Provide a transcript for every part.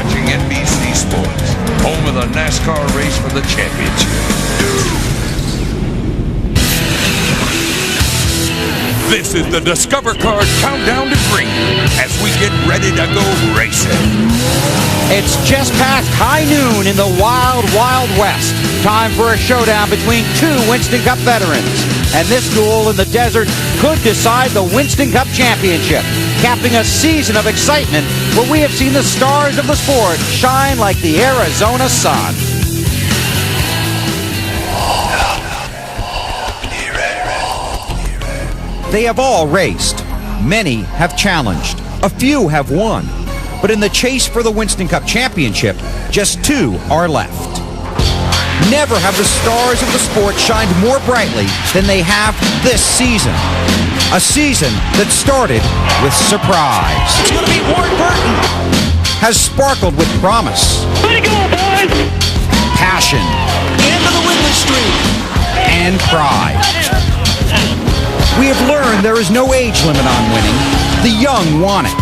watching NBC Sports, home of the NASCAR race for the championship. This is the Discover Card Countdown to Green as we get ready to go racing. It's just past high noon in the wild, wild west. Time for a showdown between two Winston Cup veterans. And this duel in the desert could decide the Winston Cup Championship, capping a season of excitement where we have seen the stars of the sport shine like the Arizona sun. They have all raced. Many have challenged. A few have won. But in the chase for the Winston Cup Championship, just two are left. Never have the stars of the sport shined more brightly than they have this season. A season that started with surprise. It's going to be Ward Burton. Has sparkled with promise. Way to go, boys! Passion. End of the winless streak. And pride. We have learned there is no age limit on winning. The young want it.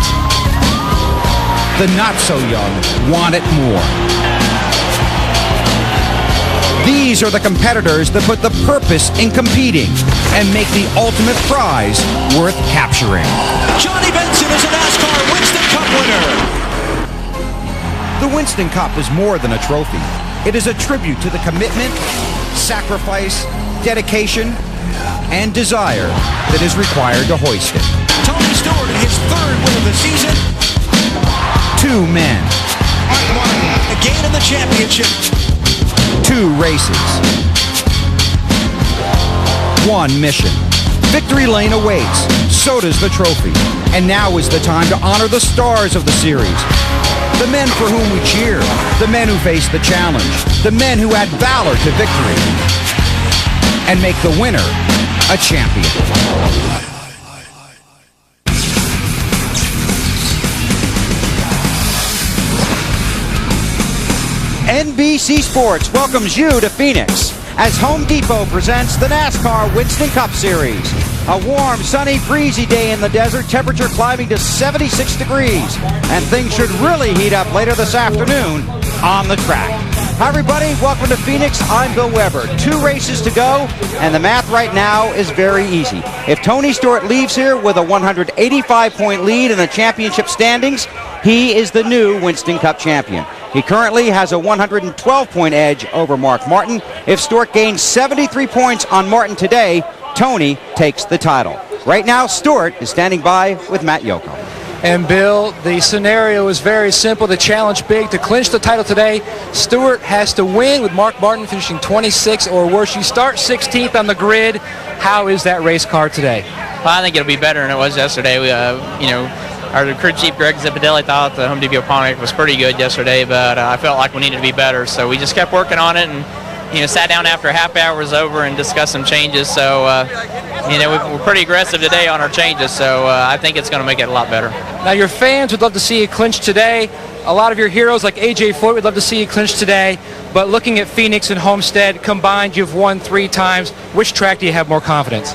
The not-so-young want it more. These are the competitors that put the purpose in competing and make the ultimate prize worth capturing. Johnny Benson is a NASCAR Winston Cup winner. The Winston Cup is more than a trophy. It is a tribute to the commitment, sacrifice, dedication, and desire that is required to hoist it. Tony Stewart in his third win of the season. Two men. Again in the championship. Two races. One mission. Victory lane awaits. So does the trophy. And now is the time to honor the stars of the series. The men for whom we cheer. The men who face the challenge. The men who add valor to victory. And make the winner a champion. NBC Sports welcomes you to Phoenix as Home Depot presents the NASCAR Winston Cup Series. A warm, sunny, breezy day in the desert, temperature climbing to 76 degrees. And things should really heat up later this afternoon on the track. Hi everybody, welcome to Phoenix. I'm Bill Weber. 2 races to go, and the math right now is very easy. If Tony Stewart leaves here with a 185-point lead in the championship standings, he is the new Winston Cup champion. He currently has a 112-point edge over Mark Martin. If Stewart gains 73 points on Martin today, Tony takes the title. Right now, Stewart is standing by with Matt Yocum. And Bill, the scenario is very simple. The challenge big to clinch the title today. Stewart has to win with Mark Martin finishing 26th or worse. You start 16th on the grid. How is that race car today? Well, I think it'll be better than it was yesterday. Our crew chief, Greg Zipadelli, thought the Home Depot product was pretty good yesterday, but I felt like we needed to be better. So we just kept working on it and, sat down after a half hour was over and discussed some changes. So, we're pretty aggressive today on our changes. So I think it's going to make it a lot better. Now, your fans would love to see you clinch today. A lot of your heroes like A.J. Foyt would love to see you clinch today. But looking at Phoenix and Homestead combined, you've won 3 times. Which track do you have more confidence?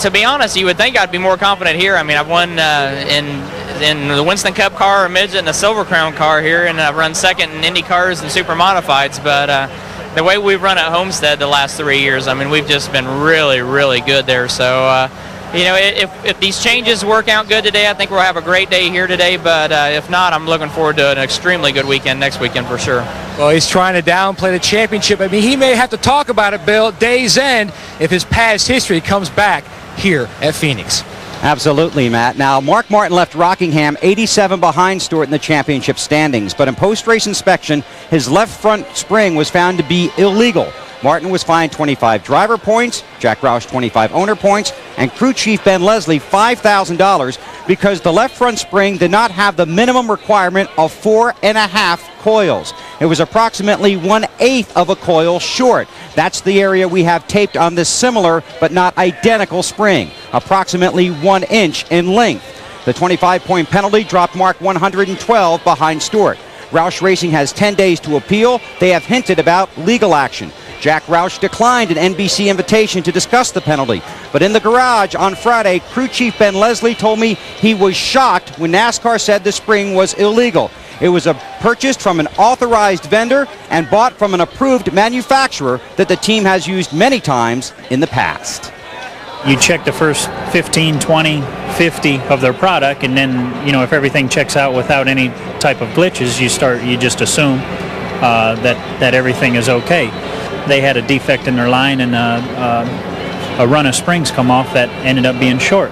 To be honest, you would think I'd be more confident here. I mean, I've won in the Winston Cup car, a midget, and a Silver Crown car here, and I've run second in Indy cars and Super Modifieds. But the way we've run at Homestead the last 3 years, I mean, we've just been really, really good there. So, if these changes work out good today, I think we'll have a great day here today. But if not, I'm looking forward to an extremely good weekend next weekend for sure. Well, he's trying to downplay the championship. I mean, he may have to talk about it, Bill, day's end, if his past history comes back here at Phoenix. Absolutely, Matt. Now, Mark Martin left Rockingham 87 behind Stewart in the championship standings, but in post-race inspection, his left front spring was found to be illegal. Martin was fined 25 driver points, Jack Roush 25 owner points, and crew chief Ben Leslie $5,000 because the left front spring did not have the minimum requirement of 4.5 coils. It was approximately 1/8 of a coil short. That's the area we have taped on this similar but not identical spring, approximately 1 inch in length. The 25-point penalty dropped Mark 112 behind Stewart. Roush Racing has 10 days to appeal. They have hinted about legal action. Jack Roush declined an NBC invitation to discuss the penalty. But in the garage on Friday, crew chief Ben Leslie told me he was shocked when NASCAR said the spring was illegal. It was purchased from an authorized vendor and bought from an approved manufacturer that the team has used many times in the past. You check the first 15, 20, 50 of their product, and then, if everything checks out without any type of glitches, you just assume that everything is okay. They had a defect in their line, and a run of springs come off that ended up being short.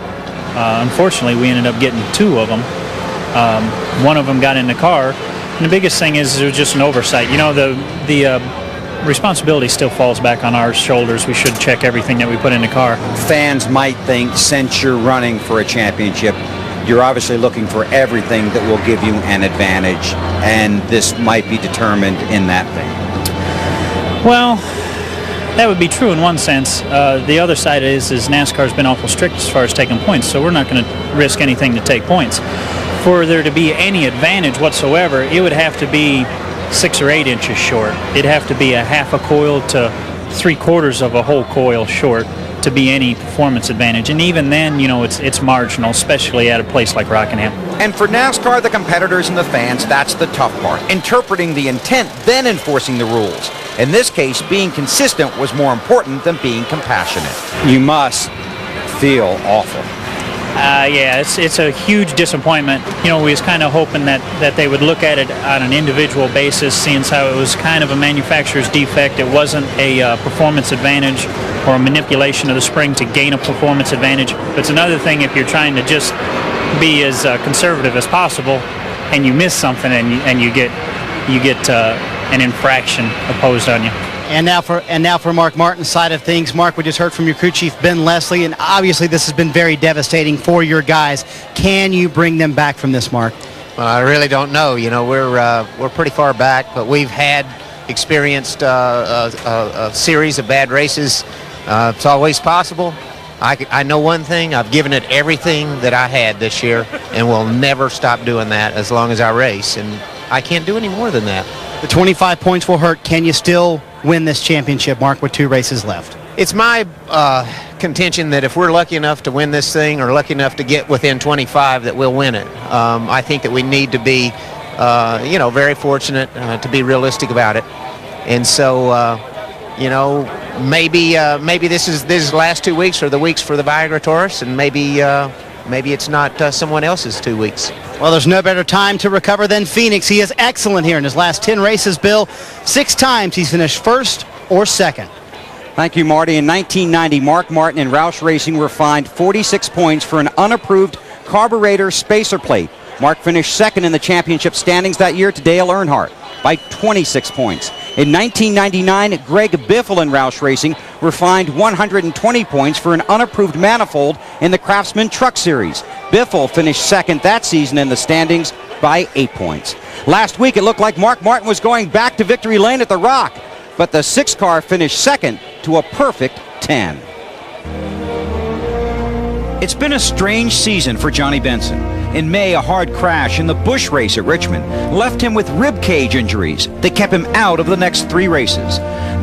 Unfortunately, we ended up getting 2 of them. One of them got in the car, and the biggest thing is it was just an oversight. The responsibility still falls back on our shoulders. We should check everything that we put in the car. Fans might think, since you're running for a championship, you're obviously looking for everything that will give you an advantage, and this might be determined in that thing. Well, that would be true in one sense. The other side is NASCAR's been awful strict as far as taking points, so we're not going to risk anything to take points. For there to be any advantage whatsoever, it would have to be 6 or 8 inches short. It'd have to be a half a coil to 3/4 of a whole coil short to be any performance advantage. And even then, it's marginal, especially at a place like Rockingham. And for NASCAR, the competitors and the fans, that's the tough part. Interpreting the intent, then enforcing the rules. In this case, being consistent was more important than being compassionate. You must feel awful. Yeah, it's a huge disappointment. We was kind of hoping that they would look at it on an individual basis, seeing how it was kind of a manufacturer's defect. It wasn't a performance advantage or a manipulation of the spring to gain a performance advantage. But it's another thing if you're trying to just be as conservative as possible and you miss something and you get an infraction opposed on you. And now for Mark Martin's side of things. Mark, we just heard from your crew chief, Ben Leslie, and obviously this has been very devastating for your guys. Can you bring them back from this, Mark? Well, I really don't know. We're pretty far back, but we've experienced a series of bad races. It's always possible. I know one thing. I've given it everything that I had this year, and will never stop doing that as long as I race. And I can't do any more than that. The 25 points will hurt. Can you still win this championship, Mark, with 2 races left? It's my contention that if we're lucky enough to win this thing or lucky enough to get within 25, that we'll win it. I think that we need to be, very fortunate to be realistic about it. And so, maybe this is the last 2 weeks or the weeks for the Viagra Taurus, and maybe it's not someone else's 2 weeks. Well, there's no better time to recover than Phoenix. He is excellent here in his last 10 races, Bill. 6 times he's finished first or second. Thank you, Marty. In 1990, Mark Martin and Roush Racing were fined 46 points for an unapproved carburetor spacer plate. Mark finished second in the championship standings that year to Dale Earnhardt by 26 points. In 1999, Greg Biffle and Roush Racing were fined 120 points for an unapproved manifold in the Craftsman Truck Series. Biffle finished second that season in the standings by 8 points. Last week, it looked like Mark Martin was going back to victory lane at the Rock, but the 6 car finished second to a perfect 10. It's been a strange season for Johnny Benson. In May, a hard crash in the Busch race at Richmond left him with rib cage injuries that kept him out of the next 3 races.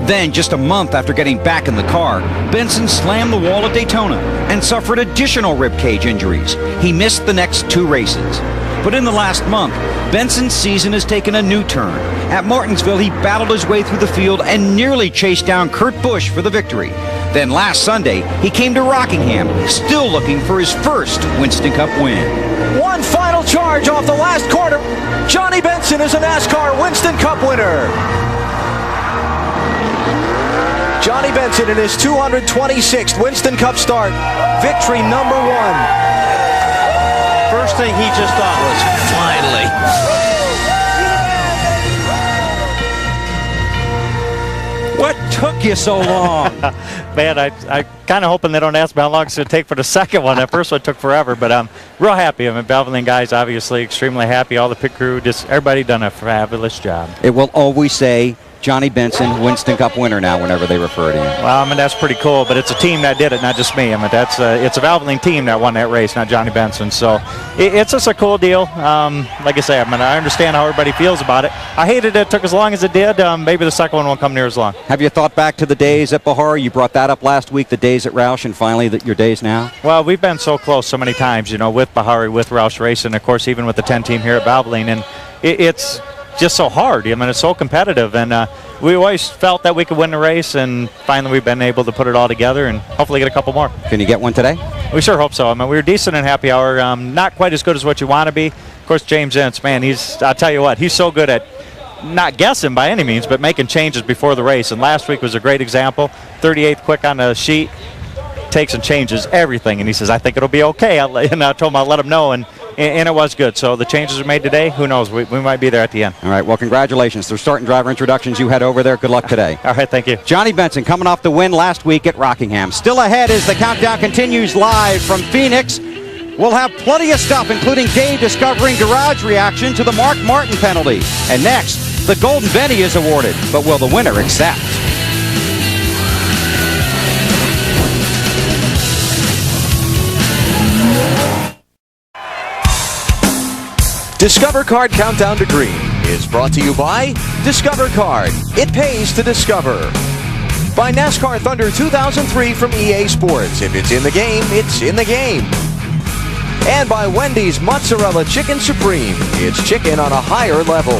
Then, just a month after getting back in the car, Benson slammed the wall at Daytona and suffered additional rib cage injuries. He missed the next 2 races. But in the last month, Benson's season has taken a new turn. At Martinsville, he battled his way through the field and nearly chased down Kurt Busch for the victory. Then last Sunday, he came to Rockingham, still looking for his first Winston Cup win. One final charge off the last corner. Johnny Benson is a NASCAR Winston Cup winner. Johnny Benson in his 226th Winston Cup start. Victory number 1. First thing he just thought was, finally. What took you so long? Man, I kind of hoping they don't ask me how long it's going to take for the second one. That first one took forever, but I'm real happy. I mean, Valvoline guys obviously extremely happy. All the pit crew, just everybody done a fabulous job. It will always say Johnny Benson, Winston Cup winner now whenever they refer to you. Well, I mean, that's pretty cool, but it's a team that did it, not just me. I mean, it's a Valvoline team that won that race, not Johnny Benson. So it's just a cool deal. Like I say, I mean, I understand how everybody feels about it. I hated it took as long as it did. Maybe the second one won't come near as long. Have you thought back to the days at Bahar? You brought that up last week, the days at Roush, and finally your days now? Well, we've been so close so many times, with Bahari, with Roush Racing, of course, even with the 10 team here at Valvoline, and it's just so hard. I mean, it's so competitive, and we always felt that we could win the race, and finally we've been able to put it all together and hopefully get a couple more. Can you get one today? We sure hope so. I mean, we were decent in happy hour, not quite as good as what you want to be. Of course, James Ince, man, I'll tell you what, he's so good at not guessing by any means, but making changes before the race, and last week was a great example. 38th quick on the sheet, takes and changes everything, and he says, I think it'll be okay. And I told him I'll let him know, and it was good. So the changes we made today, who knows? We might be there at the end. All right, well, congratulations. They're starting driver introductions. You head over there. Good luck today. All right, thank you. Johnny Benson coming off the win last week at Rockingham. Still ahead as the countdown continues live from Phoenix. We'll have plenty of stuff, including Dave discovering garage reaction to the Mark Martin penalty. And next, the Golden Benny is awarded, but will the winner accept? Discover Card Countdown to Green is brought to you by Discover Card. It pays to discover. By NASCAR Thunder 2003 from EA Sports. If it's in the game, it's in the game. And by Wendy's Mozzarella Chicken Supreme. It's chicken on a higher level.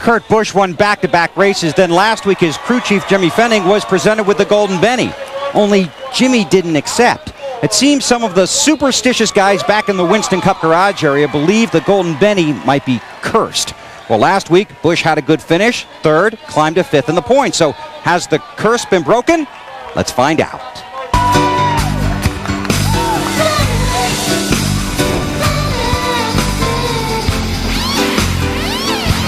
Kurt Busch won back-to-back races. Then last week his crew chief Jimmy Fenning was presented with the Golden Benny. Only Jimmy didn't accept. It seems some of the superstitious guys back in the Winston Cup garage area believe the Golden Benny might be cursed. Well, last week, Busch had a good finish, third, climbed to fifth in the points. So has the curse been broken? Let's find out.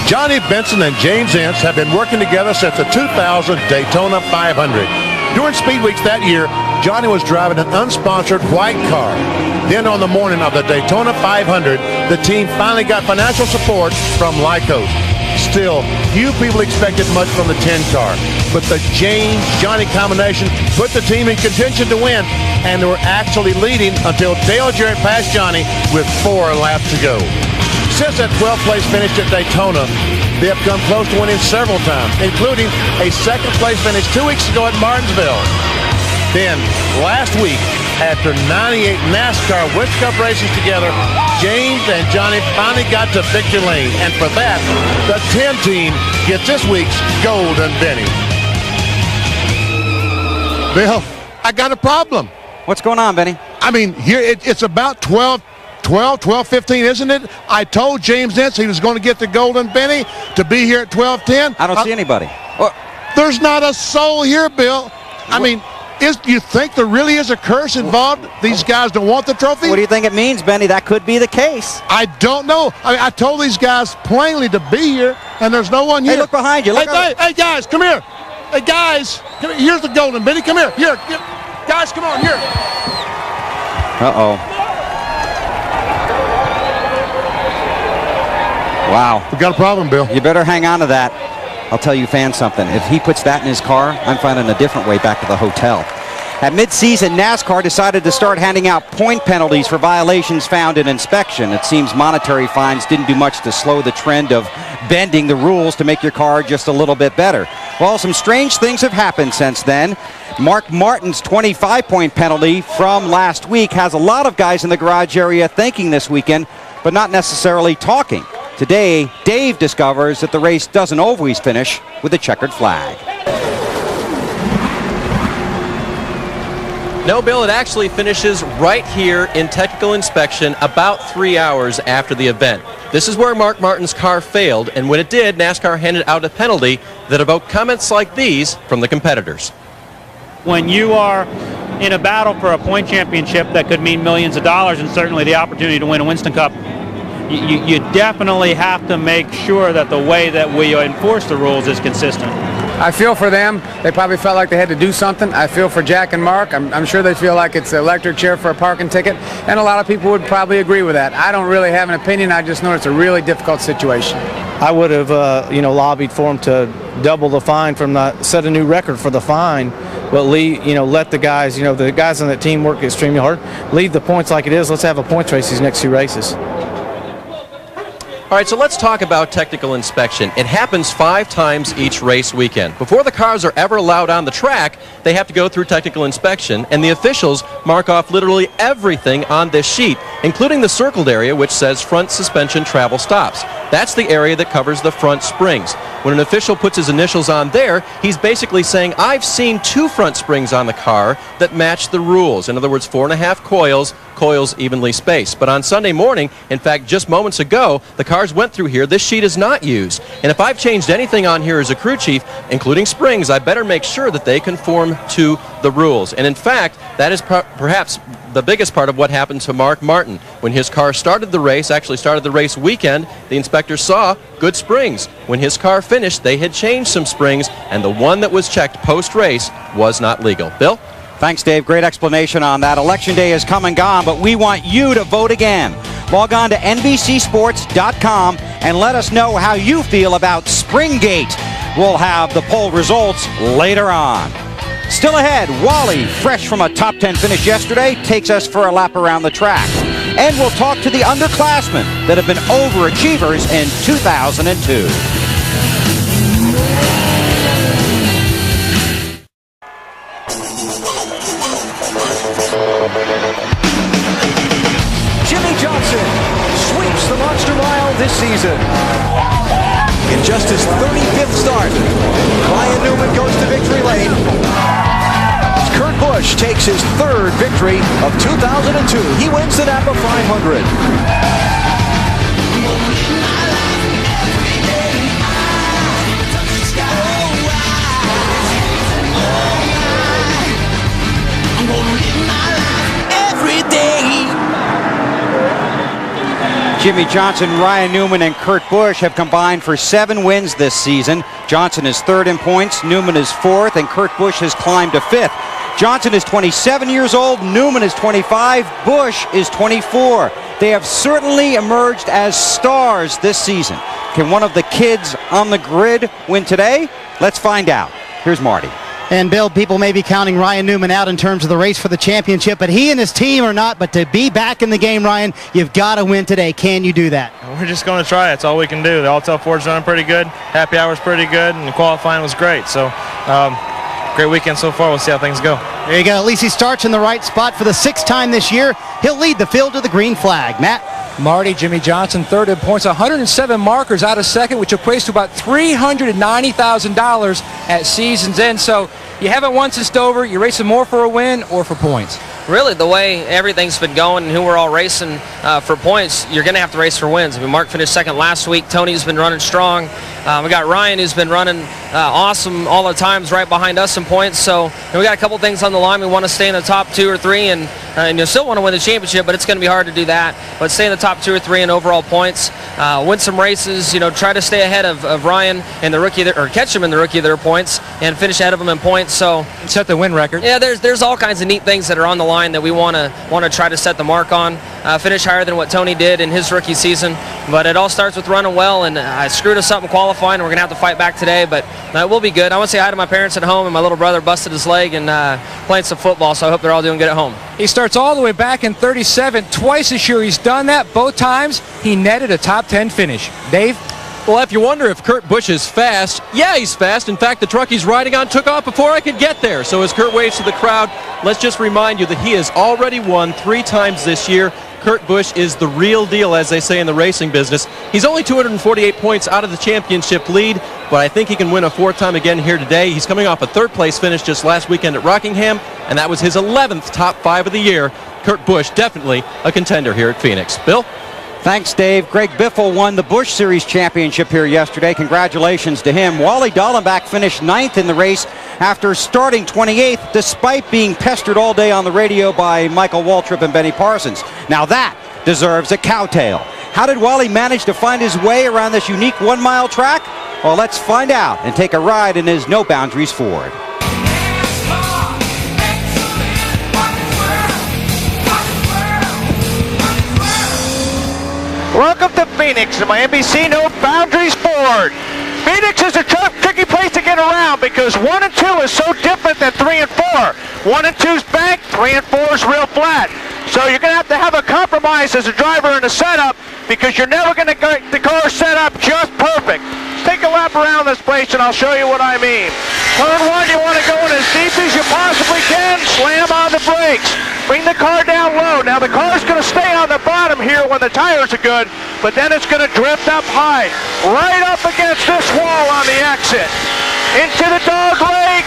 Johnny Benson and James Ince have been working together since the 2000 Daytona 500. During Speed Weeks that year, Johnny was driving an unsponsored white car. Then on the morning of the Daytona 500, the team finally got financial support from Lycos. Still, few people expected much from the 10 car, but the James-Johnny combination put the team in contention to win, and they were actually leading until Dale Jarrett passed Johnny with 4 laps to go. Since that 12th place finish at Daytona, they have come close to winning several times, including a second place finish 2 weeks ago at Martinsville. Then, last week, after 98 NASCAR Winston Cup races together, James and Johnny finally got to victory lane. And for that, the 10 team gets this week's Golden Benny. Bill, I got a problem. What's going on, Benny? I mean, here it's about 12:15, isn't it? I told James Ince he was going to get the Golden Benny to be here at 12:10. I don't see anybody. There's not a soul here, Bill. I mean, you think there really is a curse involved? These guys don't want the trophy? What do you think it means, Benny? That could be the case. I don't know. I told these guys plainly to be here, and there's no one here. Hey, look behind you. Hey, guys, come here. Hey, guys, come here. Here's the Golden Benny. Come here. Here. Guys, come on, here. Uh-oh. Wow. We got a problem, Bill. You better hang on to that. I'll tell you fans something. If he puts that in his car, I'm finding a different way back to the hotel. At mid-season, NASCAR decided to start handing out point penalties for violations found in inspection. It seems monetary fines didn't do much to slow the trend of bending the rules to make your car just a little bit better. Well, some strange things have happened since then. Mark Martin's 25-point penalty from last week has a lot of guys in the garage area thinking this weekend, but not necessarily talking. Today, Dave discovers that the race doesn't always finish with a checkered flag. No, Bill, it actually finishes right here in technical inspection about 3 hours after the event. This is where Mark Martin's car failed, and when it did, NASCAR handed out a penalty that evoked comments like these from the competitors. When you are in a battle for a point championship that could mean millions of dollars and certainly the opportunity to win a Winston Cup, you definitely have to make sure that the way that we enforce the rules is consistent. I feel for them. They probably felt like they had to do something. I feel for Jack and Mark. I'm sure they feel like it's an electric chair for a parking ticket, and a lot of people would probably agree with that. I don't really have an opinion. I just know it's a really difficult situation. I would have, lobbied for them to double the fine set a new record for the fine, but let the guys, the guys on that team work extremely hard. Leave the points like it is. Let's have a points race these next 2 races. All right, so let's talk about technical inspection. It happens 5 times each race weekend. Before the cars are ever allowed on the track, they have to go through technical inspection, and the officials mark off literally everything on this sheet, including the circled area which says front suspension travel stops. That's the area that covers the front springs. When an official puts his initials on there, he's basically saying, I've seen 2 front springs on the car that match the rules. In other words, 4.5 coils evenly spaced. But on Sunday morning, in fact, just moments ago, the cars went through here. This sheet is not used. And if I've changed anything on here as a crew chief, including springs, I better make sure that they conform to the rules. And in fact, that is perhaps the biggest part of what happened to Mark Martin. When his car started the race, actually started the race weekend, the inspector saw good springs. When his car finished, they had changed some springs, and the one that was checked post-race was not legal. Bill? Thanks, Dave. Great explanation on that. Election day has come and gone, but we want you to vote again. Log on to NBCSports.com and let us know how you feel about Springgate. We'll have the poll results later on. Still ahead, Wally, fresh from a top 10 finish yesterday, takes us for a lap around the track. And we'll talk to the underclassmen that have been overachievers in 2002. Jimmy Johnson sweeps the Monster Mile this season. In just his 35th start, Ryan Newman goes to victory lane. Kurt Busch takes his 3rd victory of 2002. He wins the Napa 500. Jimmy Johnson, Ryan Newman, and Kurt Busch have combined for 7 wins this season. Johnson is 3rd in points, Newman is 4th, and Kurt Busch has climbed to 5th. Johnson is 27 years old, Newman is 25, Busch is 24. They have certainly emerged as stars this season. Can one of the kids on the grid win today? Let's find out. Here's Marty. And Bill, people may be counting Ryan Newman out in terms of the race for the championship, but he and his team are not. But to be back in the game, Ryan, you've got to win today. Can you do that? We're just going to try. That's all we can do. The All-Tel Ford's running pretty good. Happy Hour's pretty good, and the qualifying was great. So, great weekend so far. We'll see how things go. There you go. At least he starts in the right spot for the 6th time this year. He'll lead the field to the green flag. Matt? Marty, Jimmy Johnson, 3rd in points, 107 markers out of 2nd, which equates to about $390,000 at season's end. So you haven't won since Dover. You're racing more for a win or for points? Really, the way everything's been going and who we're all racing for points, you're going to have to race for wins. I mean, Mark finished 2nd last week. Tony's been running strong. We got Ryan, who's been running awesome all the times right behind us in points. So we got a couple things on the line. We want to stay in the top 2 or 3, and you still want to win the championship, but it's going to be hard to do that. But stay in the top 2 or 3 in overall points. Win some races. Try to stay ahead of Ryan and the rookie, or catch him in the rookie of their points, and finish ahead of him in points. So set the win record. Yeah, there's all kinds of neat things that are on the line that we want to try to set the mark on. Finish higher than what Tony did in his rookie season. But it all starts with running well, and I screwed us up in qualifying, and we're going to have to fight back today, but we'll be good. I want to say hi to my parents at home, and my little brother busted his leg and playing some football, so I hope they're all doing good at home. He starts all the way back in 37, twice this year he's done that. Both times he netted a top 10 finish. Dave? Well, if you wonder if Kurt Busch is fast, yeah, he's fast. In fact, the truck he's riding on took off before I could get there. So as Kurt waves to the crowd, let's just remind you that he has already won 3 times this year. Kurt Busch is the real deal, as they say in the racing business. He's only 248 points out of the championship lead, but I think he can win a 4th time again here today. He's coming off a 3rd place finish just last weekend at Rockingham, and that was his 11th top 5 of the year. Kurt Busch definitely a contender here at Phoenix. Bill? Thanks, Dave. Greg Biffle won the Busch Series championship here yesterday. Congratulations to him. Wally Dallenbach finished 9th in the race after starting 28th, despite being pestered all day on the radio by Michael Waltrip and Benny Parsons. Now that deserves a cowtail. How did Wally manage to find his way around this unique 1-mile track? Well, let's find out and take a ride in his No Boundaries Ford. Welcome to Phoenix and my NBC No Boundaries Ford. Phoenix is a tricky place to get around because 1 and 2 is so different than 3 and 4. 1 and 2's bank, 3 and 4 is real flat. So you're going to have a compromise as a driver in the setup because you're never going to get the car set up just perfect. Take a lap around this place and I'll show you what I mean. Turn 1, you want to go in as deep as you possibly can, slam on the brakes. Bring the car down low. Now the car's going to stay on the bottom here when the tires are good, but then it's going to drift up high, right up against this wall on the exit. Into the dog leg,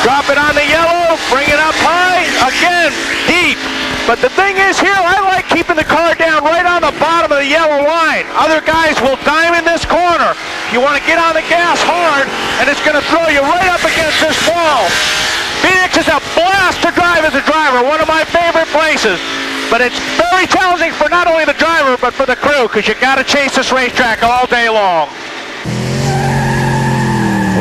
drop it on the yellow, bring it up high, again, deep. But the thing is here, I like keeping the car down right on the bottom of the yellow line. Other guys will diamond this corner. You want to get on the gas hard, and it's going to throw you right up against this wall. Phoenix is a blast to drive as a driver, one of my favorite places. But it's very challenging for not only the driver, but for the crew, because you got to chase this racetrack all day long.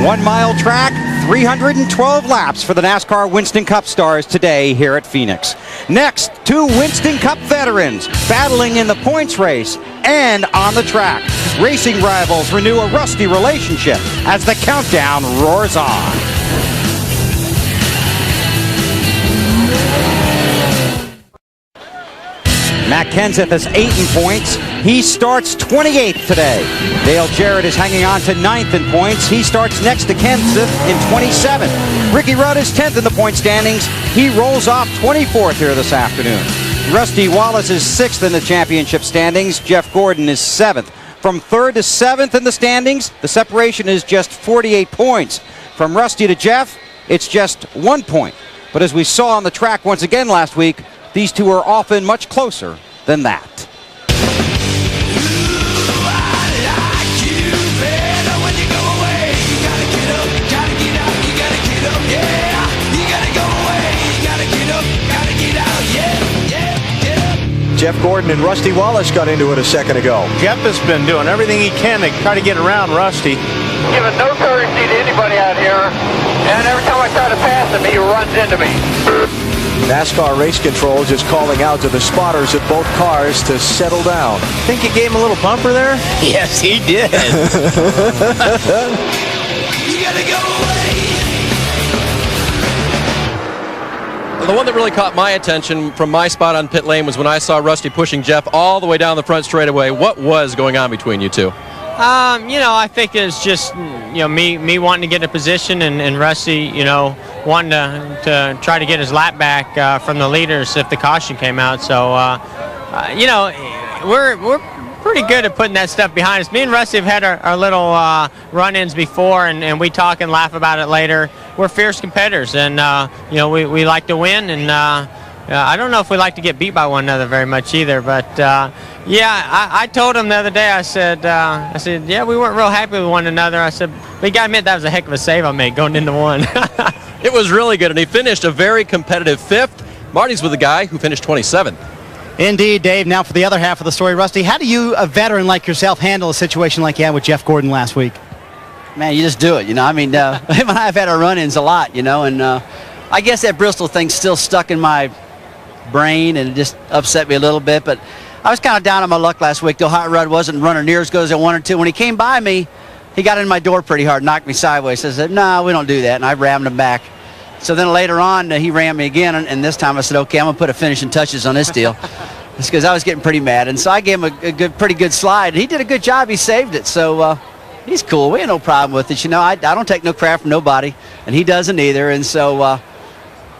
1 mile track, 312 laps for the NASCAR Winston Cup stars today here at Phoenix. Next, 2 Winston Cup veterans battling in the points race and on the track. Racing rivals renew a rusty relationship as the countdown roars on. Matt Kenseth is 8 in points. He starts 28th today. Dale Jarrett is hanging on to 9th in points. He starts next to Kenseth in 27th. Ricky Rudd is 10th in the point standings. He rolls off 24th here this afternoon. Rusty Wallace is 6th in the championship standings. Jeff Gordon is 7th. From 3rd to 7th in the standings, the separation is just 48 points. From Rusty to Jeff, it's just 1 point. But as we saw on the track once again last week, these two are often much closer than that. Jeff Gordon and Rusty Wallace got into it a second ago. Jeff has been doing everything he can to try to get around Rusty. Giving no courtesy to anybody out here, and every time I try to pass him, he runs into me. NASCAR Race Control just calling out to the spotters of both cars to settle down. Think he gave him a little bumper there? Yes, he did. You gotta go away. The one that really caught my attention from my spot on pit lane was when I saw Rusty pushing Jeff all the way down the front straightaway. What was going on between you two? I think it's just, me wanting to get a position and Rusty, wanting to try to get his lap back from the leaders if the caution came out. So, we're pretty good at putting that stuff behind us. Me and Rusty have had our little run-ins before, and we talk and laugh about it later. We're fierce competitors, and, we like to win, and I don't know if we like to get beat by one another very much either, but I told him the other day, I said, yeah, we weren't real happy with one another. I said, but you got to admit that was a heck of a save I made going into one. It was really good, and he finished a very competitive 5th. Marty's with a guy who finished 27th. Indeed, Dave. Now for the other half of the story, Rusty, how do you, a veteran like yourself, handle a situation like you had with Jeff Gordon last week? Man, you just do it, him and I have had our run-ins a lot, and I guess that Bristol thing's still stuck in my brain, and it just upset me a little bit, but I was kind of down on my luck last week. The hot rod wasn't running near as good as I wanted to. When he came by me, he got in my door pretty hard, knocked me sideways. I said, no, we don't do that, and I rammed him back. So then later on, he rammed me again, and this time I said, okay, I'm going to put a finishing touches on this deal. It's because I was getting pretty mad, and so I gave him a pretty good slide. He did a good job. He saved it, so he's cool. We had no problem with it. I don't take no crap from nobody, and he doesn't either, and so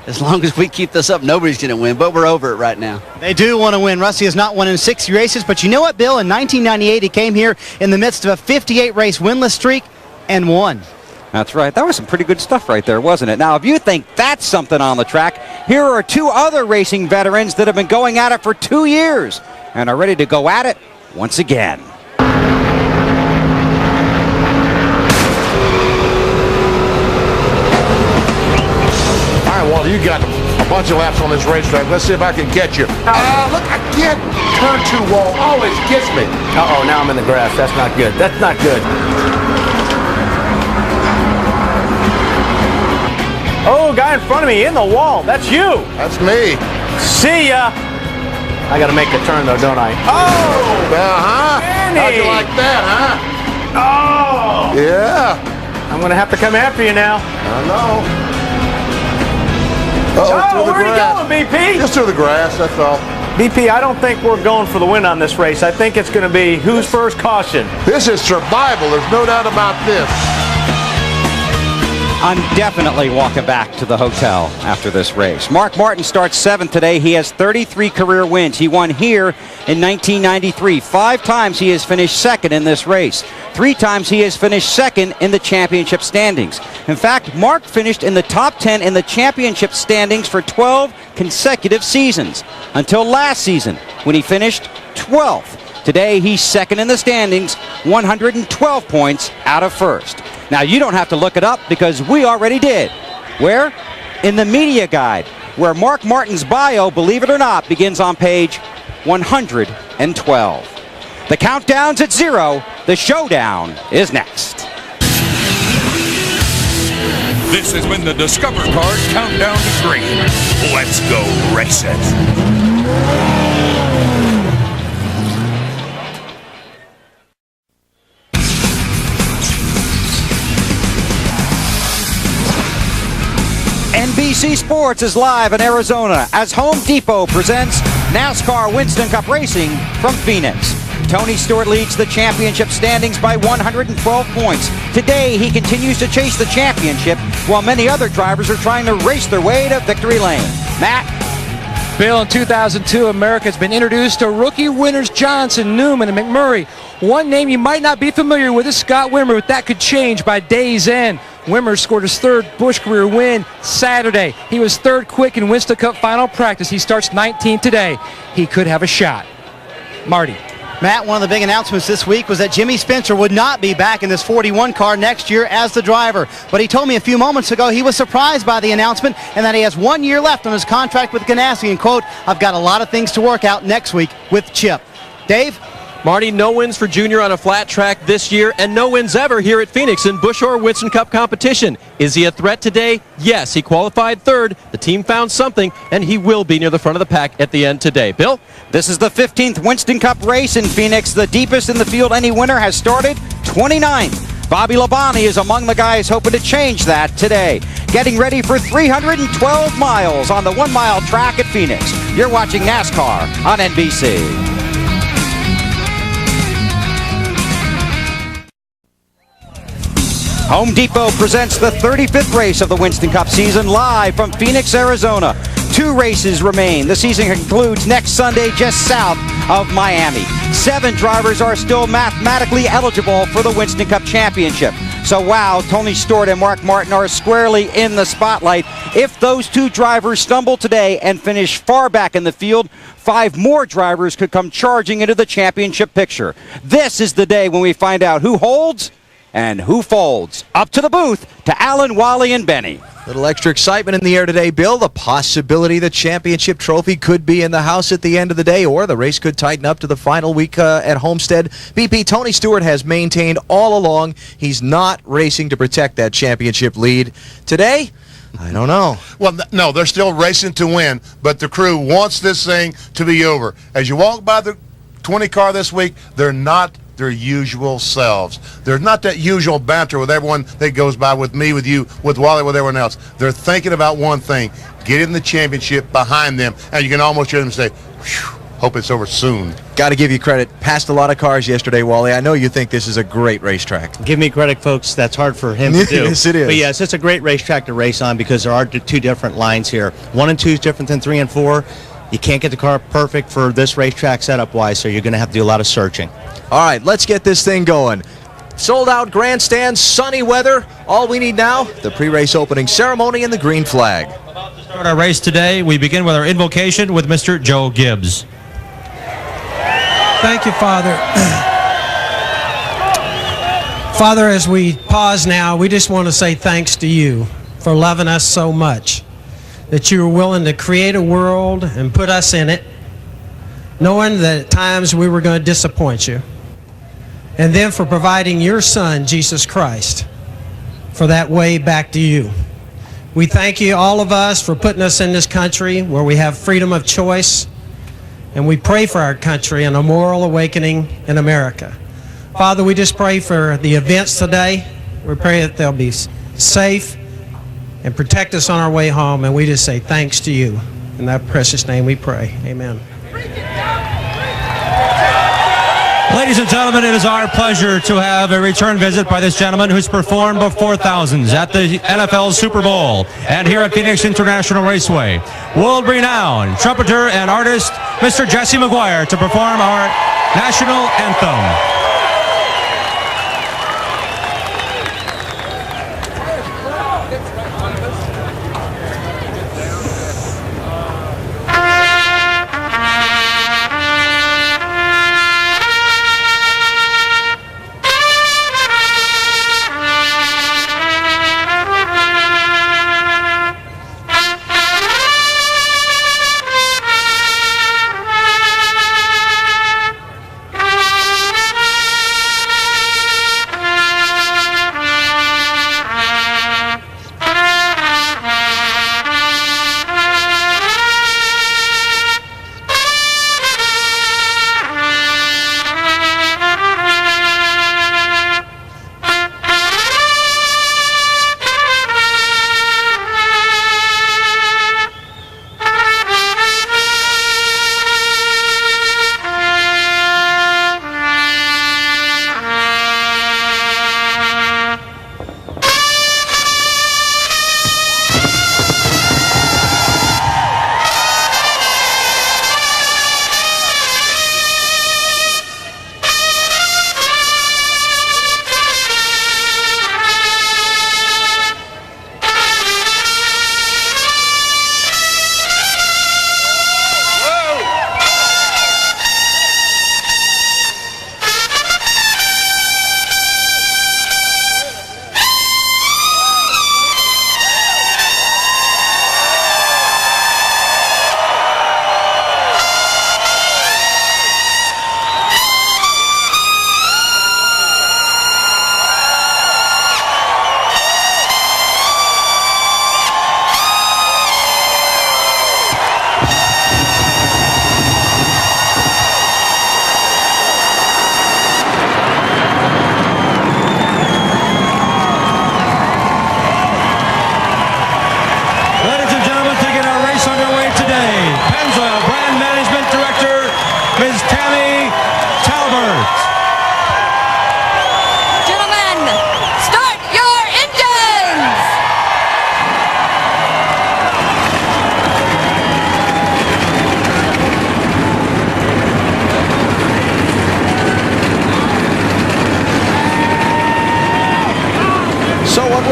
as long as we keep this up, nobody's going to win, but we're over it right now. They do want to win. Rusty has not won in 60 races, but you know what, Bill? In 1998, he came here in the midst of a 58-race winless streak and won. That's right. That was some pretty good stuff right there, wasn't it? Now, if you think that's something on the track, here are 2 other racing veterans that have been going at it for 2 years and are ready to go at it once again. Walter, you got a bunch of laps on this racetrack. Let's see if I can catch you. Look, I can't turn 2 wall. Always gets me. Uh-oh, now I'm in the grass. That's not good. That's not good. Oh, guy in front of me in the wall. That's you. That's me. See ya. I got to make the turn, though, don't I? Oh! Uh-huh. How'd you like that, huh? Oh! Yeah. I'm going to have to come after you now. I know. Oh, where are you going, BP? Just through the grass, that's all. BP, I don't think we're going for the win on this race. I think it's going to be who's first caution. This is survival. There's no doubt about this. I'm definitely walking back to the hotel after this race. Mark Martin starts 7th today. He has 33 career wins. He won here in 1993. 5 times he has finished second in this race. 3 times he has finished second in the championship standings. In fact, Mark finished in the top 10 in the championship standings for 12 consecutive seasons, until last season when he finished 12th. Today he's second in the standings, 112 points out of first. Now, you don't have to look it up because we already did. Where? In the media guide, where Mark Martin's bio, believe it or not, begins on page 112. The countdown's at 0. The showdown is next. This has been the Discover Card Countdown to Green. Let's go race it. NBC Sports is live in Arizona as Home Depot presents NASCAR Winston Cup Racing from Phoenix. Tony Stewart leads the championship standings by 112 points. Today, he continues to chase the championship while many other drivers are trying to race their way to victory lane. Matt? Bill, in 2002, America has been introduced to rookie winners Johnson, Newman, and McMurray. One name you might not be familiar with is Scott Wimmer, but that could change by day's end. Wimmer scored his 3rd Busch career win Saturday. He was 3rd quick in Winston Cup final practice. He starts 19th today. He could have a shot. Marty. Matt, one of the big announcements this week was that Jimmy Spencer would not be back in this 41 car next year as the driver. But he told me a few moments ago he was surprised by the announcement and that he has 1 year left on his contract with Ganassi. And, quote, I've got a lot of things to work out next week with Chip. Dave? Marty, no wins for Junior on a flat track this year, and no wins ever here at Phoenix in Busch or Winston Cup competition. Is he a threat today? Yes, he qualified 3rd. The team found something, and he will be near the front of the pack at the end today. Bill? This is the 15th Winston Cup race in Phoenix. The deepest in the field any winner has started, 29th. Bobby Labonte is among the guys hoping to change that today. Getting ready for 312 miles on the 1 mile track at Phoenix. You're watching NASCAR on NBC. Home Depot presents the 35th race of the Winston Cup season live from Phoenix, Arizona. 2 races remain. The season concludes next Sunday just south of Miami. 7 drivers are still mathematically eligible for the Winston Cup Championship. So wow, Tony Stewart and Mark Martin are squarely in the spotlight. If those 2 drivers stumble today and finish far back in the field, 5 more drivers could come charging into the championship picture. This is the day when we find out who holds and who folds. Up to the booth to Alan, Wally, and Benny. Little extra excitement in the air today, Bill. The possibility the championship trophy could be in the house at the end of the day, or the race could tighten up to the final week at Homestead. BP, Tony Stewart has maintained all along he's not racing to protect that championship lead. Today, I don't know. Well, no, they're still racing to win, but the crew wants this thing to be over. As you walk by the 20 car this week, they're not their usual selves. There's not that usual banter with everyone that goes by, with me, with you, with Wally, with everyone else. They're thinking about one thing, getting the championship behind them, and you can almost hear them say, hope it's over soon. Got to give you credit. Passed a lot of cars yesterday, Wally. I know you think this is a great racetrack. Give me credit, folks. That's hard for him to do. Yes, it is. But yes, it's a great racetrack to race on because there are 2 different lines here. 1 and 2 is different than 3 and 4. You can't get the car perfect for this racetrack setup-wise, so you're going to have to do a lot of searching. All right, let's get this thing going. Sold-out grandstand, sunny weather. All we need now, the pre-race opening ceremony and the green flag. To start our race today, we begin with our invocation with Mr. Joe Gibbs. Thank you, Father. Father, as we pause now, we just want to say thanks to you for loving us so much, that you were willing to create a world and put us in it, knowing that at times we were going to disappoint you. And then for providing your Son, Jesus Christ, for that way back to you. We thank you, all of us, for putting us in this country where we have freedom of choice, and we pray for our country and a moral awakening in America. Father, we just pray for the events today. We pray that they'll be safe and protect us on our way home, and we just say thanks to you. In that precious name we pray. Amen. Ladies and gentlemen, it is our pleasure to have a return visit by this gentleman who's performed before thousands at the NFL Super Bowl and here at Phoenix International Raceway. World-renowned trumpeter and artist, Mr. Jesse McGuire, to perform our national anthem.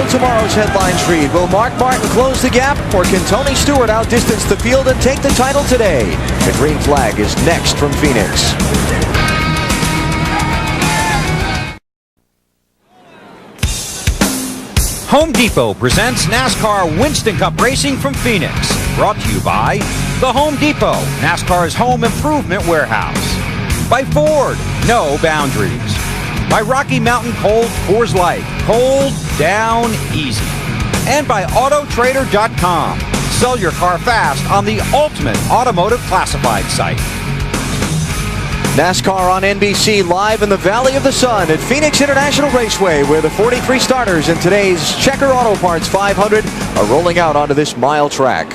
Tomorrow's headlines read, will Mark Martin close the gap, or can Tony Stewart outdistance the field and take the title today? The green flag is next from Phoenix. Home Depot presents NASCAR Winston Cup Racing from Phoenix. Brought to you by The Home Depot, NASCAR's home improvement warehouse. By Ford, no boundaries. By Rocky Mountain Cold Coors Light, cold down easy. And by Autotrader.com. Sell your car fast on the ultimate automotive classified site. NASCAR on NBC, live in the Valley of the Sun at Phoenix International Raceway, where the 43 starters in today's Checker Auto Parts 500 are rolling out onto this mile track.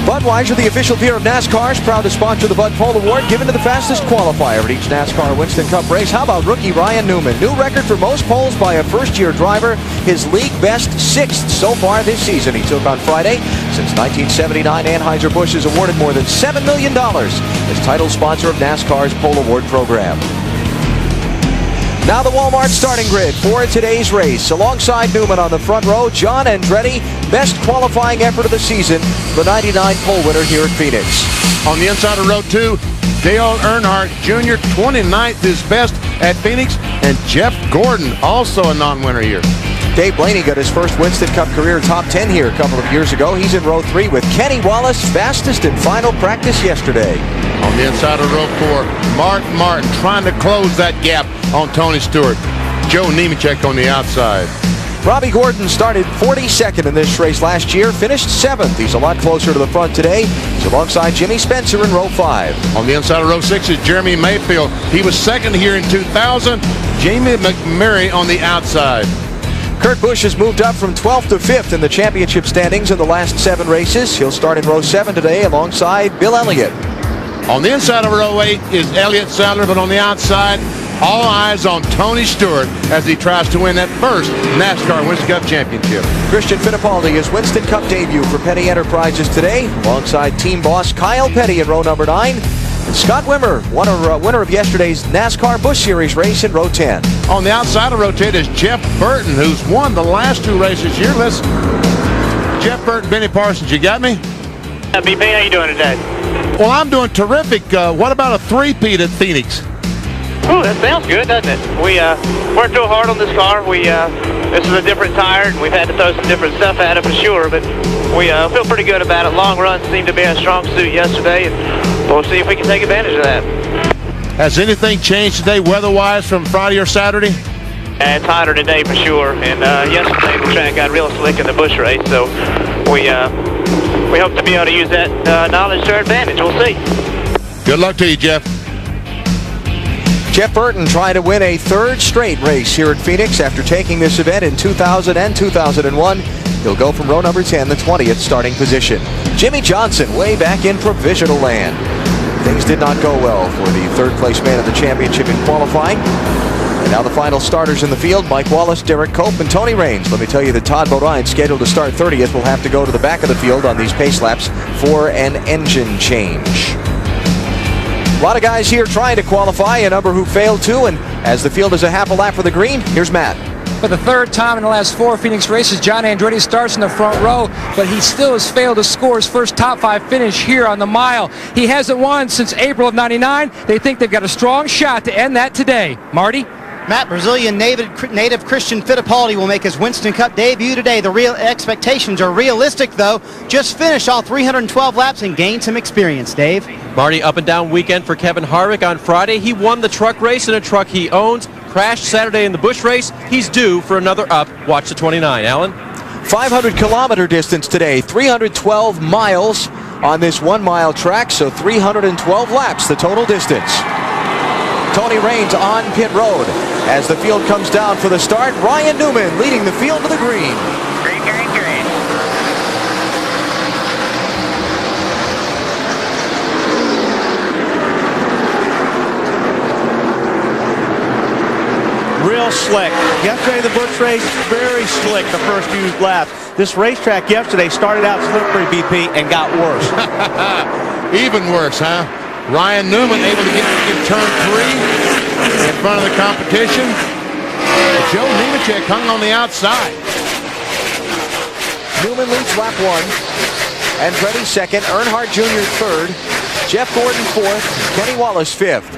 Budweiser, the official beer of NASCAR, is proud to sponsor the Bud Pole Award given to the fastest qualifier at each NASCAR Winston Cup race. How about rookie Ryan Newman? New record for most poles by a first-year driver. His league best 6th so far this season. He took on Friday. Since 1979, Anheuser-Busch has awarded more than $7 million as title sponsor of NASCAR's Pole Award program. Now the Walmart starting grid for today's race. Alongside Newman on the front row, John Andretti, best qualifying effort of the season, the 99 pole winner here at Phoenix. On the inside of row 2, Dale Earnhardt Jr., 29th, his best at Phoenix, and Jeff Gordon, also a non-winner here. Dave Blaney got his first Winston Cup career top 10 here a couple of years ago. He's in row 3 with Kenny Wallace, fastest in final practice yesterday. On the inside of row 4, Mark Martin trying to close that gap on Tony Stewart. Joe Nemechek on the outside. Robbie Gordon started 42nd in this race last year, finished 7th. He's a lot closer to the front today. He's alongside Jimmy Spencer in row 5. On the inside of row 6 is Jeremy Mayfield. He was second here in 2000. Jamie McMurray on the outside. Kurt Busch has moved up from 12th to 5th in the championship standings in the last 7 races. He'll start in row 7 today alongside Bill Elliott. On the inside of row 8 is Elliott Sadler, but on the outside, all eyes on Tony Stewart as he tries to win that first NASCAR Winston Cup championship. Christian Fittipaldi, his Winston Cup debut for Petty Enterprises today, alongside team boss Kyle Petty in row number 9. And Scott Wimmer, winner of yesterday's NASCAR Busch Series race in row 10. On the outside of row 10 is Jeff Burton, who's won the last 2 races here. Listen, Jeff Burton, Benny Parsons, you got me? BP, how you doing today? Well, I'm doing terrific. What about a 3-peat at Phoenix? Ooh, that sounds good, doesn't it? We worked real hard on this car. This is a different tire, and we've had to throw some different stuff at it for sure, but we feel pretty good about it. Long runs seemed to be a strong suit yesterday, and we'll see if we can take advantage of that. Has anything changed today weather-wise from Friday or Saturday? It's hotter today for sure, and yesterday the track got real slick in the Busch race, so we hope to be able to use that knowledge to our advantage. We'll see. Good luck to you, Jeff. Jeff Burton trying to win a 3rd straight race here at Phoenix after taking this event in 2000 and 2001. He'll go from row number 10, the 20th starting position. Jimmy Johnson way back in provisional land. Things did not go well for the 3rd place man of the championship in qualifying. And now the final starters in the field, Mike Wallace, Derek Cope, and Tony Raines. Let me tell you that Todd Bodine, scheduled to start 30th, will have to go to the back of the field on these pace laps for an engine change. A lot of guys here trying to qualify, a number who failed to, and as the field is a half a lap for the green, here's Matt. For the 3rd time in the last 4 Phoenix races, John Andretti starts in the front row, but he still has failed to score his first top 5 finish here on the mile. He hasn't won since April of '99. They think they've got a strong shot to end that today. Marty? Matt, Brazilian native Christian Fittipaldi will make his Winston Cup debut today. The real expectations are realistic, though. Just finished all 312 laps and gained some experience, Dave. Marty, up and down weekend for Kevin Harvick on Friday. He won the truck race in a truck he owns. Crashed Saturday in the Busch race. He's due for another up. Watch the 29. Alan? 500-kilometer distance today, 312 miles on this 1-mile track, so 312 laps, the total distance. Tony Raines on pit road as the field comes down for the start. Ryan Newman leading the field to the green. Green, green, green. Real slick. Yesterday, the Busch race, very slick the first few laps. This racetrack yesterday started out slippery, BP, and got worse. Even worse, huh? Ryan Newman able to get turn 3 in front of the competition. Joe Nemechek hung on the outside. Newman leads lap 1. Andretti 2nd. Earnhardt Jr. 3rd. Jeff Gordon 4th. Kenny Wallace 5th.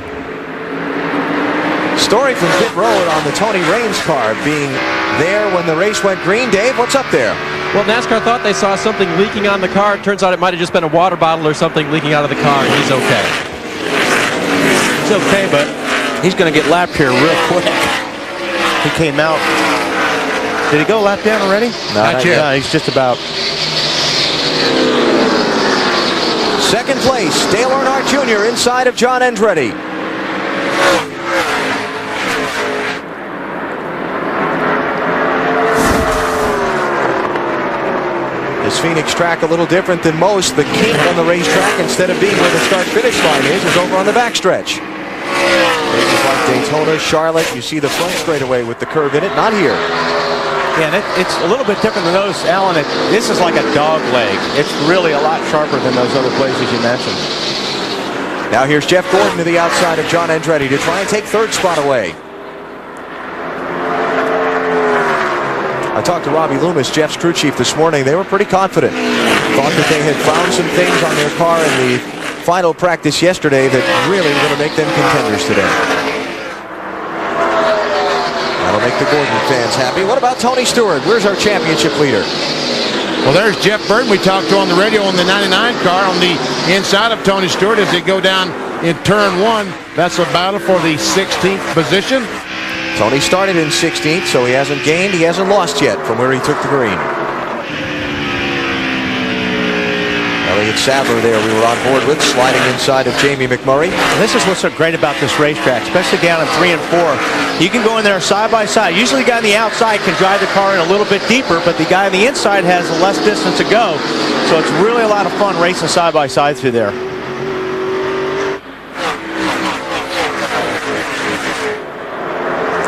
Story from pit road on the Tony Raines car being there when the race went green. Dave, what's up there? Well, NASCAR thought they saw something leaking on the car. It turns out it might have just been a water bottle or something leaking out of the car, and he's okay. He's okay, but he's going to get lapped here real quick. He came out. Did he go lap down already? Not yet. No, he's just about. 2nd place, Dale Earnhardt Jr. inside of John Andretti. This Phoenix track a little different than most. The kink on the racetrack, instead of being where the start-finish line is over on the backstretch. Places like Daytona, Charlotte, you see the front straightaway with the curve in it. Not here. Yeah, and it's a little bit different than those, Alan. This is like a dog leg. It's really a lot sharper than those other places you mentioned. Now here's Jeff Gordon to the outside of John Andretti to try and take 3rd spot away. I talked to Robbie Loomis, Jeff's crew chief, this morning. They were pretty confident. Thought that they had found some things on their car in the final practice yesterday that really were going to make them contenders today. That'll make the Gordon fans happy. What about Tony Stewart? Where's our championship leader? Well, there's Jeff Burton. We talked to on the radio on the 99 car on the inside of Tony Stewart as they go down in turn 1. That's a battle for the 16th position. Tony started in 16th, so he hasn't gained, he hasn't lost yet from where he took the green. Elliott Sadler there we were on board with, sliding inside of Jamie McMurray. And this is what's so great about this racetrack, especially down in 3 and 4. You can go in there side by side. Usually the guy on the outside can drive the car in a little bit deeper, but the guy on the inside has less distance to go. So it's really a lot of fun racing side by side through there.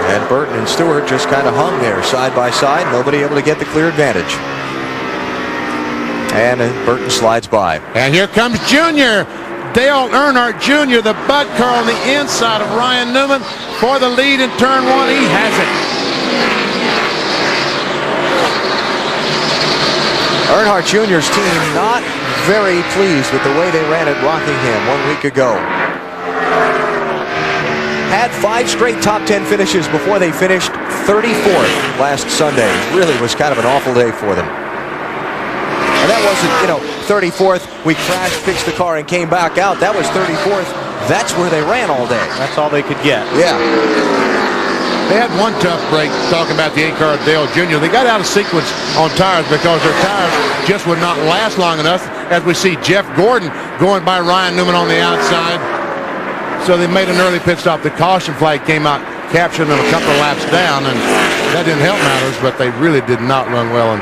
And Burton and Stewart just kind of hung there side by side. Nobody able to get the clear advantage. And Burton slides by. And here comes Junior. Dale Earnhardt Jr., the Bud car on the inside of Ryan Newman for the lead in turn 1. He has it. Earnhardt Jr.'s team not very pleased with the way they ran at Rockingham 1 week ago. Had 5 straight top 10 finishes before they finished 34th last Sunday. Really was kind of an awful day for them. And that wasn't, 34th, we crashed, fixed the car, and came back out. That was 34th. That's where they ran all day. That's all they could get. Yeah. They had one tough break, talking about the 8-car Dale Jr. They got out of sequence on tires because their tires just would not last long enough, as we see Jeff Gordon going by Ryan Newman on the outside. So they made an early pit stop. The caution flag came out, captured them a couple of laps down, and that didn't help matters, but they really did not run well. And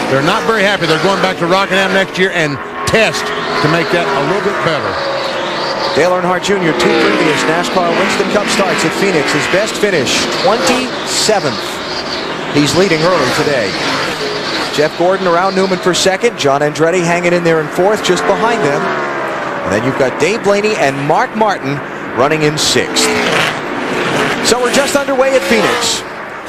they're not very happy. They're going back to Rockingham next year and test to make that a little bit better. Dale Earnhardt Jr., 2 previous NASCAR Winston Cup starts at Phoenix. His best finish, 27th. He's leading early today. Jeff Gordon around Newman for 2nd. John Andretti hanging in there in 4th, just behind them. And then you've got Dave Blaney and Mark Martin running in 6th. So we're just underway at Phoenix.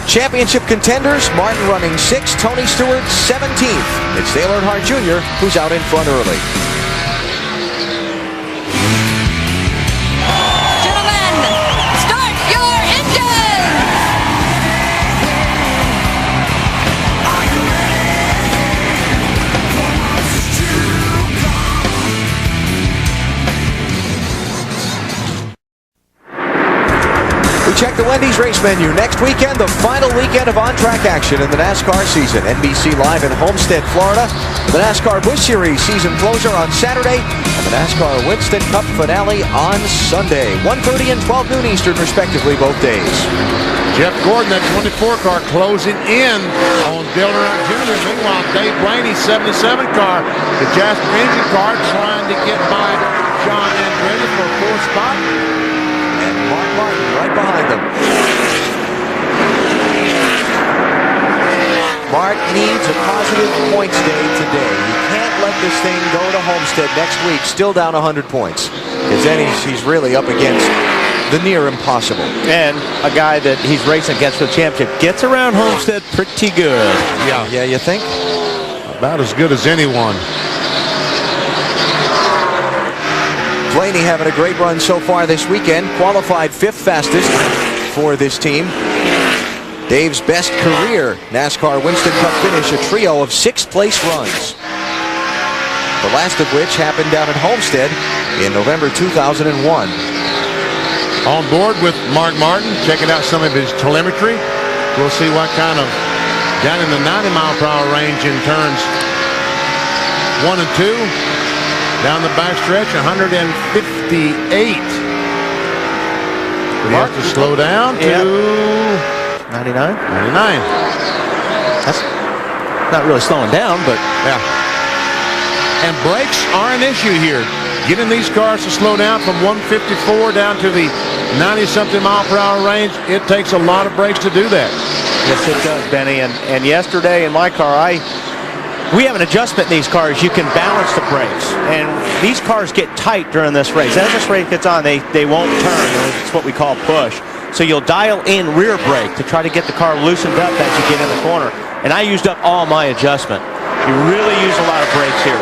Championship contenders, Martin running 6th, Tony Stewart 17th. It's Dale Earnhardt Jr. who's out in front early. Gentlemen, start your engines! We check the Wendy's race menu. Next weekend, the final weekend of on-track action in the NASCAR season. NBC Live in Homestead, Florida. The NASCAR Busch Series season closure on Saturday. And the NASCAR Winston Cup finale on Sunday. 1:30 and 12 noon Eastern, respectively, both days. Jeff Gordon, that 24 car, closing in on Dale Earnhardt Jr. Meanwhile, Dave Blaney, 77 car, the Jasper engine car, trying to get by John Andretti for a 4th spot. And Mark Martin right behind them. Mark needs a positive points day today. He can't let this thing go to Homestead next week, still down 100 points. Because then he's really up against the near impossible. And a guy that he's racing against for the championship gets around Homestead pretty good. Yeah, you think? About as good as anyone. Blaney having a great run so far this weekend. Qualified 5th fastest for this team. Dave's best career NASCAR Winston Cup finish, a trio of 6th place runs. The last of which happened down at Homestead in November 2001. On board with Mark Martin, checking out some of his telemetry. We'll see what kind of, down in the 90-mile-per-hour range in turns 1 and 2. Down the backstretch, 158. He has to slow down to 99. 99. That's not really slowing down, but yeah. And brakes are an issue here. Getting these cars to slow down from 154 down to the 90-something mile-per-hour range, it takes a lot of brakes to do that. Yes, it does, Benny. And yesterday in my car, we have an adjustment in these cars. You can balance the brakes. And these cars get tight during this race. As this race gets on, they won't turn. It's what we call push. So you'll dial in rear brake to try to get the car loosened up as you get in the corner. And I used up all my adjustment. You really use a lot of brakes here.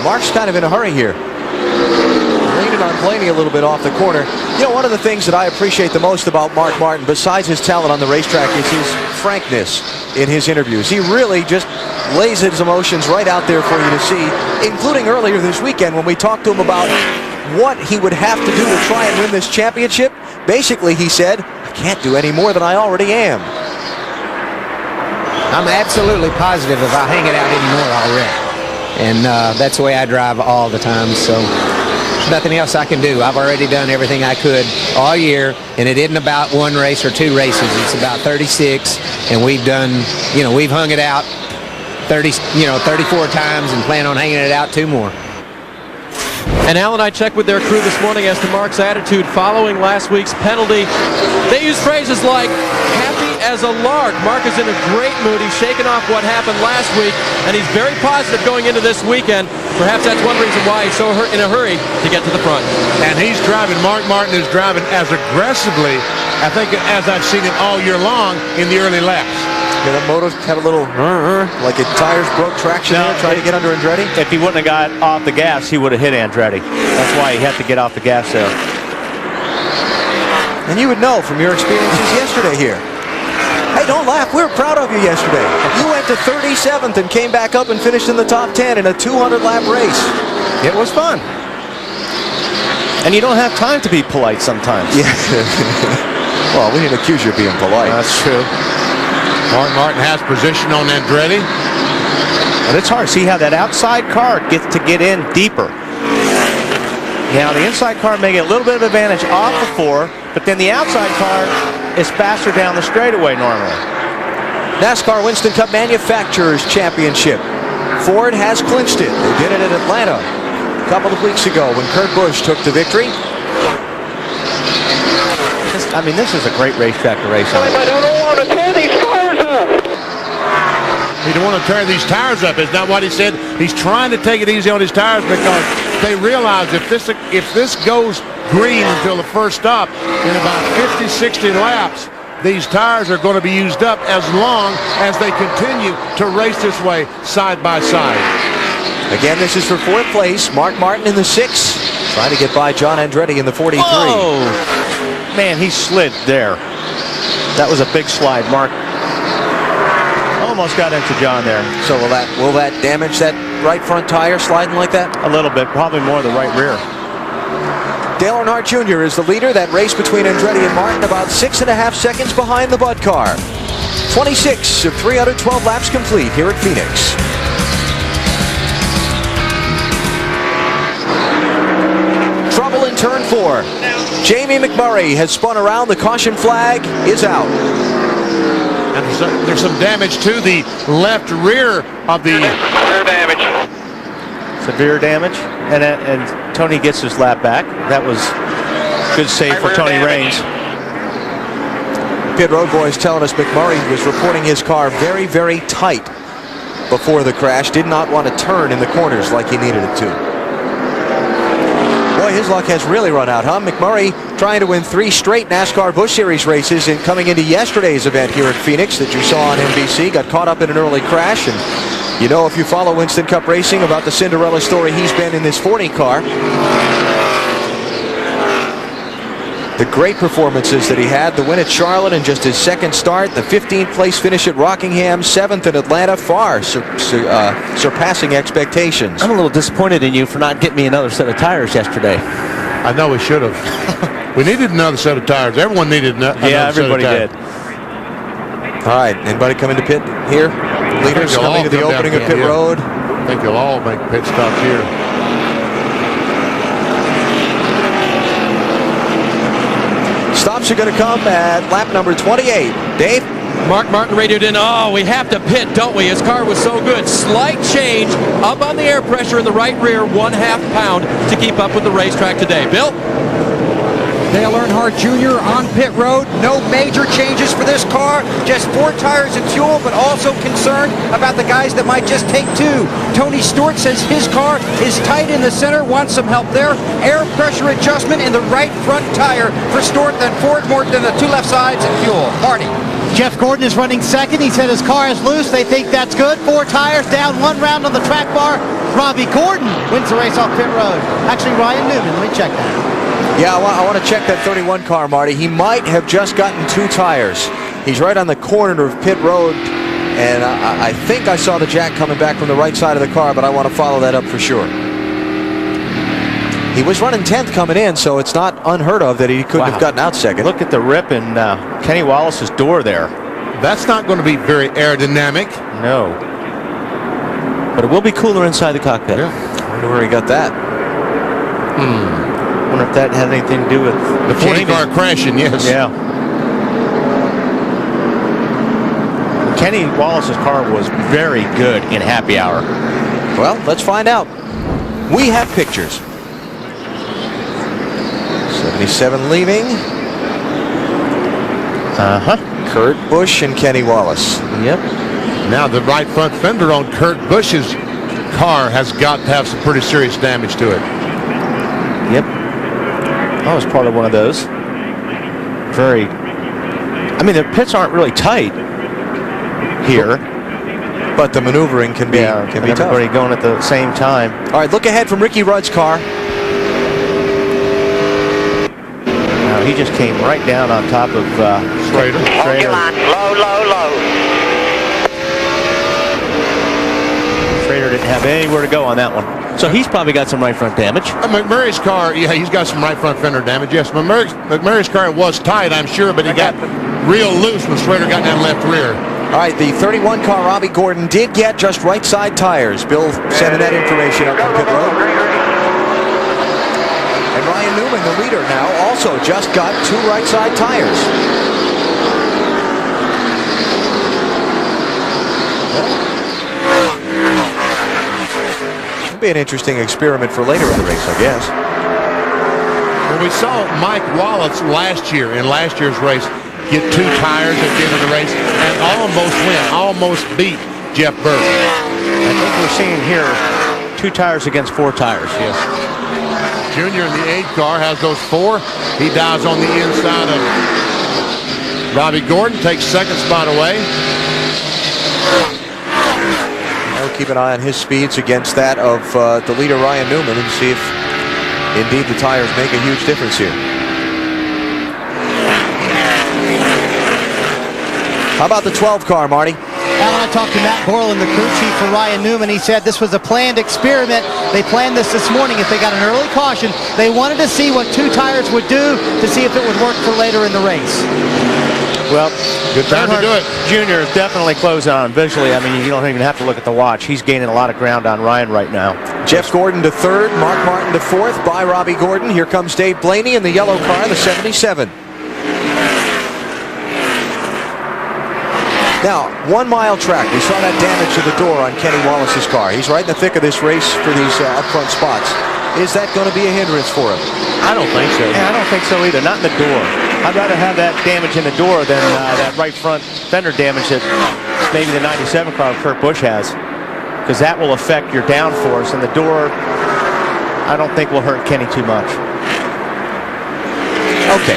Mark's kind of in a hurry here. Leaning on Blaney a little bit off the corner. You know, one of the things that I appreciate the most about Mark Martin, besides his talent on the racetrack, is his frankness in his interviews. He really just lays his emotions right out there for you to see, including earlier this weekend when we talked to him about what he would have to do to try and win this championship. Basically, he said, I can't do any more than I already am. I'm absolutely positive if I hang it out anymore, I'll wreck. And that's the way I drive all the time, so nothing else I can do. I've already done everything I could all year, and it isn't about one race or two races. It's about 36, and we've done, we've hung it out 34 times and plan on hanging it out 2 more. And Al and I checked with their crew this morning as to Mark's attitude following last week's penalty. They use phrases like, happy as a lark. Mark is in a great mood. He's shaken off what happened last week, and he's very positive going into this weekend. Perhaps that's one reason why he's so in a hurry to get to the front. And he's driving, Mark Martin is driving as aggressively, I think, as I've seen it all year long in the early laps. Yeah, the motor had a little, like his tires broke traction there, trying to get under Andretti. If he wouldn't have got off the gas, he would have hit Andretti. That's why he had to get off the gas there. And you would know from your experiences yesterday here. Hey, don't laugh. We were proud of you yesterday. You went to 37th and came back up and finished in the top 10 in a 200-lap race. It was fun. And you don't have time to be polite sometimes. Yeah. Well, we didn't accuse you of being polite. That's true. Mark Martin has position on Andretti. But it's hard. See how that outside car gets to get in deeper. Now, the inside car may get a little bit of advantage off the 4, but then the outside car is faster down the straightaway normally. NASCAR Winston Cup Manufacturers Championship. Ford has clinched it. They did it in Atlanta a couple of weeks ago when Kurt Busch took the victory. This is a great racetrack to race on. I don't want to tear these cars up. He don't want to tear these tires up. Is that what he said? He's trying to take it easy on his tires because they realize if this goes green until the first stop in about 50, 60 laps, these tires are going to be used up as long as they continue to race this way side by side. Again, this is for 4th place. Mark Martin in the 6, trying to get by John Andretti in the 43. Oh! Man, he slid there. That was a big slide. Mark almost got into John there. So will that damage that right front tire sliding like that? A little bit, probably more the right rear. Dale Earnhardt Jr. is the leader. That race between Andretti and Martin about 6.5 seconds behind the Bud car. 26 of 312 laps complete here at Phoenix. Trouble in turn 4. Jamie McMurray has spun around. The caution flag is out. And there's some damage to the left rear of the... Severe damage. Severe damage. And Tony gets his lap back. That was good save for Tony Raines. Pit Road Boys telling us McMurray was reporting his car very, very tight before the crash. Did not want to turn in the corners like he needed it to. Boy, his luck has really run out, huh? McMurray trying to win 3 straight NASCAR Busch Series races and coming into yesterday's event here at Phoenix that you saw on NBC. Got caught up in an early crash. And you know, if you follow Winston Cup racing, about the Cinderella story he's been in this 40 car. The great performances that he had, the win at Charlotte in just his 2nd start, the 15th place finish at Rockingham, 7th in Atlanta, far surpassing expectations. I'm a little disappointed in you for not getting me another set of tires yesterday. I know we should have. We needed another set of tires. Everyone needed another set of tires. Yeah, everybody did. All right, anybody coming to pit here? Leaders coming to the opening of pit road. I think they'll all make pit stops here. Stops are going to come at lap number 28. Dave? Mark Martin radioed in, oh, we have to pit, don't we? His car was so good. Slight change up on the air pressure in the right rear, 1/2 pound to keep up with the racetrack today. Bill? Dale Earnhardt Jr. on pit road. No major changes for this car. Just 4 tires and fuel, but also concerned about the guys that might just take 2. Tony Stewart says his car is tight in the center, wants some help there. Air pressure adjustment in the right front tire for Stewart, then Ford more than the 2 left sides and fuel. Marty. Jeff Gordon is running second. He said his car is loose. They think that's good. 4 tires down, 1 round on the track bar. Robbie Gordon wins the race off pit road. Actually, Ryan Newman. Let me check that. Yeah, I want to check that 31 car, Marty. He might have just gotten 2 tires. He's right on the corner of pit road, and I think I saw the jack coming back from the right side of the car, but I want to follow that up for sure. He was running 10th coming in, so it's not unheard of that he couldn't have gotten out second. Look at the rip in Kenny Wallace's door there. That's not going to be very aerodynamic. No. But it will be cooler inside the cockpit. Yeah. I wonder where he got that. I wonder if that had anything to do with the 40 car crashing, yes. Yeah. Kenny Wallace's car was very good in happy hour. Well, let's find out. We have pictures. 77 leaving. Kurt Busch and Kenny Wallace. Yep. Now the right front fender on Kurt Busch's car has got to have some pretty serious damage to it. Yep. That was part of one of those. Very. I mean, the pits aren't really tight here, but the maneuvering can be tough. Everybody going at the same time. All right, look ahead from Ricky Rudd's car. Now he just came right down on top of Schrader. Hold your line. Low, low, low. Schrader didn't have anywhere to go on that one. So he's probably got some right front damage. McMurray's car, yeah, he's got some right front fender damage. Yes, McMurray's car was tight, I'm sure, but he got real loose when Schrader got that left rear. All right, the 31 car, Robbie Gordon, did get just right side tires. Bill sending that information up from pit road. And Ryan Newman, the leader now, also just got 2 right side tires. It'll be an interesting experiment for later in the race, I guess. Well, we saw Mike Wallace last year, in last year's race, get 2 tires at the end of the race and almost win, almost beat Jeff Burke. I think we're seeing here 2 tires against 4 tires, yes. Junior in the 8 car has those 4. He dives on the inside of Robbie Gordon, takes second spot away. We'll keep an eye on his speeds against that of the leader Ryan Newman and see if indeed the tires make a huge difference here. How about the 12 car, Marty? Alan, I talked to Matt Borland, the crew chief for Ryan Newman. He said this was a planned experiment. They planned this morning. If they got an early caution, they wanted to see what 2 tires would do to see if it would work for later in the race. Well, good time to do it. Junior is definitely closing on visually. I mean, you don't even have to look at the watch. He's gaining a lot of ground on Ryan right now. Jeff Gordon to 3rd, Mark Martin to 4th by Robbie Gordon. Here comes Dave Blaney in the yellow car, the 77. Now, 1 mile track. We saw that damage to the door on Kenny Wallace's car. He's right in the thick of this race for these up front spots. Is that going to be a hindrance for him? I don't think so. Yeah, I don't think so either. Not in the door. I'd rather have that damage in the door than that right front fender damage that maybe the 97 car Kurt Busch has, because that will affect your downforce, and the door I don't think will hurt Kenny too much. Okay.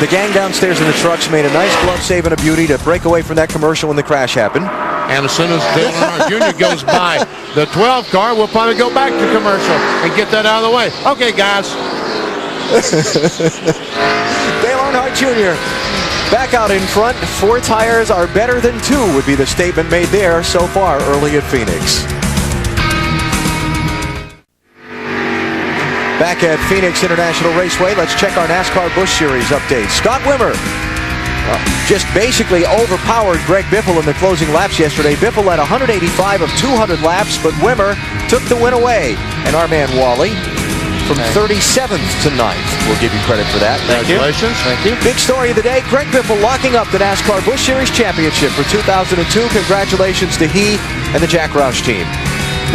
The gang downstairs in the trucks made a nice glove save and a beauty to break away from that commercial when the crash happened. And as soon as Dale Earnhardt Jr. goes by the 12 car, we'll probably go back to commercial and get that out of the way. Okay, guys. Dale Earnhardt Jr. back out in front. 4 tires are better than 2 would be the statement made there so far early at Phoenix. Back at Phoenix International Raceway, let's check our NASCAR Busch Series update. Scott Wimmer just basically overpowered Greg Biffle in the closing laps yesterday. Biffle led 185 of 200 laps, but Wimmer took the win away. And our man Wally from 37th to 9th. We'll give you credit for that. Congratulations. Thank you. Big story of the day, Greg Biffle locking up the NASCAR Busch Series Championship for 2002. Congratulations to he and the Jack Roush team.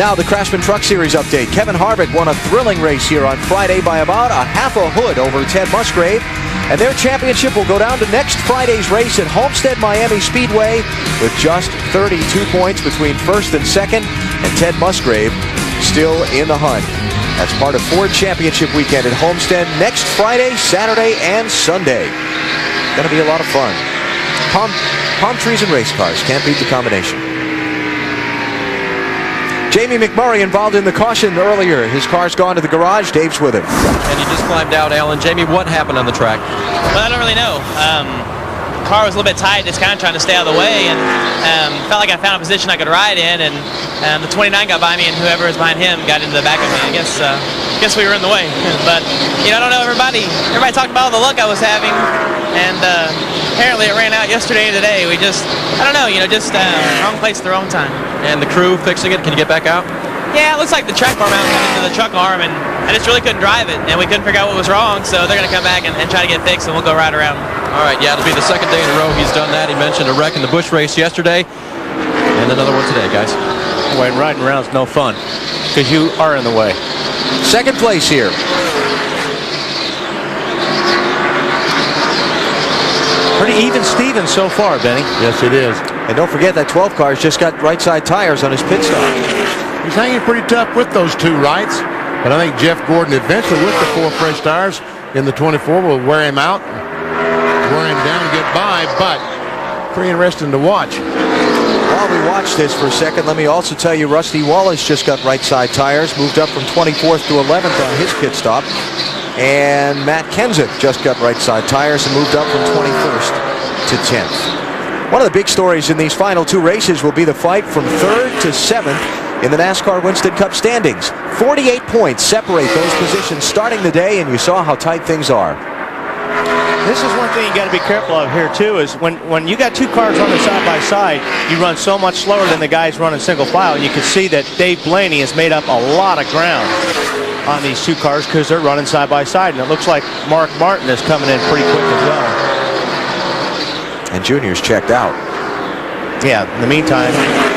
Now the Craftsman Truck Series update. Kevin Harvick won a thrilling race here on Friday by about a half a hood over Ted Musgrave. And their championship will go down to next Friday's race at Homestead Miami Speedway with just 32 points between 1st and 2nd. And Ted Musgrave still in the hunt. That's part of Ford Championship weekend at Homestead next Friday, Saturday, and Sunday. Going to be a lot of fun. Palm trees and race cars. Can't beat the combination. Jamie McMurray involved in the caution earlier. His car's gone to the garage. Dave's with him. And you just climbed out, Alan. Jamie, what happened on the track? Well, I don't really know. The car was a little bit tight, just kind of trying to stay out of the way, and felt like I found a position I could ride in, and the 29 got by me, and whoever was behind him got into the back of me. I guess we were in the way. But, I don't know, everybody talked about all the luck I was having, and apparently it ran out yesterday and today. We just, I don't know, wrong place at the wrong time. And the crew fixing it, can you get back out? Yeah, it looks like the track bar mount got into the truck arm, and I just really couldn't drive it, and we couldn't figure out what was wrong, so they're going to come back and try to get it fixed, and we'll go right around. All right, yeah, it'll be the second day in a row he's done that. He mentioned a wreck in the Busch race yesterday, and another one today, guys. Boy, riding around is no fun, because you are in the way. Second place here. Pretty even Stevens so far, Benny. Yes, it is. And don't forget that 12 car's just got right side tires on his pit stop. He's hanging pretty tough with those two rights, but I think Jeff Gordon eventually with the 4 fresh tires in the 24 will wear him out, wear him down, get by, but pretty interesting to watch. While we watch this for a second, let me also tell you Rusty Wallace just got right side tires, moved up from 24th to 11th on his pit stop. And Matt Kenseth just got right side tires and moved up from 21st to 10th. One of the big stories in these final 2 races will be the fight from 3rd to 7th in the NASCAR Winston Cup standings. 48 points separate those positions starting the day, and you saw how tight things are. This is one thing you got to be careful of here too, is when you got 2 cars running side by side, you run so much slower than the guys running single file. And you can see that Dave Blaney has made up a lot of ground on these 2 cars because they're running side by side, and it looks like Mark Martin is coming in pretty quick as well. And Junior's checked out. Yeah, in the meantime,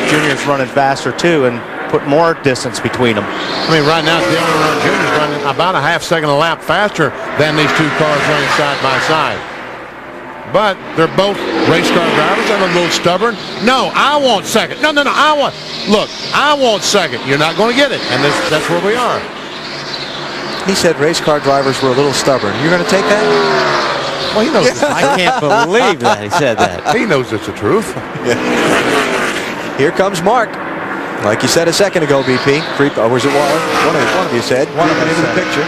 Junior's running faster too and put more distance between them. I mean, right now, Dale Earnhardt Jr. is running about a half second a lap faster than these 2 cars running side by side. But they're both race car drivers and a little stubborn. No, I want second. No, I want second. You're not going to get it. And that's where we are. He said race car drivers were a little stubborn. You're going to take that? Well, he knows. I can't believe that he said that. He knows it's the truth. Here comes Mark. Like you said a second ago, BP. Or was it Waller? One of you said. One of them into the picture.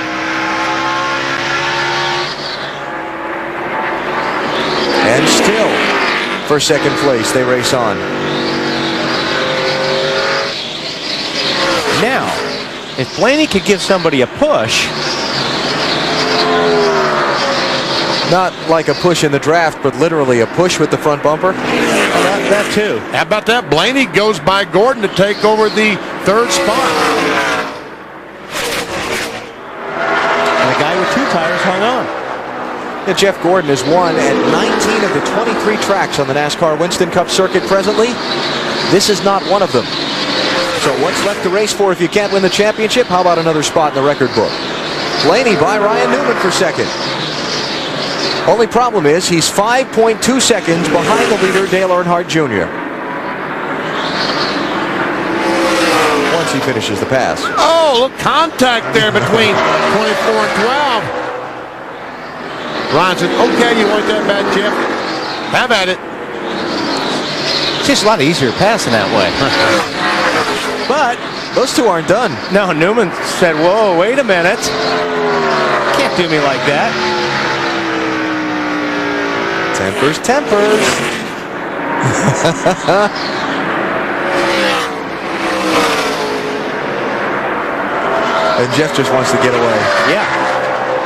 And still, for second place, they race on. Now, if Blaney could give somebody a push. Not like a push in the draft, but literally a push with the front bumper. That too. How about that? Blaney goes by Gordon to take over the 3rd spot. And the guy with 2 tires hung on. Yeah, Jeff Gordon has won at 19 of the 23 tracks on the NASCAR Winston Cup circuit presently. This is not one of them. So what's left to race for if you can't win the championship? How about another spot in the record book? Blaney by Ryan Newman for second. Only problem is he's 5.2 seconds behind the leader, Dale Earnhardt Jr. Once he finishes the pass. Oh, look, contact there between 24 and 12. Ryan said, okay, you want that bad, Jeff? Have at it. It's just a lot easier passing that way. But those 2 aren't done. No, Newman said, whoa, wait a minute. Can't do me like that. Tempers, tempers. And Jeff just wants to get away. Yeah.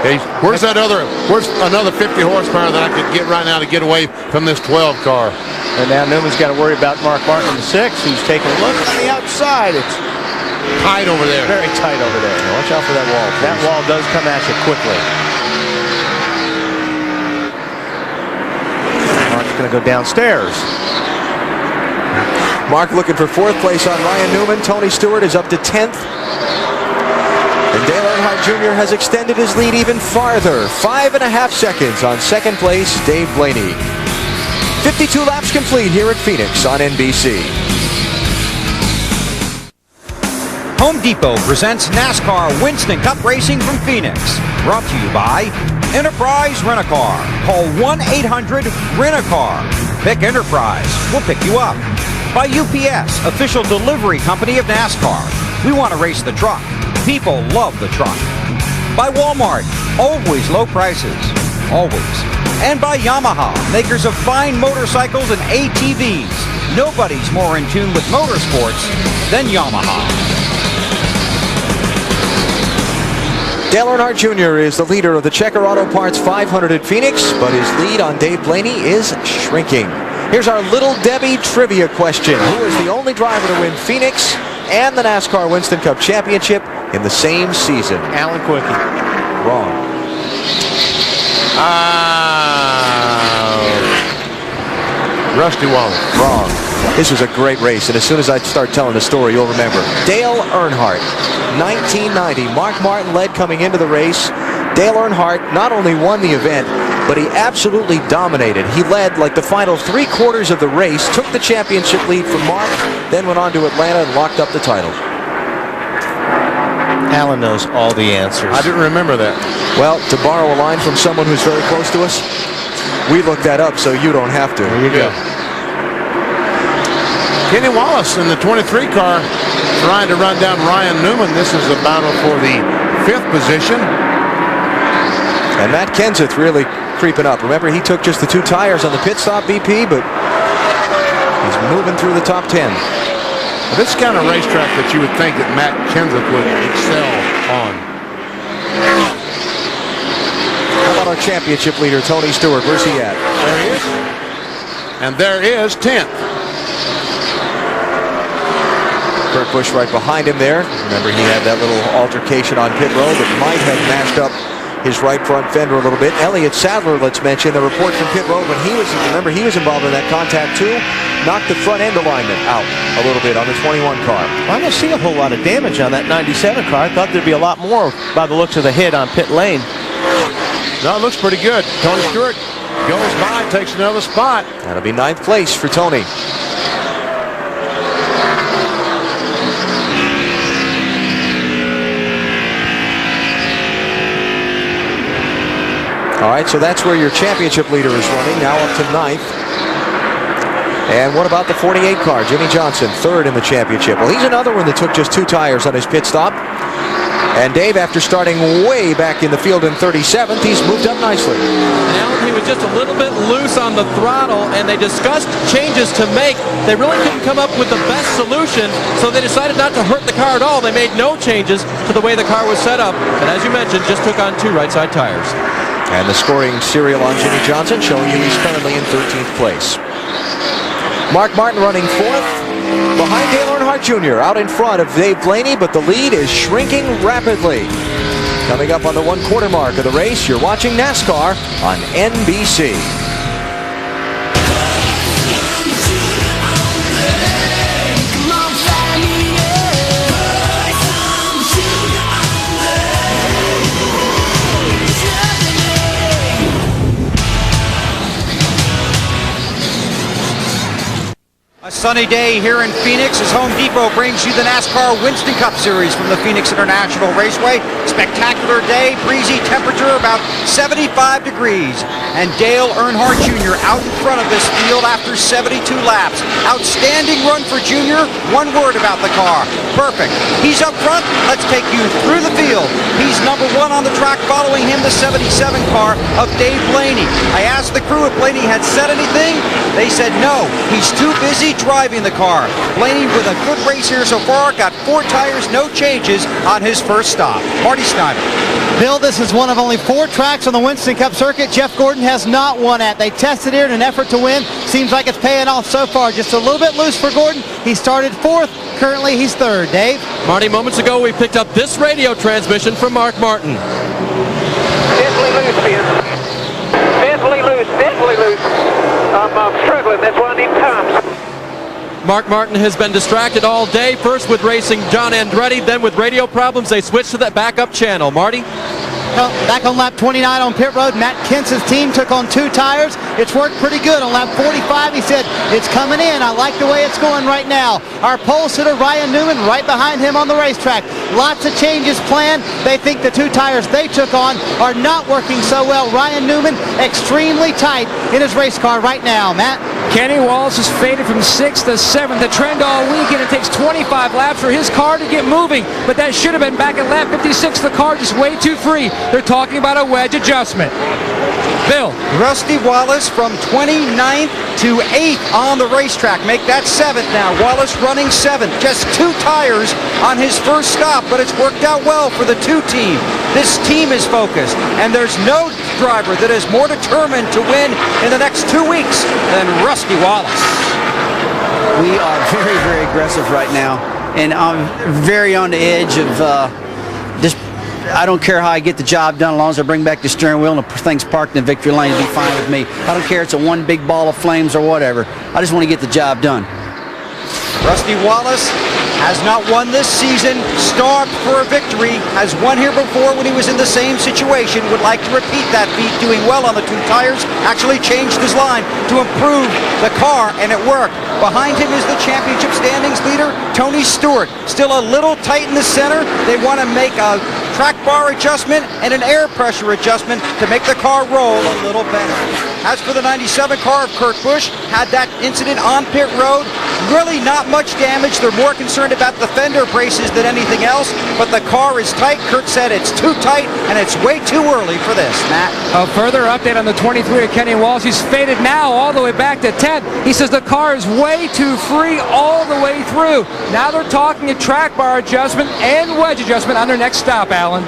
Hey, where's another 50 horsepower that I could get right now to get away from this 12 car? And now Newman's got to worry about Mark Martin in the 6, who's taking a look on the outside. It's tight over there. Very tight over there. Now watch out for that wall, please. That wall does come at you quickly. Mark's going to go downstairs. Mark looking for 4th place on Ryan Newman. Tony Stewart is up to 10th. And Dale Earnhardt Jr. has extended his lead even farther. 5.5 seconds on 2nd place, Dave Blaney. 52 laps complete here at Phoenix on NBC. Home Depot presents NASCAR Winston Cup Racing from Phoenix. Brought to you by Enterprise Rent-A-Car. Call 1-800-RENT-A-CAR. Pick Enterprise. We'll pick you up. By UPS, official delivery company of NASCAR. We want to race the truck. People love the truck. By Walmart, always low prices. Always. And by Yamaha, makers of fine motorcycles and ATVs. Nobody's more in tune with motorsports than Yamaha. Dale Earnhardt Jr. is the leader of the Checker Auto Parts 500 at Phoenix, but his lead on Dave Blaney is shrinking. Here's our Little Debbie trivia question. Who is the only driver to win Phoenix and the NASCAR Winston Cup Championship in the same season? Alan Quickie. Wrong. Rusty Wallace. Wrong. This was a great race, and as soon as I start telling the story, you'll remember. Dale Earnhardt, 1990. Mark Martin led coming into the race. Dale Earnhardt not only won the event, but he absolutely dominated. He led like the final 3/4 of the race, took the championship lead from Mark, then went on to Atlanta and locked up the title. Alan knows all the answers. I didn't remember that. Well, to borrow a line from someone who's very close to us, we looked that up so you don't have to. There you go. Kenny Wallace in the 23 car trying to run down Ryan Newman. This is a battle for the 5th position. And Matt Kenseth really creeping up. Remember, he took just the 2 tires on the pit stop, BP, but he's moving through the top 10. This kind of racetrack that you would think that Matt Kenseth would excel on. How about our championship leader, Tony Stewart? Where's he at? There he is. And there is 10th. Kurt Busch right behind him there. Remember, he had that little altercation on pit road that might have mashed up his right front fender a little bit. Elliott Sadler, let's mention, the report from pit road when he was, remember, he was involved in that contact too. Knocked the front end alignment out a little bit on the 21 car. I don't see a whole lot of damage on that 97 car. I thought there'd be a lot more by the looks of the hit on pit lane. No, it looks pretty good. Tony Stewart goes by, takes another spot. That'll be 9th place for Tony. All right, so that's where your championship leader is running, now up to 9th. And what about the 48 car? Jimmy Johnson, 3rd in the championship. Well, he's another one that took just 2 tires on his pit stop. And Dave, after starting way back in the field in 37th, he's moved up nicely. Alan, he was just a little bit loose on the throttle, and they discussed changes to make. They really couldn't come up with the best solution, so they decided not to hurt the car at all. They made no changes to the way the car was set up, and as you mentioned, just took on 2 right side tires. And the scoring serial on Jimmy Johnson showing you he's currently in 13th place. Mark Martin running 4th behind Dale Earnhardt Jr. out in front of Dave Blaney, but the lead is shrinking rapidly. Coming up on the 1/4 mark of the race, you're watching NASCAR on NBC. A sunny day here in Phoenix as Home Depot brings you the NASCAR Winston Cup Series from the Phoenix International Raceway. Spectacular day, breezy temperature, about 75 degrees. And Dale Earnhardt Jr. out in front of this field after 72 laps. Outstanding run for Jr. One word about the car. Perfect. He's up front. Let's take you through the field. He's number 1 on the track, following him the 77 car of Dave Blaney. I asked the crew if Blaney had said anything. They said no. He's too busy driving the car. Blaney with a good race here so far. Got 4 tires, no changes on his first stop. Marty Snyder. Bill, this is one of only 4 tracks on the Winston Cup circuit Jeff Gordon has not won at. They tested here in an effort to win. Seems like it's paying off so far. Just a little bit loose for Gordon. He started 4th. Currently, he's 3rd. Dave? Marty, moments ago, we picked up this radio transmission from Mark Martin. Definitely loose, Ben. Definitely loose. Definitely loose. I'm struggling. That's why I need times. Mark Martin has been distracted all day, first with racing John Andretti, then with radio problems. They switched to that backup channel. Marty? Back on lap 29 on pit road, Matt Kenseth's team took on 2 tires. It's worked pretty good on lap 45. He said, it's coming in. I like the way it's going right now. Our pole sitter, Ryan Newman, right behind him on the racetrack. Lots of changes planned. They think the 2 tires they took on are not working so well. Ryan Newman extremely tight in his race car right now. Matt? Kenny Wallace is faded from 6th to 7th. The trend all weekend. It takes 25 laps for his car to get moving, but that should have been back at lap 56. The car just way too free. They're talking about a wedge adjustment. Bill. Rusty Wallace from 29th to 8th on the racetrack. Make that 7th now. Wallace running 7th. Just 2 tires on his first stop, but it's worked out well for the 2 team. This team is focused, and there's no driver that is more determined to win in the next 2 weeks than Rusty Wallace. We are very, very aggressive right now, and I'm very on the edge of just. I don't care how I get the job done, as long as I bring back the steering wheel and the thing's parked in the victory lane, it'll be fine with me. I don't care if it's a one big ball of flames or whatever. I just want to get the job done. Rusty Wallace has not won this season, starved for a victory, has won here before when he was in the same situation, would like to repeat that feat, doing well on the 2 tires, actually changed his line to improve the car, and it worked. Behind him is the championship standings leader, Tony Stewart. Still a little tight in the center. They want to make a track bar adjustment and an air pressure adjustment to make the car roll a little better. As for the 97 car of Kurt Busch, had that incident on pit road. Really not much damage. They're more concerned about the fender braces than anything else, but the car is tight. Kurt said it's too tight and it's way too early for this. Matt? A further update on the 23 of Kenny Wallace. He's faded now all the way back to 10th. He says the car is way too free all the way through. Now they're talking a track bar adjustment and wedge adjustment on their next stop, Alan.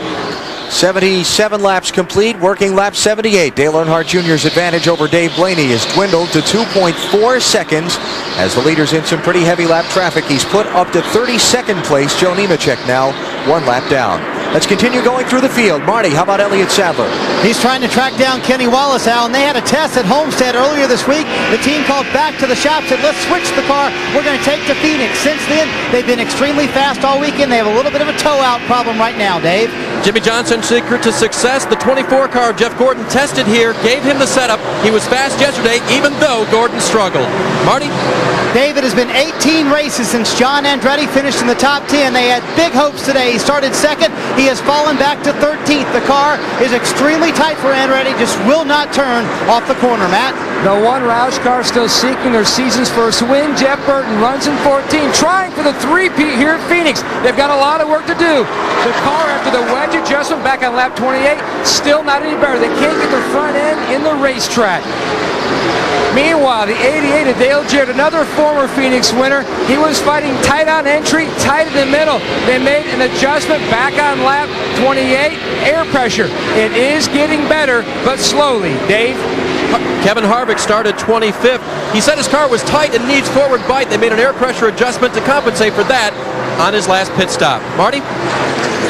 77 laps complete, working lap 78. Dale Earnhardt Jr.'s advantage over Dave Blaney has dwindled to 2.4 seconds as the leader's in some pretty heavy lap traffic. He's put up to 32nd place. Joe Nemechek now 1 lap down. Let's continue going through the field. Marty, how about Elliott Sadler? He's trying to track down Kenny Wallace, Al, and they had a test at Homestead earlier this week. The team called back to the shop, said, let's switch the car. We're going to take to Phoenix. Since then, they've been extremely fast all weekend. They have a little bit of a toe-out problem right now, Dave. Jimmy Johnson's secret to success, the 24 car of Jeff Gordon tested here, gave him the setup. He was fast yesterday, even though Gordon struggled. Marty? Dave, it has been 18 races since John Andretti finished in the top 10. They had big hopes today. He started second. He has fallen back to 13th. The car is extremely tight for Andretti, just will not turn off the corner, Matt. The 1 Roush car still seeking their season's first win. Jeff Burton runs in 14, trying for the 3-peat here at Phoenix. They've got a lot of work to do. The car, after the wedge adjustment back on lap 28, still not any better. They can't get their front end in the racetrack. Meanwhile, the 88 of Dale Jarrett, another former Phoenix winner, he was fighting tight on entry, tight in the middle. They made an adjustment back on lap 28, air pressure. It is getting better, but slowly. Dave? Kevin Harvick started 25th. He said his car was tight and needs forward bite. They made an air pressure adjustment to compensate for that on his last pit stop. Marty?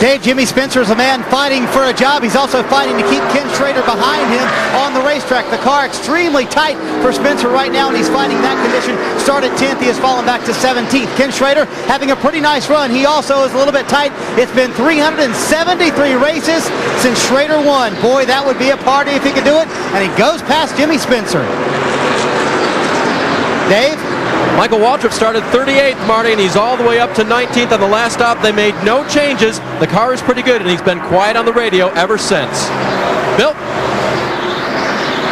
Dave, Jimmy Spencer is a man fighting for a job. He's also fighting to keep Ken Schrader behind him on the racetrack. The car extremely tight for Spencer right now, and he's fighting that condition. Started 10th, he has fallen back to 17th. Ken Schrader having a pretty nice run. He also is a little bit tight. It's been 373 races since Schrader won. Boy, that would be a party if he could do it. And he goes past Jimmy Spencer. Dave? Michael Waltrip started 38th, Marty, and he's all the way up to 19th on the last stop. They made no changes. The car is pretty good, and he's been quiet on the radio ever since. Bill?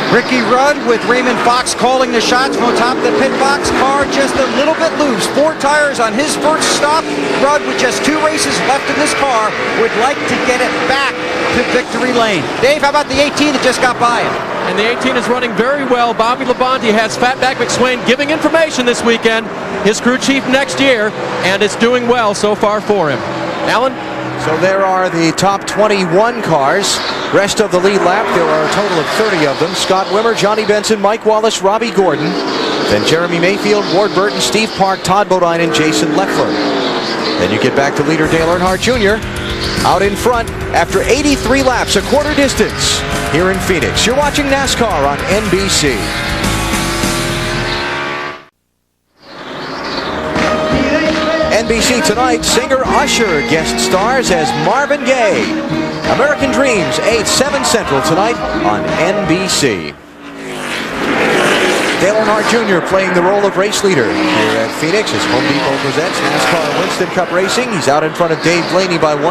Ricky Rudd with Raymond Fox calling the shots from atop the pit box. Car just a little bit loose. 4 tires on his first stop. Rudd, with just 2 races left in this car, would like to get it back to victory lane. Dave, how about the 18 that just got by him? And the 18 is running very well. Bobby Labonte has Fatback McSwain giving information this weekend, his crew chief next year, and it's doing well so far for him. Alan? So there are the top 21 cars. Rest of the lead lap, there are a total of 30 of them. Scott Wimmer, Johnny Benson, Mike Wallace, Robbie Gordon, then Jeremy Mayfield, Ward Burton, Steve Park, Todd Bodine, and Jason Leffler. Then you get back to leader Dale Earnhardt Jr. out in front after 83 laps, a quarter distance here in Phoenix. You're watching NASCAR on NBC. NBC tonight, singer Usher guest stars as Marvin Gaye. American Dreams, 8, 7 Central tonight on NBC. Dale Earnhardt Jr. playing the role of race leader here at Phoenix as Home Depot presents NASCAR Winston Cup Racing. He's out in front of Dave Blaney by 1.7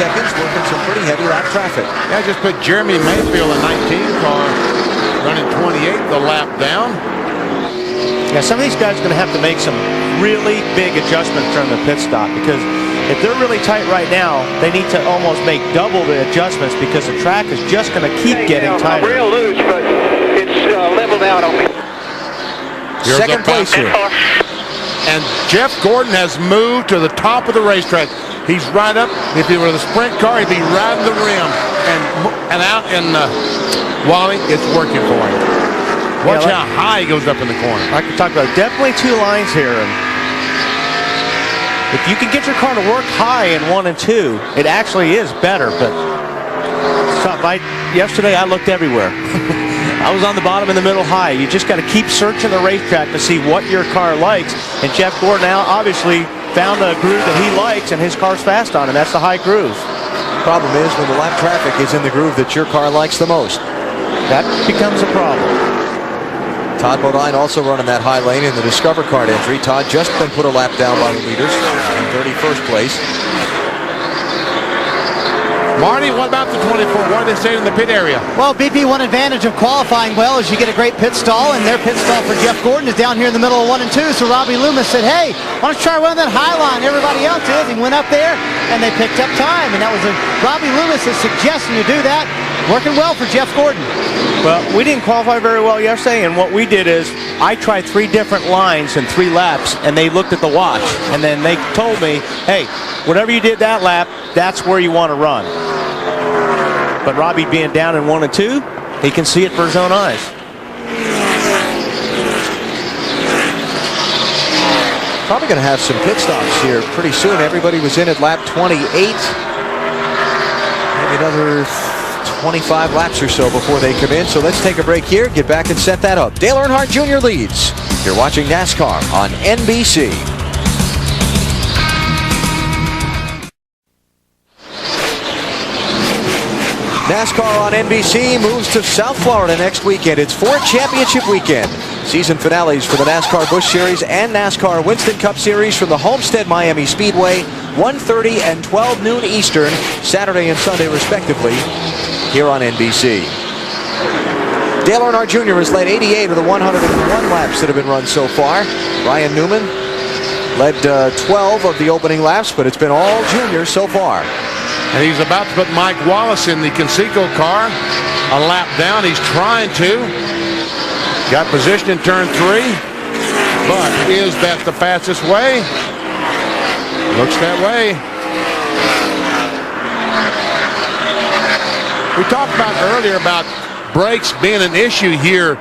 seconds, working some pretty heavy lap traffic. Yeah, I just put Jeremy Mayfield in 19 car, running 28 the lap down. Yeah, some of these guys are going to have to make some really big adjustments during the pit stop, because if they're really tight right now, they need to almost make double the adjustments, because the track is just going to keep getting tighter. Real loose, but it's leveled out on me. Second place here. And Jeff Gordon has moved to the top of the racetrack. He's right up. If he were the sprint car, he'd be riding the rim. And out in Wally, it's working for him. Watch how high he goes up in the corner. I can talk about definitely two lines here. And if you can get your car to work high in 1 and 2, it actually is better. But yesterday I looked everywhere. I was on the bottom and the middle high. You just got to keep searching the racetrack to see what your car likes. And Jeff Gordon now obviously found a groove that he likes, and his car's fast on, and that's the high groove. Problem is, when the lap traffic is in the groove that your car likes the most, that becomes a problem. Todd Bodine also running that high lane in the Discover Card entry. Todd just been put a lap down by the leaders in 31st place. Marty, what about the 24? What are they saying in the pit area? Well, BP, one advantage of qualifying well is you get a great pit stall, and their pit stall for Jeff Gordon is down here in the middle of 1 and 2. So Robbie Loomis said, hey, why don't you try running that high line? Everybody else is. He went up there, and they picked up time. And that was Robbie Loomis' suggestion to do that. Working well for Jeff Gordon. Well, we didn't qualify very well yesterday, and what we did is I tried 3 different lines in 3 laps, and they looked at the watch, and then they told me, hey, whatever you did that lap, that's where you want to run. But Robbie being down in 1 and 2, he can see it for his own eyes. Probably going to have some pit stops here pretty soon. Everybody was in at lap 28. Maybe another 25 laps or so before they come in. So let's take a break here, get back and set that up. Dale Earnhardt Jr. leads. You're watching NASCAR on NBC. NASCAR on NBC moves to South Florida next weekend. It's Ford Championship weekend. Season finales for the NASCAR Busch Series and NASCAR Winston Cup Series from the Homestead Miami Speedway, 1:30 and 12 noon Eastern, Saturday and Sunday respectively, here on NBC. Dale Earnhardt Jr. has led 88 of the 101 laps that have been run so far. Ryan Newman led 12 of the opening laps, but it's been all juniors so far. And he's about to put Mike Wallace in the Conseco car. A lap down. He's trying to. Got position in turn 3. But is that the fastest way? Looks that way. We talked about earlier about brakes being an issue here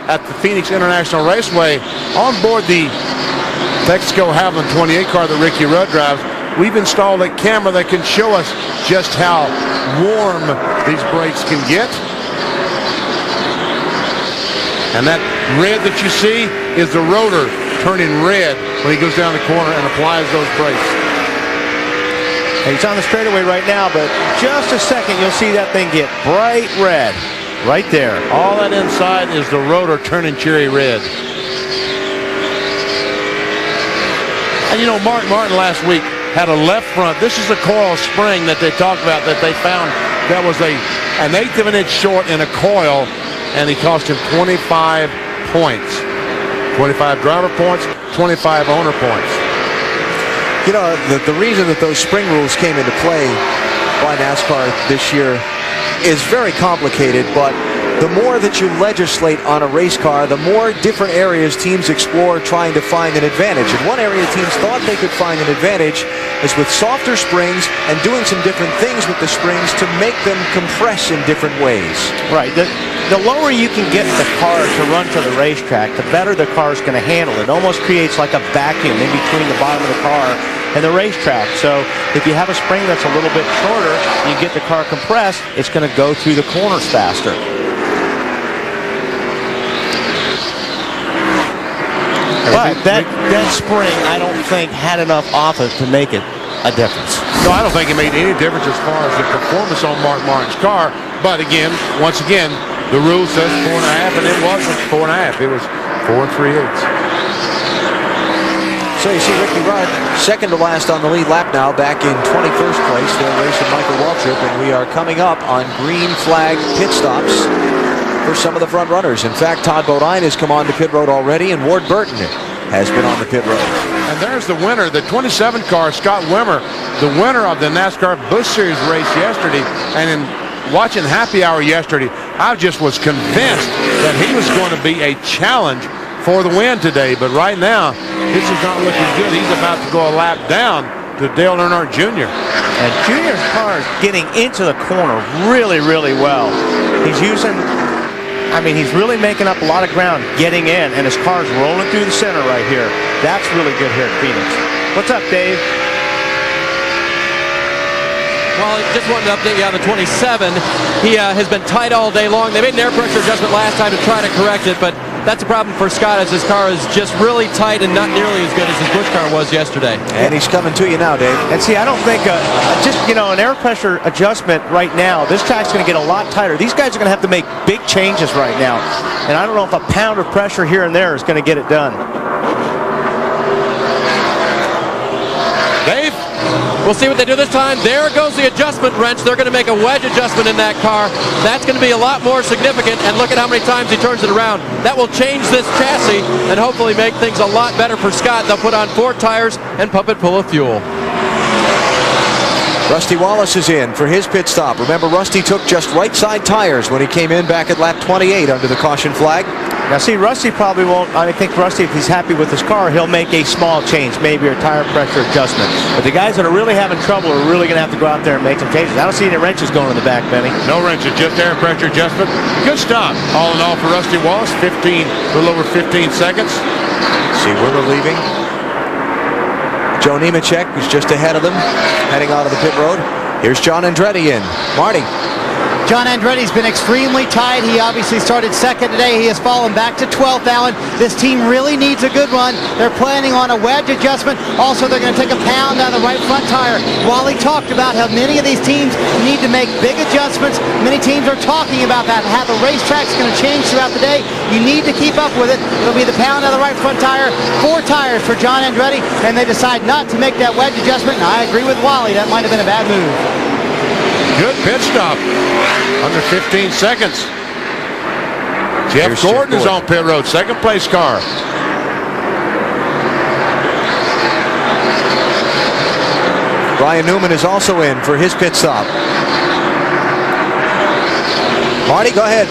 at the Phoenix International Raceway. On board the Texaco Havoline 28 car that Ricky Rudd drives, we've installed a camera that can show us just how warm these brakes can get. And that red that you see is the rotor turning red when he goes down the corner and applies those brakes. He's on the straightaway right now, but just a second, you'll see that thing get bright red right there. All that inside is the rotor turning cherry red. And you know, Mark Martin last week had a left front. This is a coil spring that they talked about that they found that was an 1/8 of an inch short in a coil, and he cost him 25 points. 25 driver points, 25 owner points. You know, the reason that those spring rules came into play by NASCAR this year is very complicated, but the more that you legislate on a race car, the more different areas teams explore trying to find an advantage. And one area teams thought they could find an advantage is with softer springs and doing some different things with the springs to make them compress in different ways. Right. The lower you can get the car to run to the racetrack, the better the car is going to handle it. It almost creates like a vacuum in between the bottom of the car and the racetrack. So if you have a spring that's a little bit shorter, you get the car compressed, it's going to go through the corners faster. But that spring, I don't think, had enough off it to make it a difference. No, I don't think it made any difference as far as the performance on Mark Martin's car. But again, once again, The rule says 4.5, and it wasn't 4.5. It was 4 3/8. So you see Ricky Rudd, second to last on the lead lap now, back in 21st place. They're racing Michael Waltrip, and we are coming up on green flag pit stops for some of the front runners. In fact, Todd Bodine has come on the pit road already, and Ward Burton has been on the pit road. And there's the winner, the 27 car, Scott Wimmer, the winner of the NASCAR Busch Series race yesterday. And in watching Happy Hour yesterday, I just was convinced that he was going to be a challenge for the win today. But right now, this is not looking good. He's about to go a lap down to Dale Earnhardt Jr. And Jr.'s car is getting into the corner really, really well. He's he's really making up a lot of ground getting in, and his car's rolling through the center right here. That's really good here at Phoenix. What's up, Dave? Well, just wanted to update you on the 27. He has been tight all day long. They made an air pressure adjustment last time to try to correct it, but that's a problem for Scott, as his car is just really tight and not nearly as good as his Busch car was yesterday. And he's coming to you now, Dave. And see, I don't think an air pressure adjustment right now, this track's going to get a lot tighter. These guys are going to have to make big changes right now. And I don't know if a pound of pressure here and there is going to get it done. Dave? We'll see what they do this time. There goes the adjustment wrench. They're going to make a wedge adjustment in that car. That's going to be a lot more significant, and look at how many times he turns it around. That will change this chassis and hopefully make things a lot better for Scott. They'll put on 4 tires and pump it full of fuel. Rusty Wallace is in for his pit stop. Remember, Rusty took just right side tires when he came in back at lap 28 under the caution flag. Now see, Rusty probably won't, I think Rusty, if he's happy with his car, he'll make a small change, maybe a tire pressure adjustment. But the guys that are really having trouble are really going to have to go out there and make some changes. I don't see any wrenches going in the back, Benny. No wrenches, just air pressure adjustment. Good stop. All in all for Rusty Wallace, a little over 15 seconds. See Wimmer leaving. Joe Nemechek, who's just ahead of them, heading out of the pit road. Here's John Andretti in. Marty. John Andretti's been extremely tight. He obviously started second today. He has fallen back to 12th, Alan. This team really needs a good run. They're planning on a wedge adjustment. Also, they're going to take a pound out of the right front tire. Wally talked about how many of these teams need to make big adjustments. Many teams are talking about that, how the racetrack's going to change throughout the day. You need to keep up with it. It'll be the pound out of the right front tire. 4 tires for John Andretti, and they decide not to make that wedge adjustment. And I agree with Wally. That might have been a bad move. Good pit stop. Under 15 seconds. Jeff Gordon is on pit road. Second place car. Brian Newman is also in for his pit stop. Marty, go ahead.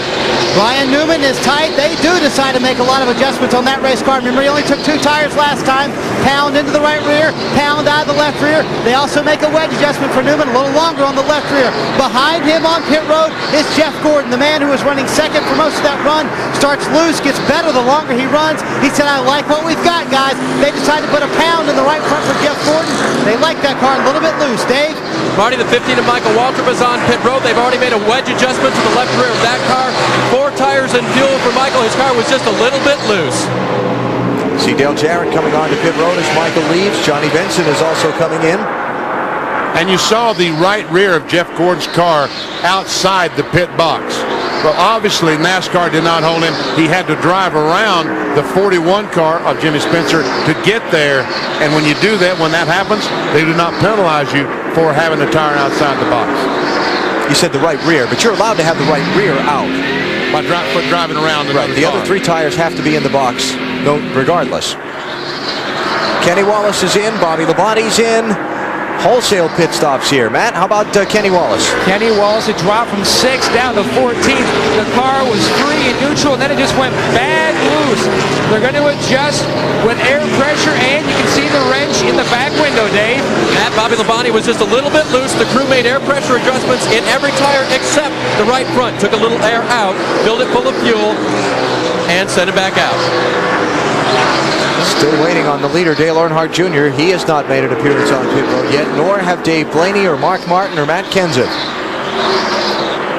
Brian Newman is tight. They do decide to make a lot of adjustments on that race car. Remember, he only took 2 tires last time. Pound into the right rear, pound out of the left rear. They also make a wedge adjustment for Newman, a little longer on the left rear. Behind him on pit road is Jeff Gordon, the man who was running second for most of that run. Starts loose, gets better the longer he runs. He said, I like what we've got, guys. They decided to put a pound in the right front for Jeff Gordon. They like that car a little bit loose. Dave? Marty, the 15 of Michael Waltrip is on pit road. They've already made a wedge adjustment to the left rear of that car. 4 tires and fuel for Michael. His car was just a little bit loose. See Dale Jarrett coming on to pit road as Michael leaves. Johnny Benson is also coming in. And you saw the right rear of Jeff Gordon's car outside the pit box. Well, obviously NASCAR did not hold him. He had to drive around the 41 car of Jimmy Spencer to get there. And when you do that, when that happens, they do not penalize you for having the tire outside the box. You said the right rear, but you're allowed to have the right rear out. By driving around right. The other 3 tires have to be in the box, regardless. Kenny Wallace is in. Bobby Labonte's in. Wholesale pit stops here. Matt, how about Kenny Wallace? Kenny Wallace had dropped from 6th down to 14th. The car was free and neutral, and then it just went bad loose. They're going to adjust with air pressure, and you can see the wrench in the back window, Dave. Matt, Bobby Labonte was just a little bit loose. The crew made air pressure adjustments in every tire except the right front. Took a little air out, filled it full of fuel, and sent it back out. Still waiting on the leader, Dale Earnhardt Jr. He has not made an appearance on pit road yet, nor have Dave Blaney or Mark Martin or Matt Kenseth.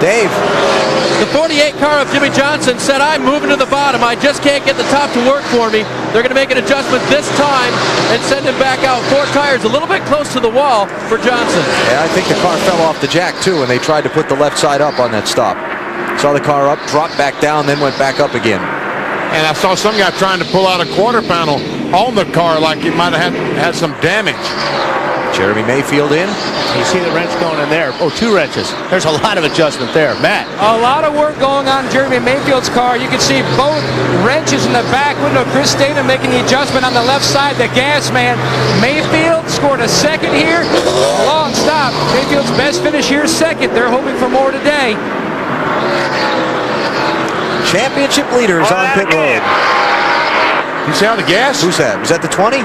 Dave. The 48 car of Jimmy Johnson said, I'm moving to the bottom. I just can't get the top to work for me. They're going to make an adjustment this time and send him back out. 4 tires, a little bit close to the wall for Johnson. Yeah, I think the car fell off the jack, too, when they tried to put the left side up on that stop. Saw the car up, dropped back down, then went back up again. And I saw some guy trying to pull out a quarter panel on the car like he might have had some damage. Jeremy Mayfield in. You see the wrench going in there. Oh, 2 wrenches. There's a lot of adjustment there. Matt. A lot of work going on in Jeremy Mayfield's car. You can see both wrenches in the back window. Chris Dana making the adjustment on the left side. The gas man. Mayfield scored a second here. Long stop. Mayfield's best finish here, second. They're hoping for more today. Championship leaders on pit road. You see how the gas? Who's that? Was that the 20?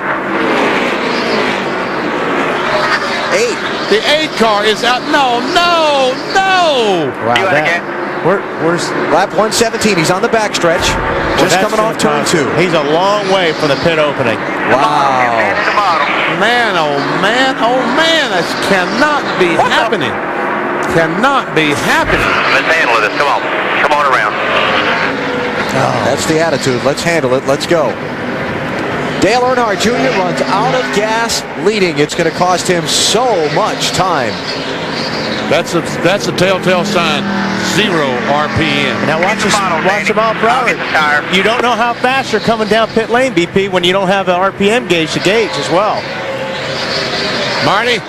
8. The 8 car is out. No. Wow. Where's lap 117? He's on the backstretch. Just coming off turn 2. He's a long way from the pit opening. Wow. Man, oh man, this cannot be happening. Cannot be happening. Let's handle this. Come on around. That's the attitude. Let's handle it. Let's go. Dale Earnhardt Jr. runs out of gas leading. It's going to cost him so much time. That's a telltale sign. 0 RPM. Now watch the mile per hour. You don't know how fast you're coming down pit lane, BP, when you don't have an RPM gauge to gauge as well. Marty?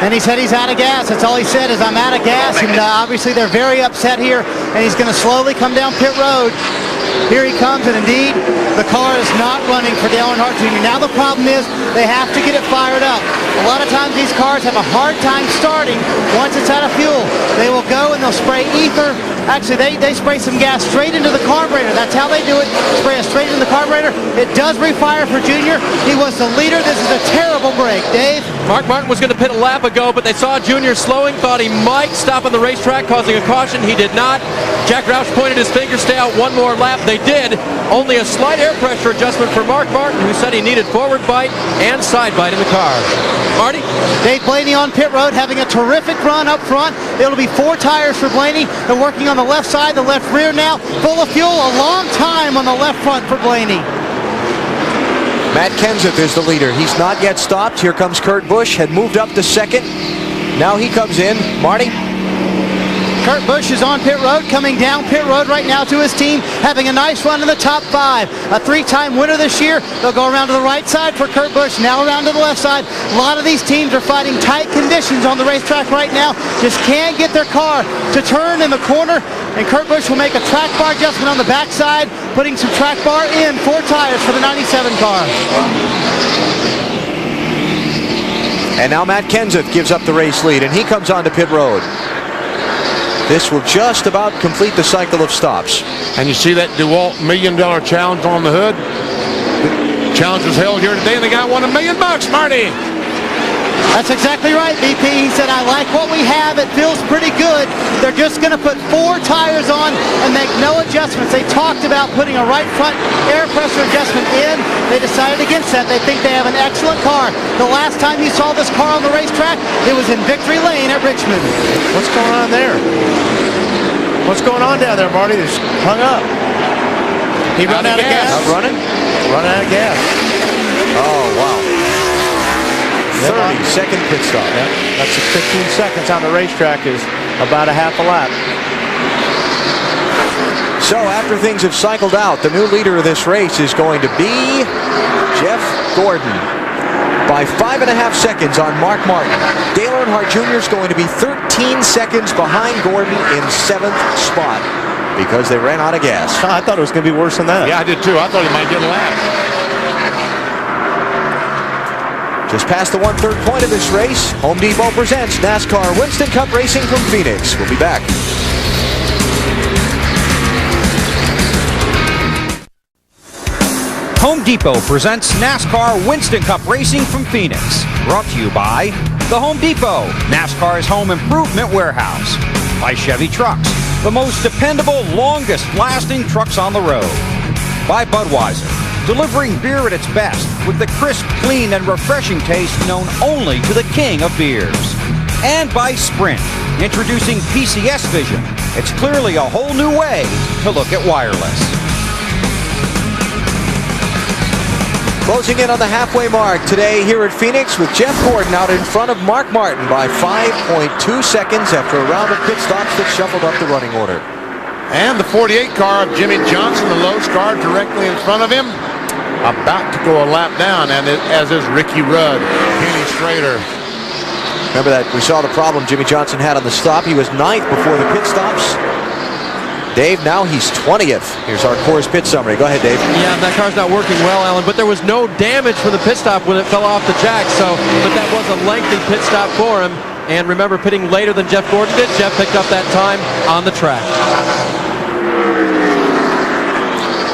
And he said he's out of gas. That's all he said is, I'm out of gas. And obviously they're very upset here. And he's going to slowly come down pit road. Here he comes, and indeed, the car is not running for Dale Earnhardt Jr. Now the problem is they have to get it fired up. A lot of times these cars have a hard time starting once it's out of fuel. They will go and they'll spray ether. Actually, they spray some gas straight into the carburetor. That's how they do it. Spray it straight into the carburetor. It does refire for Junior. He was the leader. This is a terrible break. Dave? Mark Martin was going to pit a lap ago, but they saw Junior slowing, thought he might stop on the racetrack, causing a caution. He did not. Jack Roush pointed his finger, stay out one more lap. They did. Only a slight air pressure adjustment for Mark Martin, who said he needed forward bite and side bite in the car. Marty? Dave Blaney on pit road having a terrific run up front. It'll be 4 tires for Blaney. They're working on the left side, the left rear now. Full of fuel, a long time on the left front for Blaney. Matt Kenseth is the leader. He's not yet stopped. Here comes Kurt Busch, had moved up to second. Now he comes in. Marty? Kurt Busch is on pit road, coming down pit road right now to his team, having a nice run in the top 5. A 3-time winner this year. They'll go around to the right side for Kurt Busch, now around to the left side. A lot of these teams are fighting tight conditions on the racetrack right now. Just can't get their car to turn in the corner. And Kurt Busch will make a track bar adjustment on the backside, putting some track bar in 4 tires for the 97 car. And now Matt Kenseth gives up the race lead, and he comes onto pit road. This will just about complete the cycle of stops. And you see that DeWalt $1 Million Challenge on the hood? The challenge was held here today, and the guy won $1 million, Marty. That's exactly right, BP. He said, I like what we have. It feels pretty good. They're just going to put 4 tires on and make no adjustments. They talked about putting a right front air pressure adjustment in. They decided against that. They think they have an excellent car. The last time you saw this car on the racetrack, it was in Victory Lane at Richmond. What's going on there? What's going on down there, Marty? They're hung up. He run out of gas. Not running? Running out of gas. Oh, wow. 30-second pit stop. Yeah, that's 15 seconds on the racetrack is about a half a lap. So after things have cycled out, the new leader of this race is going to be Jeff Gordon by 5.5 seconds on Mark Martin. Dale Earnhardt Jr. is going to be 13 seconds behind Gordon in 7th spot because they ran out of gas. I thought it was going to be worse than that. Yeah, I did too. I thought he might get a lap. Just past the 1/3 point of this race, Home Depot presents NASCAR Winston Cup Racing from Phoenix. We'll be back. Home Depot presents NASCAR Winston Cup Racing from Phoenix. Brought to you by the Home Depot, NASCAR's home improvement warehouse. By Chevy Trucks, the most dependable, longest-lasting trucks on the road. By Budweiser, delivering beer at its best with the crisp, clean, and refreshing taste known only to the king of beers. And by Sprint, introducing PCS Vision. It's clearly a whole new way to look at wireless. Closing in on the halfway mark today here at Phoenix with Jeff Gordon out in front of Mark Martin by 5.2 seconds after a round of pit stops that shuffled up the running order. And the 48 car of Jimmy Johnson, the low star directly in front of him, about to go a lap down, and as is Ricky Rudd, Kenny Strader. Remember that we saw the problem Jimmy Johnson had on the stop. He was 9th before the pit stops. Dave, now he's 20th. Here's our Coors pit summary. Go ahead, Dave. Yeah, that car's not working well, Alan, but there was no damage from the pit stop when it fell off the jack, but that was a lengthy pit stop for him. And remember, pitting later than Jeff Gordon did, Jeff picked up that time on the track.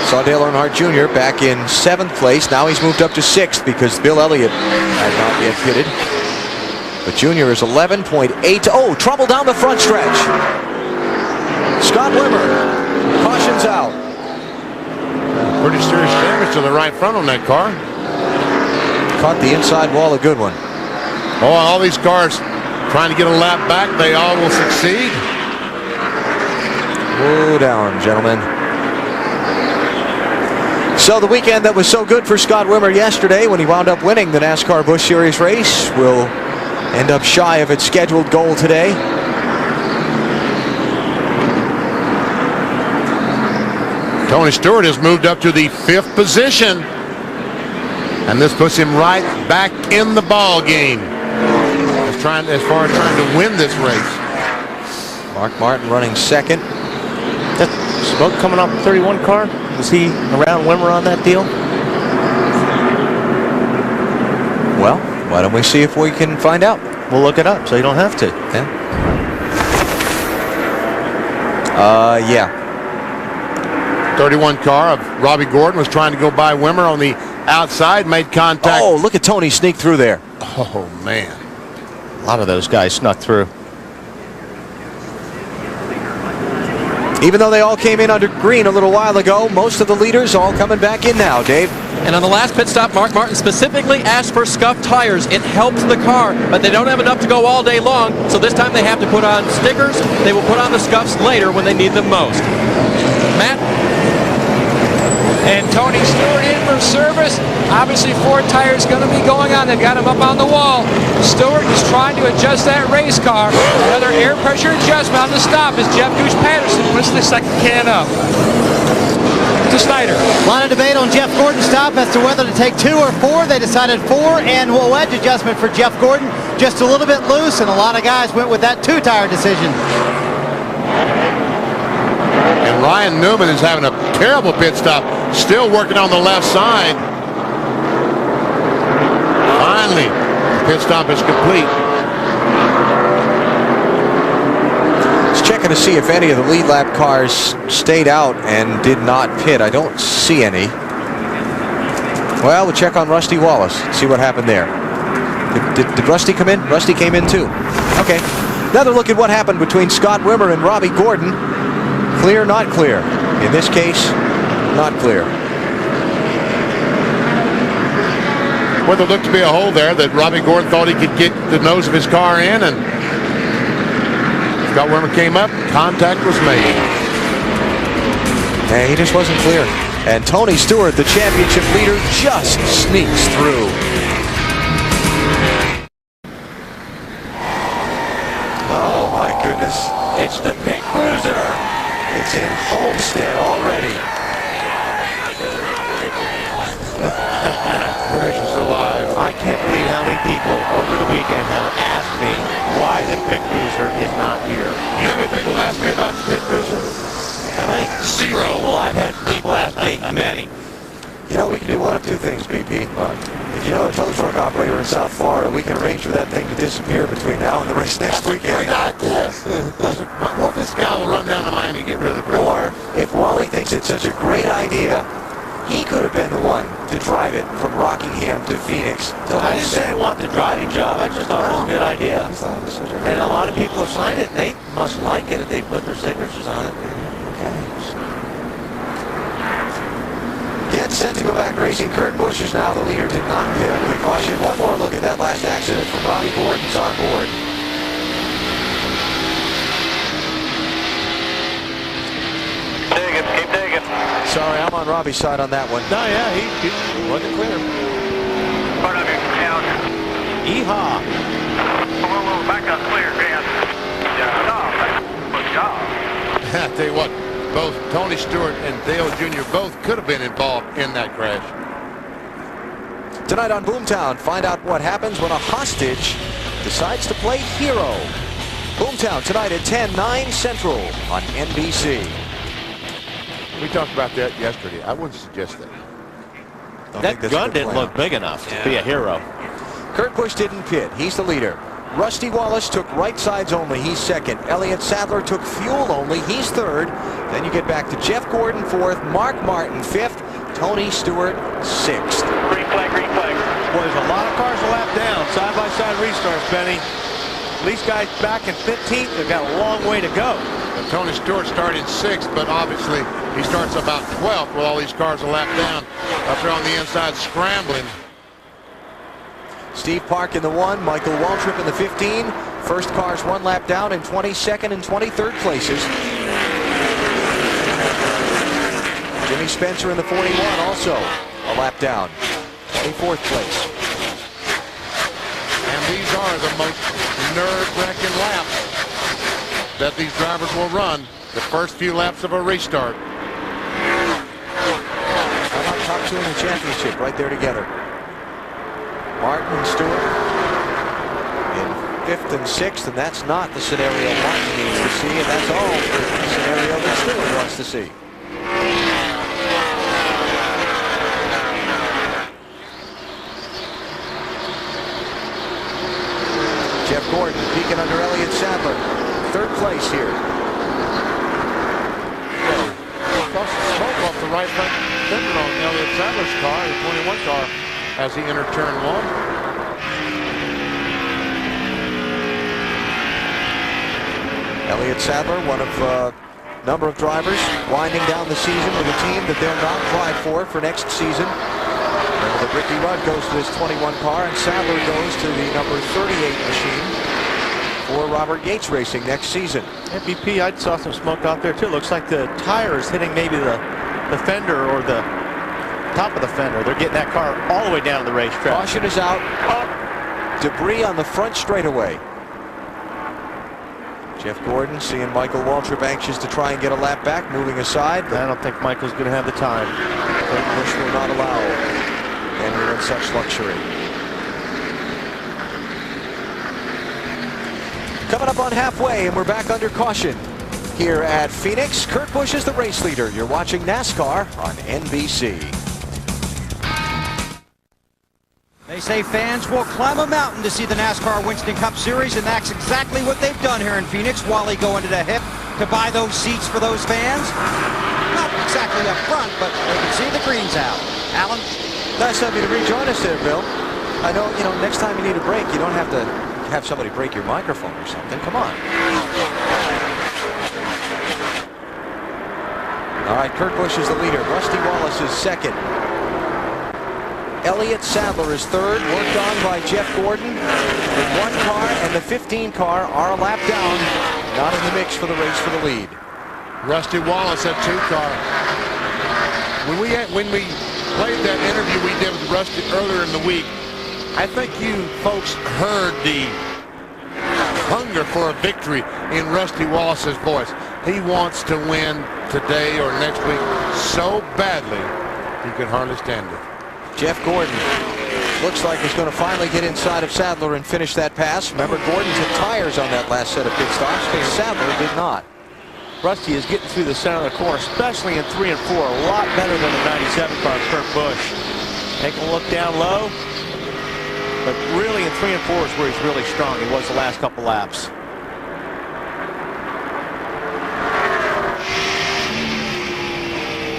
Saw Dale Earnhardt Jr. back in 7th place. Now he's moved up to 6th because Bill Elliott has not yet pitted. But Jr. is 11.8. Oh, trouble down the front stretch. Scott Wimmer cautions out. Pretty serious damage to the right front on that car. Caught the inside wall, a good one. Oh, all these cars trying to get a lap back. They all will succeed. Whoa down, gentlemen. So the weekend that was so good for Scott Wimmer yesterday when he wound up winning the NASCAR Busch Series race will end up shy of its scheduled goal today. Tony Stewart has moved up to the 5th position, and this puts him right back in the ball game as far as trying to win this race. Mark Martin running 2nd. That smoke coming off the 31 car? Was he around Wimmer on that deal? Well, why don't we see if we can find out? We'll look it up so you don't have to. Yeah. 31 car of Robbie Gordon was trying to go by Wimmer on the outside, made contact. Oh, look at Tony sneak through there. Oh, man. A lot of those guys snuck through. Even though they all came in under green a little while ago, most of the leaders all coming back in now, Dave. And on the last pit stop, Mark Martin specifically asked for scuffed tires. It helps the car, but they don't have enough to go all day long, so this time they have to put on stickers. They will put on the scuffs later when they need them most. Matt? And Tony Stewart in for service. Obviously, 4 tires going to be going on. They've got him up on the wall. Stewart is trying to adjust that race car. Another air pressure adjustment on the stop as Jeff Gooch Patterson puts the second can up. To Snyder. A lot of debate on Jeff Gordon's stop as to whether to take 2 or 4. They decided 4, and a wedge adjustment for Jeff Gordon. Just a little bit loose, and a lot of guys went with that 2-tire decision. And Ryan Newman is having a terrible pit stop, still working on the left side. Finally, the pit stop is complete. Just checking to see if any of the lead lap cars stayed out and did not pit. I don't see any. Well, we'll check on Rusty Wallace, see what happened there. Did Rusty come in? Rusty came in too. Okay. Another look at what happened between Scott Wimmer and Robbie Gordon. Clear, not clear. In this case, not clear. Well, there looked to be a hole there that Robbie Gordon thought he could get the nose of his car in, and Scott Wimmer came up, contact was made. He just wasn't clear. And Tony Stewart, the championship leader, just sneaks through. Oh my goodness, it's the big cruiser. It's in Homestead already. Gracious alive. I can't believe how many people over the weekend have asked me why the pit cruiser is not here. You know how many people ask me about the pit cruiser? How many? 0. Well, I've had people ask me many. You know, we can do one of 2 things, BP. If you know a tow truck operator in South Florida, we can arrange for that thing to disappear between now and the race next weekend. Not this. Well, this guy will run down to Miami and get rid of the crew. Or if Wally thinks it's such a great idea, he could have been the one to drive it from Rockingham to Phoenix. So I didn't say I want the driving job. I just thought it was a good idea. And a lot of people have signed it. They must like it if they put their signatures on it. Okay. Dead set to go back racing. Kurt Busch is now the leader. Did not pit under the caution. One more look at that last accident from Robbie Gordon's on board. Keep digging. Sorry, I'm on Robbie's side on that one. No, yeah, he wasn't clear. Part of your count. Yeehaw. Whoa, back up clear, Dan. Good job. I tell you what, both Tony Stewart and Dale Jr. both could have been involved in that crash. Tonight on Boomtown, find out what happens when a hostage decides to play hero. Boomtown tonight at 10, 9 Central on NBC. We talked about that yesterday. I wouldn't suggest that. That gun didn't look big enough to be a hero. Kurt Busch didn't pit. He's the leader. Rusty Wallace took right sides only. He's second. Elliott Sadler took fuel only. He's third. Then you get back to Jeff Gordon fourth. Mark Martin fifth. Tony Stewart sixth. Green flag, green flag. Boy, there's a lot of cars a lap down. Side-by-side restarts, Benny. These guys back in 15th. They've got a long way to go. And Tony Stewart started 6th, but obviously he starts about 12th with all these cars a lap down up there on the inside scrambling. Steve Park in the 1, Michael Waltrip in the 15. First cars 1 lap down in 22nd and 23rd places. Jimmy Spencer in the 41 also a lap down, 24th place. And these are the most nerve-wracking laps that these drivers will run, the first few laps of a restart. How about top 2 in the championship right there together? Martin and Stewart in 5th and 6th, and that's not the scenario Martin needs to see, and that's all the scenario that Stewart wants to see. Jeff Gordon peeking under Elliott Sadler. 3rd place here. Tossed the smoke off the right front fender on Elliott Sadler's car, the 21 car, as he entered turn 1. Elliott Sadler, one of a number of drivers winding down the season with a team that they're not applied for next season. Remember that Ricky Rudd goes to his 21 car and Sadler goes to the number 38 machine for Robert Yates Racing next season. MVP, I saw some smoke out there too. Looks like the tire is hitting maybe the fender or the top of the fender. They're getting that car all the way down to the racetrack. Caution is out. Debris on the front straightaway. Jeff Gordon seeing Michael Waltrip anxious to try and get a lap back, moving aside. I don't think Michael's going to have the time. Busch will not allow anyone such luxury. Coming up on halfway, and we're back under caution here at Phoenix. Kurt Busch is the race leader. You're watching NASCAR on NBC. They say fans will climb a mountain to see the NASCAR Winston Cup Series, and that's exactly what they've done here in Phoenix. Wally going to the hip to buy those seats for those fans. Not exactly up front, but they can see the greens out. Alan? Nice of you to rejoin us there, Bill. I know, next time you need a break, you don't have to have somebody break your microphone or something. Come on. All right, Kurt Busch is the leader. Rusty Wallace is second. Elliott Sadler is third, worked on by Jeff Gordon. The 1 car and the 15 car are a lap down, not in the mix for the race for the lead. Rusty Wallace at 2 car. When we played that interview we did with Rusty earlier in the week, I think you folks heard the hunger for a victory in Rusty Wallace's voice. He wants to win today or next week so badly he can hardly stand it. Jeff Gordon looks like he's going to finally get inside of Sadler and finish that pass. Remember, Gordon took tires on that last set of pit stops because Sadler did not. Rusty is getting through the center of the corner, especially in 3 and 4. A lot better than the 97 car, Kurt Busch. Take a look down low. But really in 3 and 4 is where he's really strong. He was the last couple laps.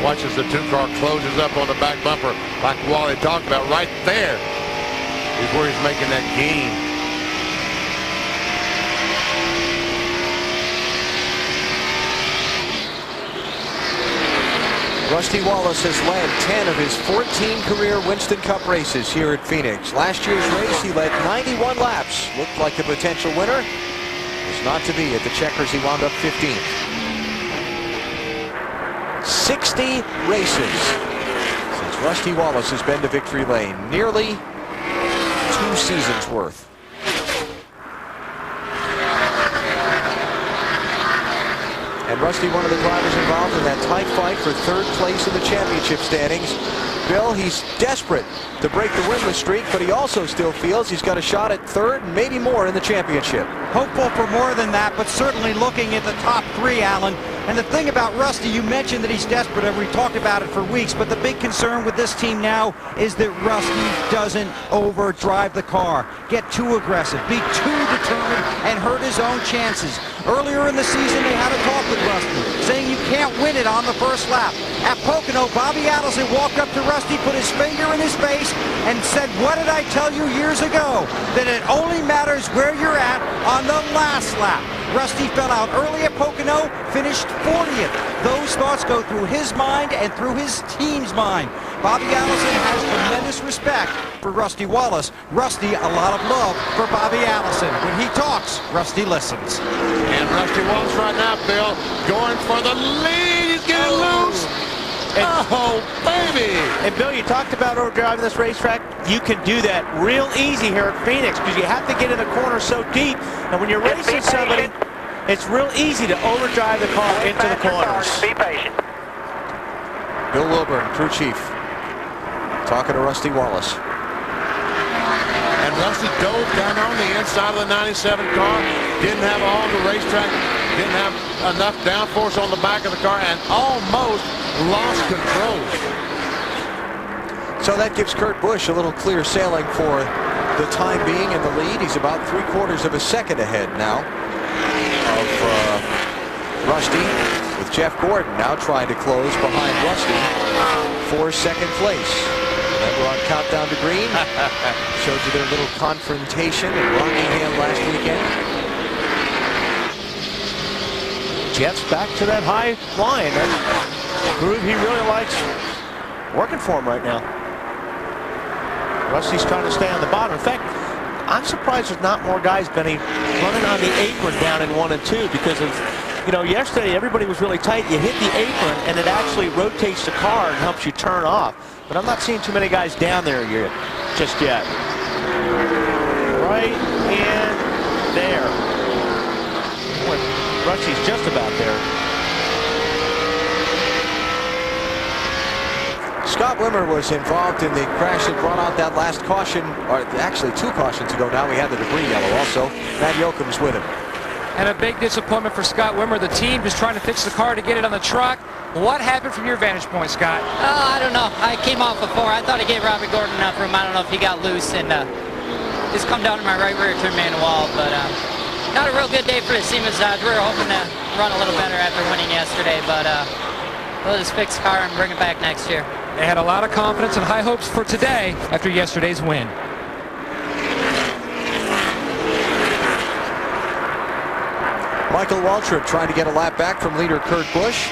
Watch as the 2 car closes up on the back bumper like Wally talked about. Right there is where he's making that gain. Rusty Wallace has led 10 of his 14 career Winston Cup races here at Phoenix. Last year's race, he led 91 laps. Looked like the potential winner. Was not to be. At the checkers, he wound up 15th. 60 races since Rusty Wallace has been to victory lane. Nearly 2 seasons worth. And Rusty, one of the drivers involved in that tight fight for third place in the championship standings. Bill, he's desperate to break the winless streak, but he also still feels he's got a shot at third and maybe more in the championship. Hopeful for more than that, but certainly looking at the top three, Alan. And the thing about Rusty, you mentioned that he's desperate, and we talked about it for weeks, but the big concern with this team now is that Rusty doesn't overdrive the car, get too aggressive, be too determined, and hurt his own chances. Earlier in the season, they had a talk with Rusty, saying you can't win it on the first lap. At Pocono, Bobby Allison walked up to Rusty, put his finger in his face, and said, "What did I tell you years ago? That it only matters where you're at on the last lap." Rusty fell out early at Pocono, finished 40th. Those thoughts go through his mind and through his team's mind. Bobby Allison has tremendous respect for Rusty Wallace. Rusty, a lot of love for Bobby Allison. When he talks, Rusty listens. And Rusty Wallace right now, Bill, going for the lead. He's getting loose. Oh, baby! And Bill, you talked about overdriving this racetrack. You can do that real easy here at Phoenix because you have to get in the corner so deep. And when you're racing somebody, it's real easy to overdrive the car into the corners. Be patient. Bill Wilburn, crew chief, talking to Rusty Wallace. And Rusty dove down on the inside of the 97 car. Didn't have all the racetrack. Didn't have enough downforce on the back of the car and almost lost control. So that gives Kurt Busch a little clear sailing for the time being in the lead. He's about 3/4 of a second ahead now of Rusty, with Jeff Gordon now trying to close behind Rusty for second place. Remember on Countdown to Green? Showed you their little confrontation in Rockingham last weekend. Jeff's back to that high line. That groove he really likes working for him right now. Rusty's trying to stay on the bottom. In fact, I'm surprised there's not more guys, Benny, running on the apron down in 1 and 2 because of, you know, yesterday everybody was really tight. You hit the apron and it actually rotates the car and helps you turn off. But I'm not seeing too many guys down there just yet. Right in there. Boy, Rusty's just about there. Scott Wimmer was involved in the crash that brought out that last caution, or actually 2 cautions ago now. We had the debris yellow also. Matt Yoakum's with him. And a big disappointment for Scott Wimmer. The team just trying to fix the car to get it on the truck. What happened from your vantage point, Scott? I don't know. I came off before. I thought he gave Robbie Gordon enough room. I don't know if he got loose and just come down to my right rear turn manual. But not a real good day for the Siemens Dodge. We were hoping to run a little better after winning yesterday, but we'll just fix the car and bring it back next year. They had a lot of confidence and high hopes for today after yesterday's win. Michael Waltrip trying to get a lap back from leader Kurt Busch.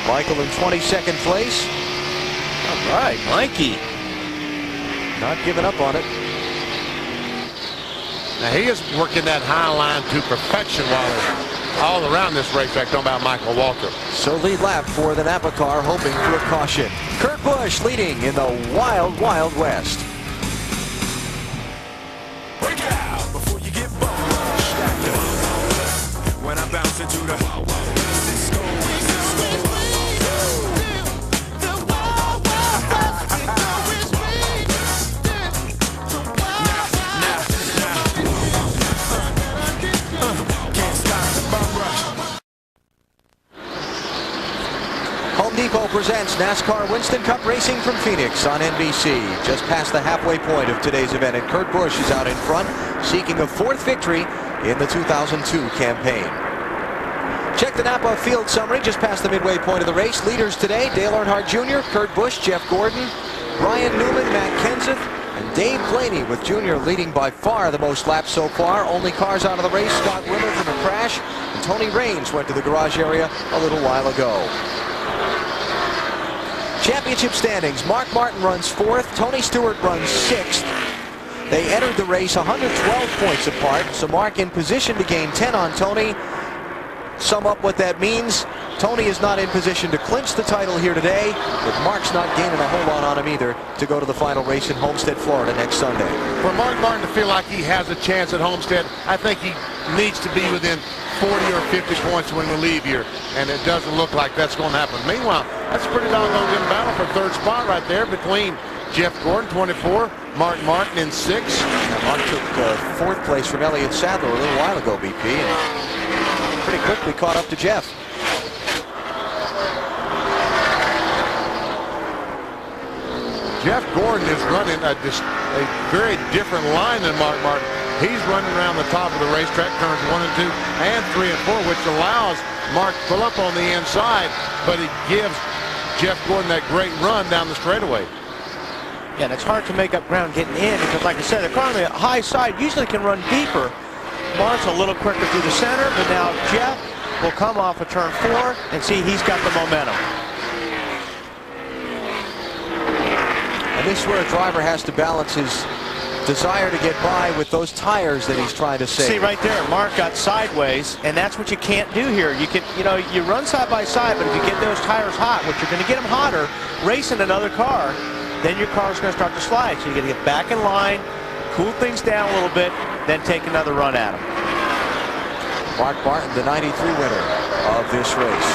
Michael in 22nd place. All right, Mikey. Not giving up on it. Now he is working that high line to perfection all around this racetrack, talking about Michael Waltrip. So lead lap for the Napa car, hoping for a caution. Kurt Busch leading in the Wild Wild West. Break it out before you get bumped. When I bounce into the Home Depot presents NASCAR Winston Cup Racing from Phoenix on NBC. Just past the halfway point of today's event, and Kurt Busch is out in front, seeking a 4th victory in the 2002 campaign. Check the Napa field summary just past the midway point of the race. Leaders today, Dale Earnhardt Jr., Kurt Busch, Jeff Gordon, Brian Newman, Matt Kenseth, and Dave Blaney, with Jr. leading by far the most laps so far. Only cars out of the race, Scott Wimmer from a crash, and Tony Raines went to the garage area a little while ago. Championship standings, Mark Martin runs 4th, Tony Stewart runs 6th. They entered the race 112 points apart, so Mark in position to gain 10 on Tony. Sum up what that means. Tony is not in position to clinch the title here today, but Mark's not gaining a whole lot on him either to go to the final race in Homestead, Florida next Sunday. For Mark Martin to feel like he has a chance at Homestead, I think he needs to be within 40 or 50 points when we leave here, and it doesn't look like that's going to happen. Meanwhile, that's a pretty doggone good battle for third spot right there between Jeff Gordon, 24, Mark Martin in 6. Mark took fourth place from Elliott Sadler a little while ago, BP, and pretty quickly caught up to Jeff. Jeff Gordon is running a very different line than Mark Martin. He's running around the top of the racetrack, turns 1 and 2 and 3 and 4, which allows Mark to pull up on the inside, but it gives Jeff Gordon that great run down the straightaway. Yeah, and it's hard to make up ground getting in because, like I said, the car on the high side usually can run deeper. Mark's a little quicker through the center, but now Jeff will come off of turn 4 and see he's got the momentum. And this is where a driver has to balance his desire to get by with those tires that he's trying to save. See right there, Mark got sideways, and that's what you can't do here. You can, you run side by side, but if you get those tires hot, which you're going to get them hotter, racing another car, then your car's going to start to slide. So you got to get back in line, cool things down a little bit, then take another run at them. Mark Martin, the 93 winner of this race.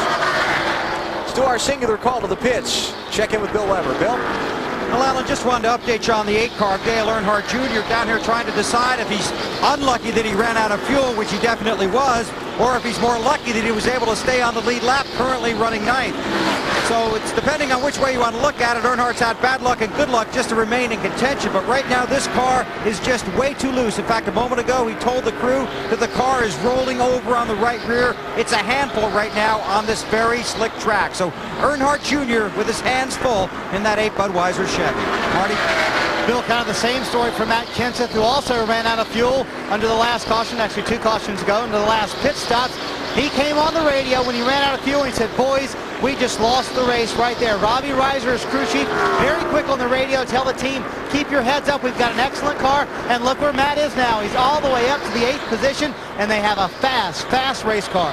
Let's do our singular call to the pits. Check in with Bill Weber. Bill? Well, Alan, just wanted to update you on the 8 car. Dale Earnhardt Jr. down here trying to decide if he's unlucky that he ran out of fuel, which he definitely was, or if he's more lucky that he was able to stay on the lead lap, currently running 9th. So it's depending on which way you want to look at it. Earnhardt's had bad luck and good luck just to remain in contention, but right now this car is just way too loose. In fact, a moment ago he told the crew that the car is rolling over on the right rear. It's a handful right now on this very slick track. So Earnhardt Jr. with his hands full in that 8 Budweiser Chevy. Marty? Bill, kind of the same story for Matt Kenseth, who also ran out of fuel under the last caution, actually 2 cautions ago, into the last pit stops. He came on the radio when he ran out of fuel and he said, boys, we just lost the race right there. Robbie Reiser, his crew chief, very quick on the radio, tell the team, keep your heads up, we've got an excellent car, and look where Matt is now. He's all the way up to the 8th position, and they have a fast race car.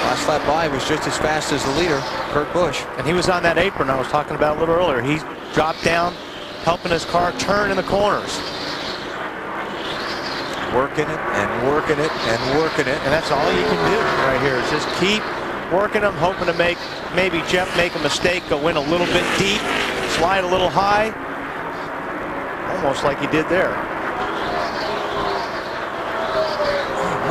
Last lap by was just as fast as the leader, Kurt Busch. And he was on that apron I was talking about a little earlier. He dropped down, helping his car turn in the corners. Working it and working it and working it. And that's all you can do right here is just keep working them, hoping to maybe Jeff make a mistake, go in a little bit deep, slide a little high, almost like he did there.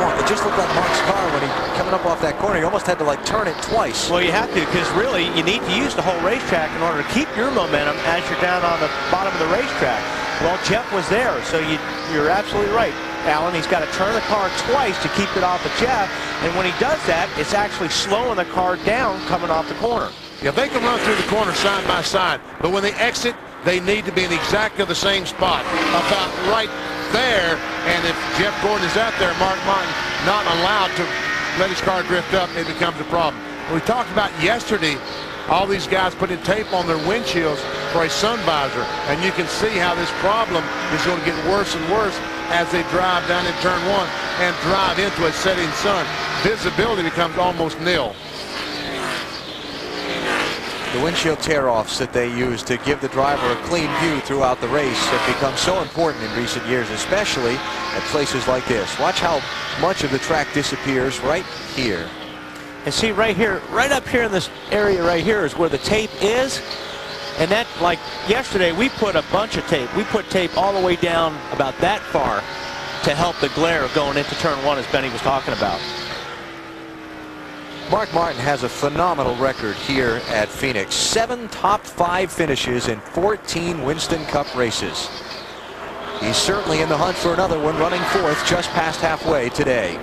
It just looked like Mark's car when he coming up off that corner. He almost had to like turn it twice. Well, you have to, because really you need to use the whole racetrack in order to keep your momentum as you're down on the bottom of the racetrack. Well, Jeff was there, so you're absolutely right, Alan. He's got to turn the car twice to keep it off of Jeff, and when he does that, it's actually slowing the car down coming off the corner. Yeah, they can run through the corner side by side, but when they exit, they need to be in exactly the same spot, about right there. And if Jeff Gordon is out there, Mark Martin not allowed to let his car drift up, it becomes a problem. We talked about yesterday, all these guys putting tape on their windshields for a sun visor, and you can see how this problem is going to get worse and worse as they drive down in turn 1 and drive into a setting sun. Visibility becomes almost nil. The windshield tear-offs that they use to give the driver a clean view throughout the race have become so important in recent years, especially at places like this. Watch how much of the track disappears right here. And see right here, right up here in this area right here is where the tape is. And that, like yesterday, we put a bunch of tape. We put tape all the way down about that far to help the glare going into turn 1, as Benny was talking about. Mark Martin has a phenomenal record here at Phoenix. 7 top 5 finishes in 14 Winston Cup races. He's certainly in the hunt for another one, running 4th just past halfway today.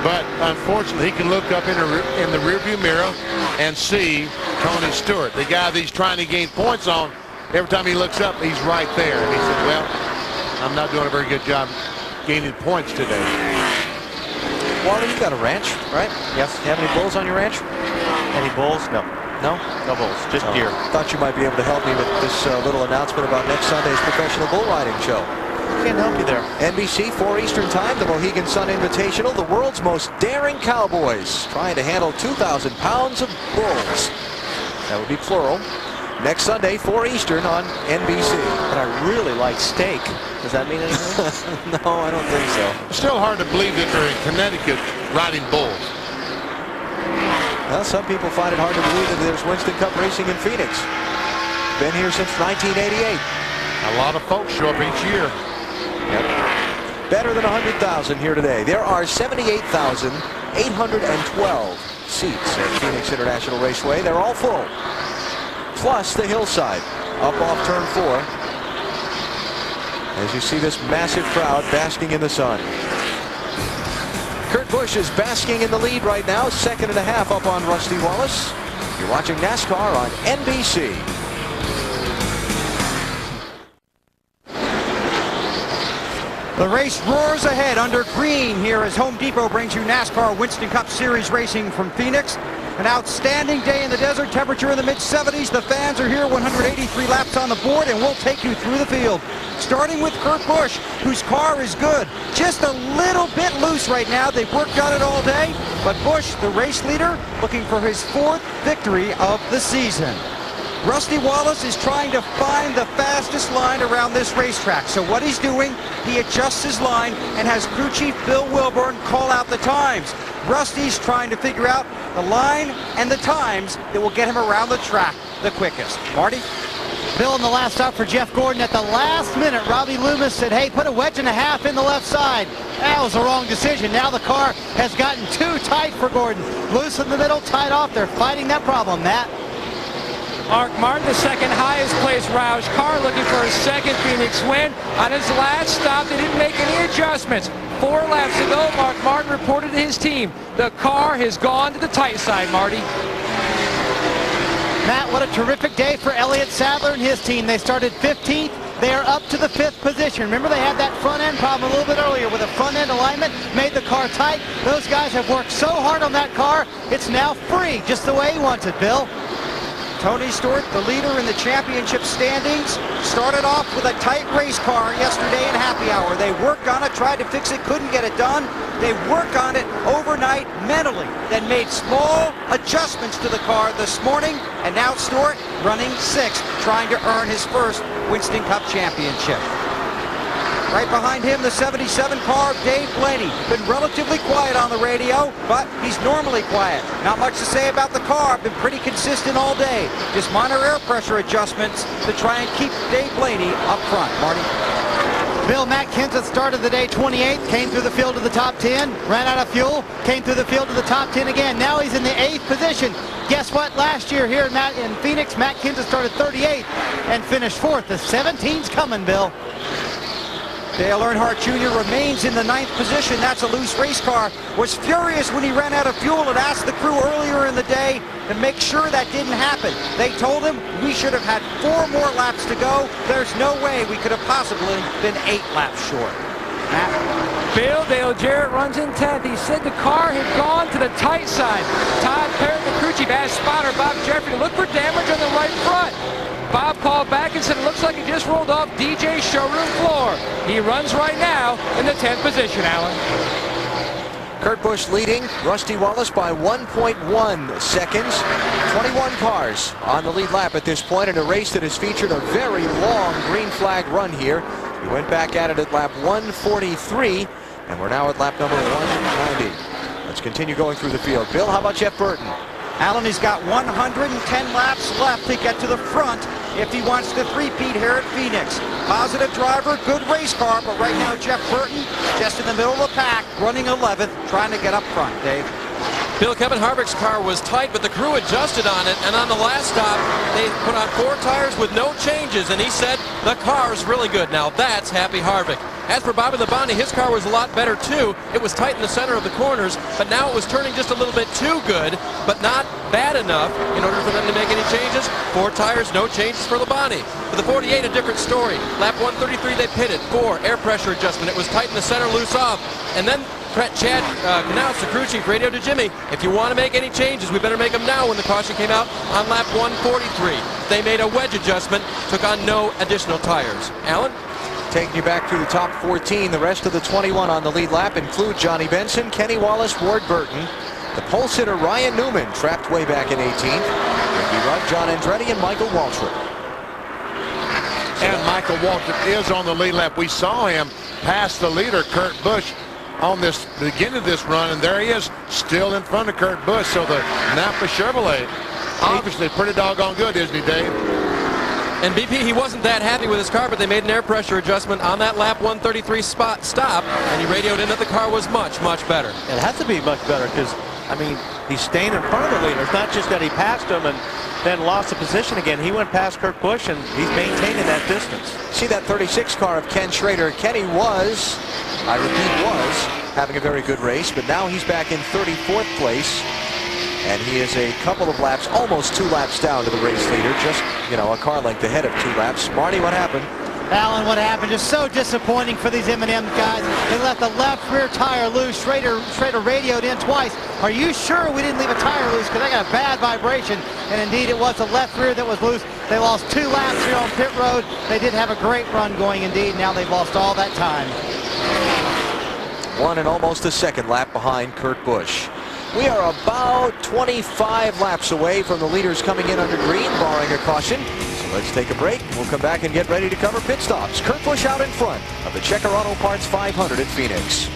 But unfortunately, he can look up in the rearview mirror and see Tony Stewart, the guy that he's trying to gain points on. Every time he looks up, he's right there. And he said, well, I'm not doing a very good job gaining points today. Walter, you got a ranch, right? Yes. You have any bulls on your ranch? Any bulls? No. No? No bulls, just deer. Thought you might be able to help me with this little announcement about next Sunday's professional bull riding show. Can't help you there. NBC, 4 Eastern Time, the Mohegan Sun Invitational, the world's most daring cowboys trying to handle 2,000 pounds of bulls. That would be plural. next Sunday, 4 Eastern on NBC. But I really like steak. Does that mean anything? No, I don't think so. It's still hard to believe that they're in Connecticut riding bulls. Well, some people find it hard to believe that there's Winston Cup racing in Phoenix. Been here since 1988. A lot of folks show up each year. Yep. Better than 100,000 here today. There are 78,812 seats at Phoenix International Raceway. They're all full. Plus the hillside up off turn 4. As you see this massive crowd basking in the sun. Kurt Busch is basking in the lead right now, 2.5 up on Rusty Wallace. You're watching NASCAR on NBC. The race roars ahead under green here as Home Depot brings you NASCAR Winston Cup Series racing from Phoenix. An outstanding day in the desert, temperature in the mid-70s. The fans are here, 183 laps on the board, and we'll take you through the field. Starting with Kurt Busch, whose car is good. Just a little bit loose right now. They've worked on it all day, but Busch, the race leader, looking for his 4th victory of the season. Rusty Wallace is trying to find the fastest line around this racetrack. So what he's doing, he adjusts his line and has crew chief Bill Wilburn call out the times. Rusty's trying to figure out the line and the times that will get him around the track the quickest. Marty? Bill in the last stop for Jeff Gordon. At the last minute, Robbie Loomis said, hey, put a wedge and a half in the left side. That was the wrong decision. Now the car has gotten too tight for Gordon. Loose in the middle, tied off. They're fighting that problem, Matt. Mark Martin, the second highest placed Roush car, looking for his 2nd Phoenix win. On his last stop, they didn't make any adjustments. 4 laps ago, Mark Martin reported to his team, the car has gone to the tight side, Marty. Matt, what a terrific day for Elliott Sadler and his team. They started 15th. They are up to the 5th position. Remember, they had that front end problem a little bit earlier with a front end alignment, made the car tight. Those guys have worked so hard on that car, it's now free, just the way he wants it, Bill. Tony Stewart, the leader in the championship standings, started off with a tight race car yesterday in happy hour. They worked on it, tried to fix it, couldn't get it done. They worked on it overnight mentally, then made small adjustments to the car this morning, and now Stewart running 6th, trying to earn his 1st Winston Cup championship. Right behind him, the 77 car of Dave Blaney. Been relatively quiet on the radio, but he's normally quiet. Not much to say about the car. Been pretty consistent all day. Just minor air pressure adjustments to try and keep Dave Blaney up front. Marty? Bill, Matt Kenseth started the day 28th, came through the field to the top 10, ran out of fuel, came through the field to the top 10 again. Now he's in the 8th position. Guess what? Last year here in Phoenix, Matt Kenseth started 38th and finished 4th. The 17's coming, Bill. Dale Earnhardt Jr. remains in the 9th position. That's a loose race car. Was furious when he ran out of fuel and asked the crew earlier in the day to make sure that didn't happen. They told him we should have had 4 more laps to go. There's no way we could have possibly been 8 laps short. Matt? Bill Dale Jarrett runs in 10th. He said the car had gone to the tight side. Todd Parrott, the crew chief, asked spotter Bob Jeffrey to look for damage on the right front. Bob called back and said it looks like it just rolled off DJ's showroom floor. He runs right now in the 10th position, Alan. Kurt Busch leading Rusty Wallace by 1.1 seconds. 21 cars on the lead lap at this point in a race that has featured a very long green flag run here. We went back at it at lap 143, and we're now at lap number 190. Let's continue going through the field. Bill, how about Jeff Burton? Alan, he's got 110 laps left to get to the front if he wants to three-peat here at Phoenix. Positive driver, good race car, but right now Jeff Burton just in the middle of the pack, running 11th, trying to get up front. Dave? Bill, Kevin Harvick's car was tight, but the crew adjusted on it, and on the last stop, they put on 4 tires with no changes, and he said the car's really good. Now that's Happy Harvick. As for Bobby Labonte, his car was a lot better too. It was tight in the center of the corners, but now it was turning just a little bit too good, but not bad enough in order for them to make any changes. 4 tires, no changes for Labonte. For the 48, a different story. Lap 133, they pitted. 4, air pressure adjustment. It was tight in the center, loose off. And then Chad announced, the crew chief, radio to Jimmy, if you want to make any changes, we better make them now when the caution came out on lap 143. They made a wedge adjustment, took on no additional tires. Alan? Taking you back through the top 14, the rest of the 21 on the lead lap include Johnny Benson, Kenny Wallace, Ward Burton. The pole sitter Ryan Newman trapped way back in 18th. Ricky Rudd, John Andretti, and Michael Waltrip. And Michael Waltrip is on the lead lap. We saw him pass the leader, Kurt Busch, on this beginning of this run, and there he is, still in front of Kurt Busch. So the Napa Chevrolet, obviously pretty doggone good, isn't he, Dave? And BP, he wasn't that happy with his car, but they made an air pressure adjustment on that lap 133 stop, and he radioed in that the car was much, much better. It has to be much better because, I mean, he's staying in front of the leader. It's not just that he passed him and then lost the position again. He went past Kurt Busch, and he's maintaining that distance. See that 36 car of Ken Schrader. Kenny was, I repeat, was having a very good race, but now he's back in 34th place. And he is a couple of laps, almost 2 laps down to the race leader, just, you know, a car length ahead of 2 laps. Marty, what happened? Alan, what happened? Just so disappointing for these M&M guys. They left the left rear tire loose. Schrader radioed in twice. Are you sure we didn't leave a tire loose? Because I got a bad vibration. And indeed, it was the left rear that was loose. They lost 2 laps here on pit road. They did have a great run going indeed. Now they've lost all that time. 1 and almost a second lap behind Kurt Busch. We are about 25 laps away from the leaders coming in under green, barring a caution. So let's take a break. We'll come back and get ready to cover pit stops. Kurt Busch out in front of the Checker Auto Parts 500 at Phoenix.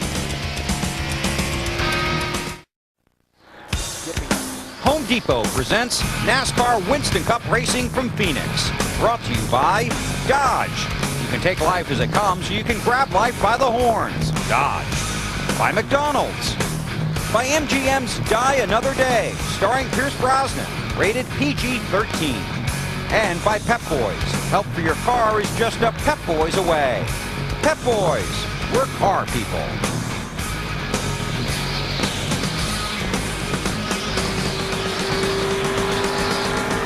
Home Depot presents NASCAR Winston Cup Racing from Phoenix. Brought to you by Dodge. You can take life as it comes, so you can grab life by the horns. Dodge. By McDonald's. By MGM's Die Another Day, starring Pierce Brosnan, rated PG-13. And by Pep Boys. Help for your car is just a Pep Boys away. Pep Boys, we're car people.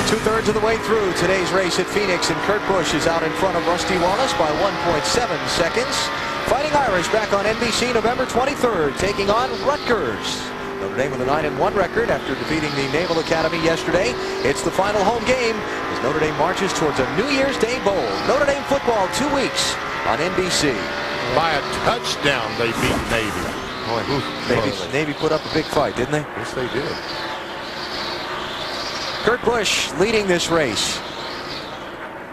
Two-thirds of the way through today's race at Phoenix, and Kurt Busch is out in front of Rusty Wallace by 1.7 seconds. Fighting Irish back on NBC November 23rd, taking on Rutgers. Notre Dame with a 9-1 record after defeating the Naval Academy yesterday. It's the final home game as Notre Dame marches towards a New Year's Day bowl. Notre Dame football 2 weeks on NBC. By a touchdown, they beat Navy. Boy, Navy put up a big fight, didn't they? Yes, they did. Kurt Busch leading this race.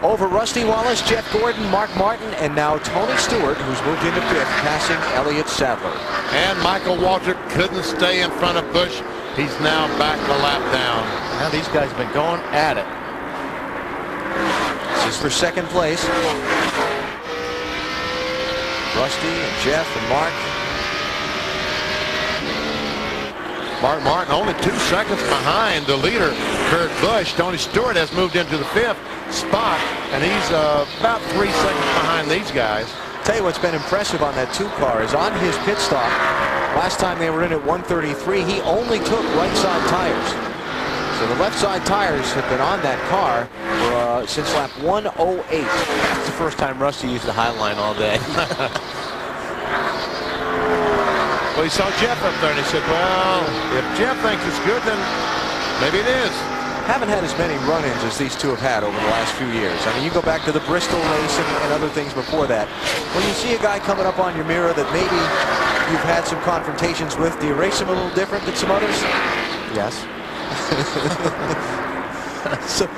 Over Rusty Wallace, Jeff Gordon, Mark Martin, and now Tony Stewart, who's moved into 5th, passing Elliott Sadler. And Michael Waltrip couldn't stay in front of Busch. He's now back a lap down. Now these guys have been going at it. This is for 2nd place. Rusty and Jeff and Mark. Mark Martin only 2 seconds behind the leader, Kurt Busch. Tony Stewart has moved into the 5th spot, and he's about 3 seconds behind these guys. Tell you what's been impressive on that 2 car is on his pit stop. Last time they were in at 133, he only took right side tires. So the left side tires have been on that car for, since lap 108. That's the first time Rusty used the high line all day. Well, he saw Jeff up there, and he said, well, if Jeff thinks it's good, then maybe it is. Haven't had as many run-ins as these two have had over the last few years. I mean, you go back to the Bristol race and other things before that. When you see a guy coming up on your mirror that maybe you've had some confrontations with, do you race him a little different than some others? Yes.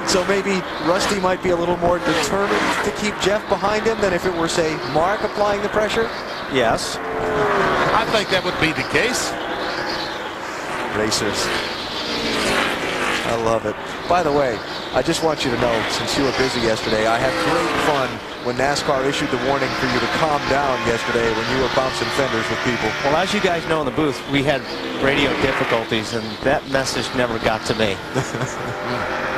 So maybe Rusty might be a little more determined to keep Jeff behind him than if it were, say, Mark applying the pressure? Yes. I think that would be the case. Racers. I love it. By the way, I just want you to know, since you were busy yesterday, I had great fun when NASCAR issued the warning for you to calm down yesterday when you were bouncing fenders with people. Well, as you guys know in the booth, we had radio difficulties, and that message never got to me.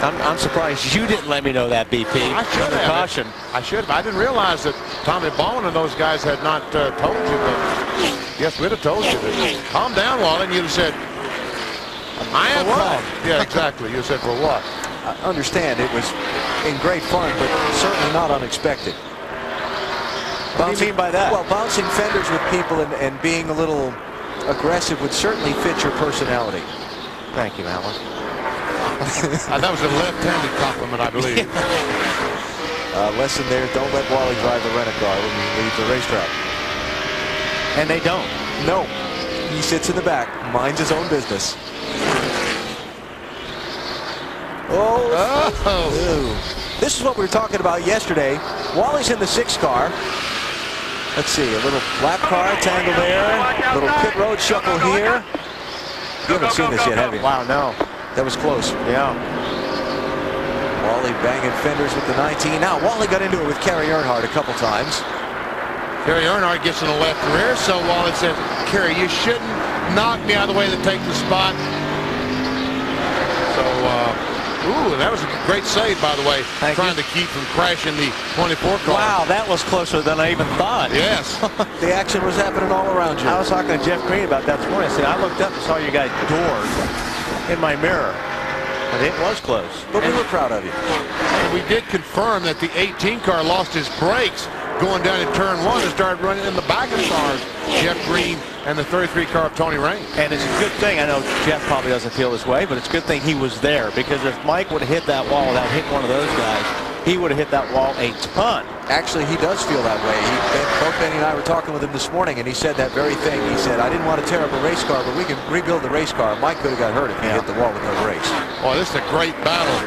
I'm surprised you didn't let me know that, BP. I should have. Caution. I should have. I didn't realize that Tommy Baldwin and those guys had not told you, but yes, we'd have told you that. Calm down, Wally, and you'd have said, I am calm. Yeah, exactly. You said, for what? I understand it was in great fun, but certainly not unexpected. What do you mean by that? Well, bouncing fenders with people and being a little aggressive would certainly fit your personality. Thank you, Alan. That was a left-handed compliment, I believe. Lesson there, don't let Wally drive the rent-a-car when he leaves the racetrack. And they don't. No. He sits in the back, minds his own business. Oh. This is what we were talking about yesterday. Wally's in the 6 car. Let's see, a little lap car tangle there. Little pit road shuffle here. You haven't seen this yet, have you? Wow, no. That was close. Yeah. Wally banging fenders with the 19. Now, Wally got into it with Kerry Earnhardt a couple times. Kerry Earnhardt gets in the left rear, so Wally says, Kerry, you shouldn't knock me out of the way to take the spot. So, that was a great save, by the way, trying to keep from crashing the 24 car. Wow, that was closer than I even thought. Yes. The action was happening all around you. I was talking to Jeff Green about that this morning. I said, I looked up and saw you guys doors in my mirror. But it was close. But we were proud of you. And we did confirm that the 18 car lost his brakes going down in turn 1 and started running in the back of the cars, Jeff Green and the 33 car of Tony Raines. And it's a good thing, I know Jeff probably doesn't feel this way, but it's a good thing he was there, because if Mike would have hit that wall without hitting one of those guys, he would have hit that wall a ton. Actually, he does feel that way. Both Benny and I were talking with him this morning, and he said that very thing. He said, I didn't want to tear up a race car, but we can rebuild the race car. Mike could have got hurt if he hit the wall with no brakes. Boy, this is a great battle.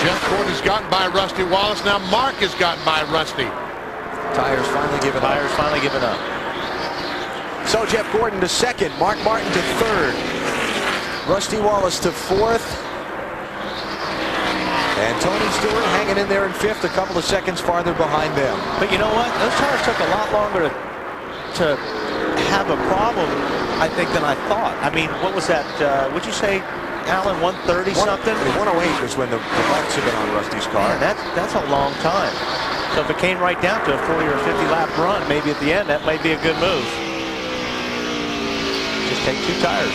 Jeff Gordon's gotten by Rusty Wallace. Now Mark has gotten by Rusty. Tires finally giving up. So Jeff Gordon to second, Mark Martin to third, Rusty Wallace to fourth, and Tony Stewart hanging in there in fifth, a couple of seconds farther behind them. But you know what? Those tires took a lot longer to have a problem, I think, than I thought. I mean, what was that? Would you say, Alan, 130 something? 108 was when the lights have been on Rusty's car. Man, that's a long time. So if it came right down to a 40 or 50 lap run, maybe at the end, that might be a good move. Just take 2 tires.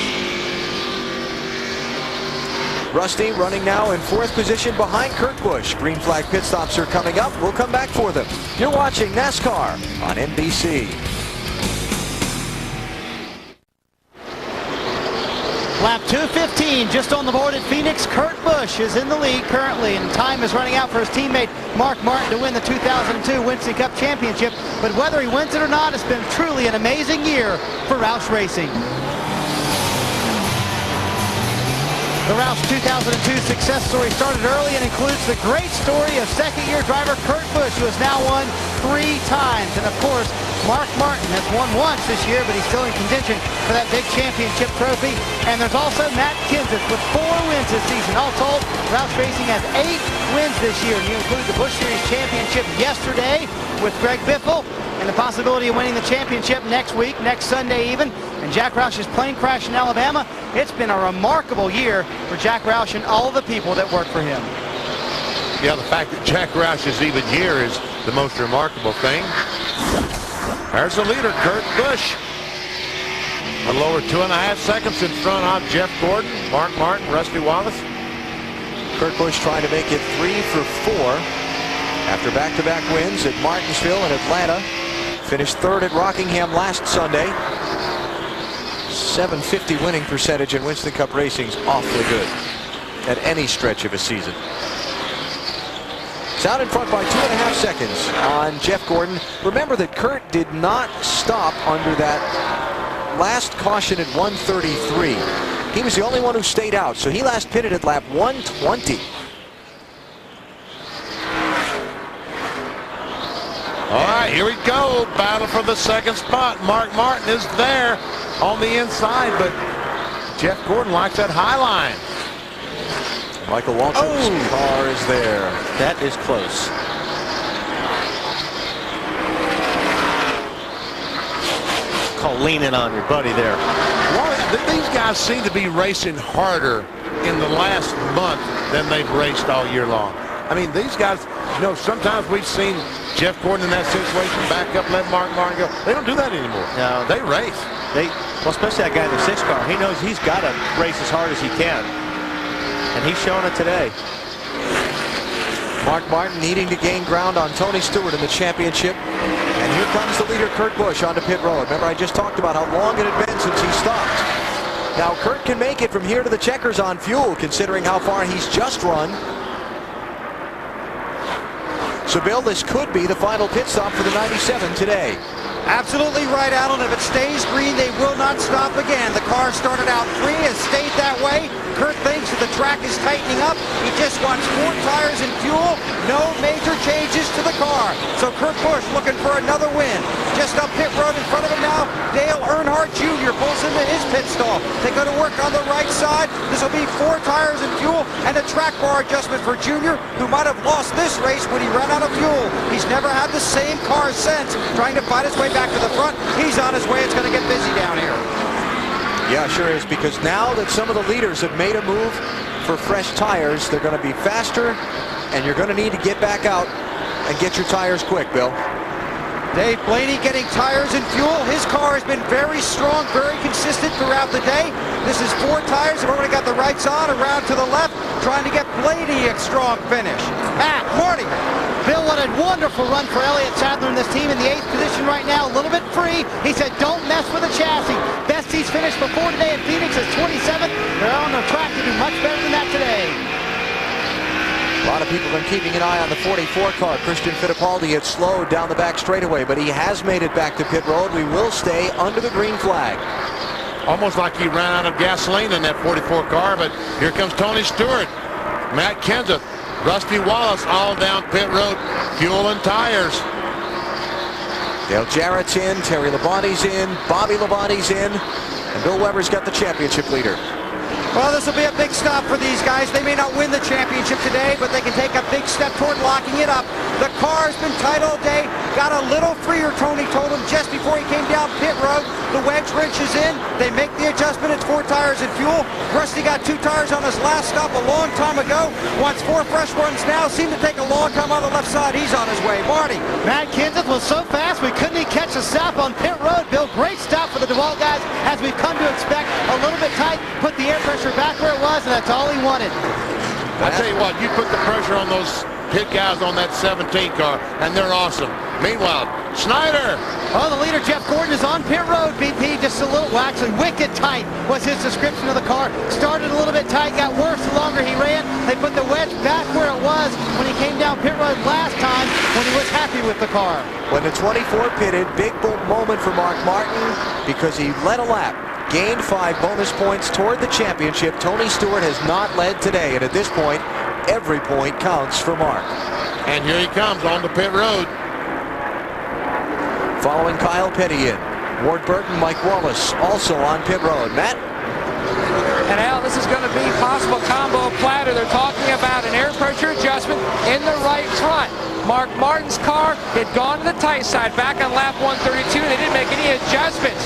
Rusty running now in fourth position behind Kurt Busch. Green flag pit stops are coming up. We'll come back for them. You're watching NASCAR on NBC. Lap 2:15 just on the board at Phoenix. Kurt Busch is in the lead currently, and time is running out for his teammate Mark Martin to win the 2002 Winston Cup Championship. But whether he wins it or not, it's been truly an amazing year for Roush Racing. The Roush 2002 success story started early and includes the great story of second-year driver Kurt Busch, who has now won 3 times. And of course, Mark Martin has won once this year, but he's still in contention for that big championship trophy. And there's also Matt Kenseth with 4 wins this season. All told, Roush Racing has 8 wins this year. And you include the Busch Series championship yesterday with Greg Biffle, and the possibility of winning the championship next week, next Sunday even. And Jack Roush's plane crash in Alabama. It's been a remarkable year for Jack Roush and all the people that work for him. Yeah, the fact that Jack Roush is even here is the most remarkable thing. There's the leader, Kurt Busch. A lower 2.5 seconds in front of Jeff Gordon, Mark Martin, Rusty Wallace. Kurt Busch trying to make it 3 for 4 after back-to-back wins at Martinsville and Atlanta. Finished third at Rockingham last Sunday. 750 winning percentage in Winston Cup Racing's awfully good at any stretch of a season. It's out in front by 2.5 seconds on Jeff Gordon. Remember that Kurt did not stop under that last caution at 133. He was the only one who stayed out, so he last pitted at lap 120. All right, here we go. Battle for the second spot. Mark Martin is there on the inside, but Jeff Gordon likes that high line. Michael Waltrip's car is there. That is close. Call leaning on your buddy there. Well, these guys seem to be racing harder in the last month than they've raced all year long. I mean, these guys, you know, sometimes we've seen Jeff Gordon in that situation, back up, let Mark Martin go. They don't do that anymore. No. They race. Well, especially that guy in the 6 car. He knows he's got to race as hard as he can. And he's showing it today. Mark Martin needing to gain ground on Tony Stewart in the championship. And here comes the leader, Kurt Busch, onto pit road. Remember, I just talked about how long it had been since he stopped. Now, Kurt can make it from here to the checkers on fuel, considering how far he's just run. So, Bill, this could be the final pit stop for the 97 today. Absolutely right, Alan. If it stays green, they will not stop again. The car started out free, has stayed that way. Kurt thinks that the track is tightening up. He just wants 4 tires and fuel. No major changes to the car. So Kurt Busch looking for another win. Just up pit road in front of him now, Dale Earnhardt Jr. pulls into his pit stall. They go to work on the right side. This will be 4 tires and fuel and a track bar adjustment for Jr., who might have lost this race when he ran out of fuel. He's never had the same car since, trying to fight his way back to the front. He's on his way. It's going to get busy down here. Yeah, sure is, because now that some of the leaders have made a move for fresh tires, they're going to be faster, and you're going to need to get back out and get your tires quick, Bill. Dave Blaney getting tires and fuel. His car has been very strong, very consistent throughout the day. This is 4 tires. They've already got the rights on, around to the left, trying to get Blaney a strong finish. Matt, Marty. Bill, what a wonderful run for Elliott Sadler and this team in the 8th position right now. A little bit free. He said, don't mess with the chassis. Best he's finished before today at Phoenix is 27th. They're on the track to do much better than that today. A lot of people have been keeping an eye on the 44 car. Christian Fittipaldi had slowed down the back straightaway, but he has made it back to pit road. We will stay under the green flag. Almost like he ran out of gasoline in that 44 car, but here comes Tony Stewart, Matt Kenseth, Rusty Wallace, all down pit road, fuel and tires. Dale Jarrett's in, Terry Labonte's in, Bobby Labonte's in, and Bill Weber's got the championship leader. Well, this will be a big stop for these guys. They may not win the championship today, but they can take a big step toward locking it up. The car's been tight all day. Got a little freer, Tony told him, just before he came down pit road. The wedge wrench is in. They make the adjustment. It's 4 tires and fuel. Rusty got 2 tires on his last stop a long time ago. Wants 4 fresh ones now. Seemed to take a long time on the left side. He's on his way. Marty. Matt Kenseth was so fast we couldn't even catch a stop on pit road. Bill, great stop for the DeWalt guys, as we've come to expect. A little bit tight. Put the air pressure back where it was, and that's all he wanted. I tell you what, you put the pressure on those pit guys on that 17 car, and they're awesome. Meanwhile, Snyder. Oh, the leader, Jeff Gordon, is on pit road, BP. Just a little, well, actually, wicked tight was his description of the car. Started a little bit tight, got worse the longer he ran. They put the wedge back where it was when he came down pit road last time when he was happy with the car. When the 24 pitted, big moment for Mark Martin because he led a lap. Gained 5 bonus points toward the championship. Tony Stewart has not led today, and at this point, every point counts for Mark. And here he comes on the pit road. Following Kyle Petty in. Ward Burton, Mike Wallace also on pit road. Matt? And Al, this is going to be possible combo platter. They're talking about an air pressure adjustment in the right front. Mark Martin's car had gone to the tight side back on lap 132. They didn't make any adjustments.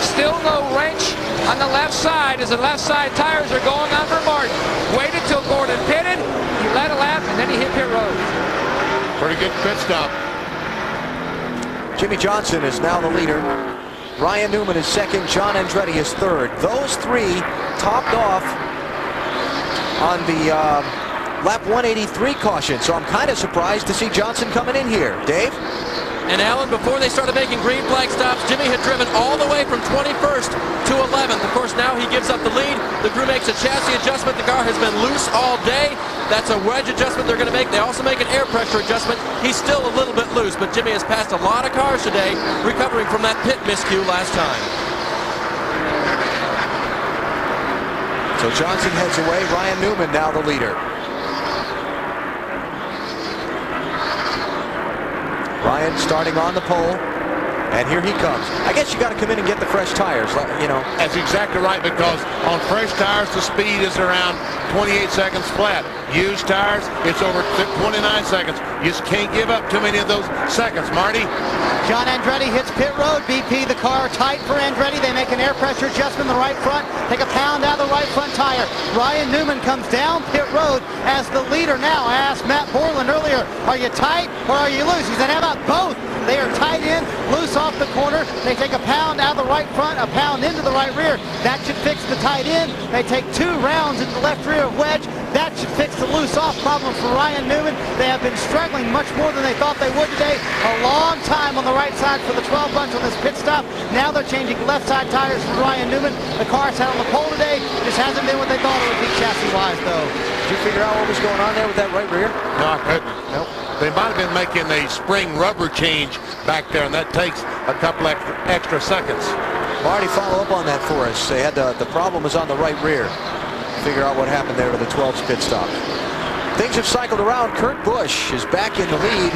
Still no wrench on the left side as the left side tires are going on for Martin. Waited till Gordon pitted, he led a lap, and then he hit pit road. Pretty good pit stop. Jimmy Johnson is now the leader. Ryan Newman is second. John Andretti is third. Those 3 topped off on the lap 183 caution. So I'm kind of surprised to see Johnson coming in here. Dave? And Alan, before they started making green flag stops, Jimmy had driven all the way from 21st to 11th. Of course, now he gives up the lead. The crew makes a chassis adjustment. The car has been loose all day. That's a wedge adjustment they're going to make. They also make an air pressure adjustment. He's still a little bit loose, but Jimmy has passed a lot of cars today, recovering from that pit miscue last time. So Johnson heads away. Ryan Newman now the leader. Ryan starting on the pole, and here he comes. I guess you got to come in and get the fresh tires, you know. That's exactly right, because on fresh tires, the speed is around 28 seconds flat. Used tires, it's over 29 seconds. You just can't give up too many of those seconds, Marty. John Andretti hits pit road. BP, the car tight for Andretti. They make an air pressure adjustment in the right front. Take a pound out of the right front tire. Ryan Newman comes down pit road as the leader now. I asked Matt Borland earlier, are you tight or are you loose? He said, how about both? They are tight in, loose off the corner. They take a pound out of the right front, a pound into the right rear. That should fix the tight in. They take 2 rounds into the left rear of wedge. That should fix the loose off problem for Ryan Newman. They have been struggling much more than they thought they would today. A long time on the right side for the 12 bunch on this pit stop. Now they're changing left side tires for Ryan Newman. The car's had on the pole today. Just hasn't been what they thought it would be chassis-wise, though. Did you figure out what was going on there with that right rear? No, I couldn't. Nope. They might have been making a spring rubber change back there, and that takes a couple extra seconds. Marty, follow up on that for us. They had the problem was on the right rear. Figure out what happened there to the 12th pit stop. Things have cycled around. Kurt Busch is back in the lead.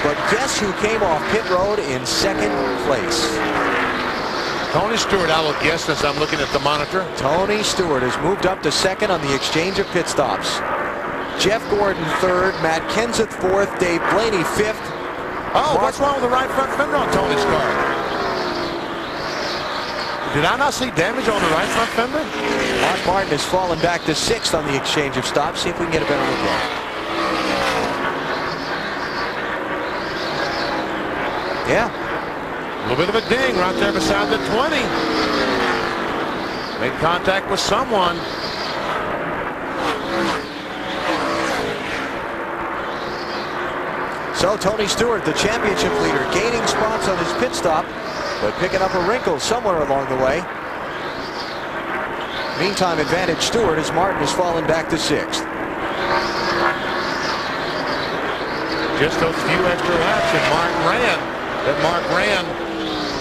But guess who came off pit road in second place? Tony Stewart, I will guess, as I'm looking at the monitor. Tony Stewart has moved up to second on the exchange of pit stops. Jeff Gordon third, Matt Kenseth fourth, Dave Blaney fifth. Oh, what's wrong with the right front fender on Tony's car? Did I not see damage on the right front fender? Mark Martin has fallen back to sixth on the exchange of stops. See if we can get a better look at it. Yeah. A little bit of a ding right there beside the 20. Made contact with someone. So Tony Stewart, the championship leader, gaining spots on his pit stop, but picking up a wrinkle somewhere along the way. Meantime, advantage Stewart as Martin has fallen back to sixth. Just those few extra laps and Mark ran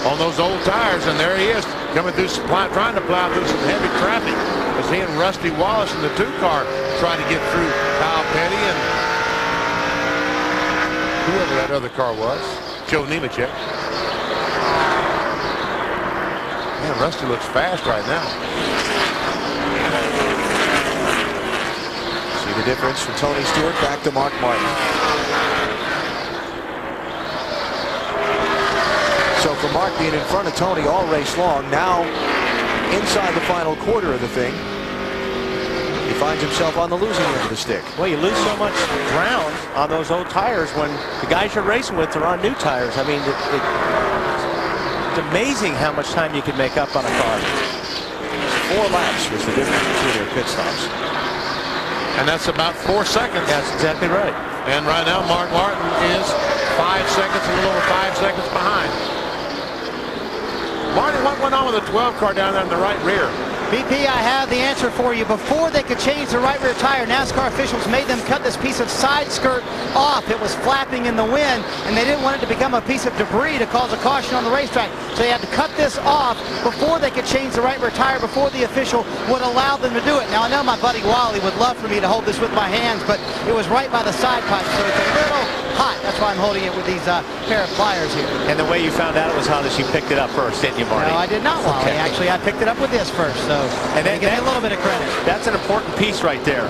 on those old tires, and there he is coming through, trying to plow through some heavy traffic as he and Rusty Wallace in the 2-car trying to get through Kyle Petty and whoever that other car was, Joe Nemechek. Man, Rusty looks fast right now. See the difference from Tony Stewart back to Mark Martin. So for Mark being in front of Tony all race long, now inside the final quarter of the thing, he finds himself on the losing end of the stick. Well, you lose so much ground on those old tires when the guys you're racing with are on new tires. I mean, it's amazing how much time you can make up on a car. 4 laps was the difference between their pit stops. And that's about 4 seconds. That's exactly right. And right now, Mark Martin is 5 seconds, a little over 5 seconds behind. Marty, what went on with the 12 car down there in the right rear? BP, I have the answer for you. Before they could change the right rear tire, NASCAR officials made them cut this piece of side skirt off. It was flapping in the wind, and they didn't want it to become a piece of debris to cause a caution on the racetrack. So they had to cut this off before they could change the right rear tire, before the official would allow them to do it. Now, I know my buddy Wally would love for me to hold this with my hands, but it was right by the side pipe, so it's a little hot. That's why I'm holding it with these pair of pliers here. And the way you found out it was hot is you picked it up first, didn't you, Marty? No, I did not, Wally. Okay. Actually, I picked it up with this first, so and then give me a little bit of credit. That's an important piece right there.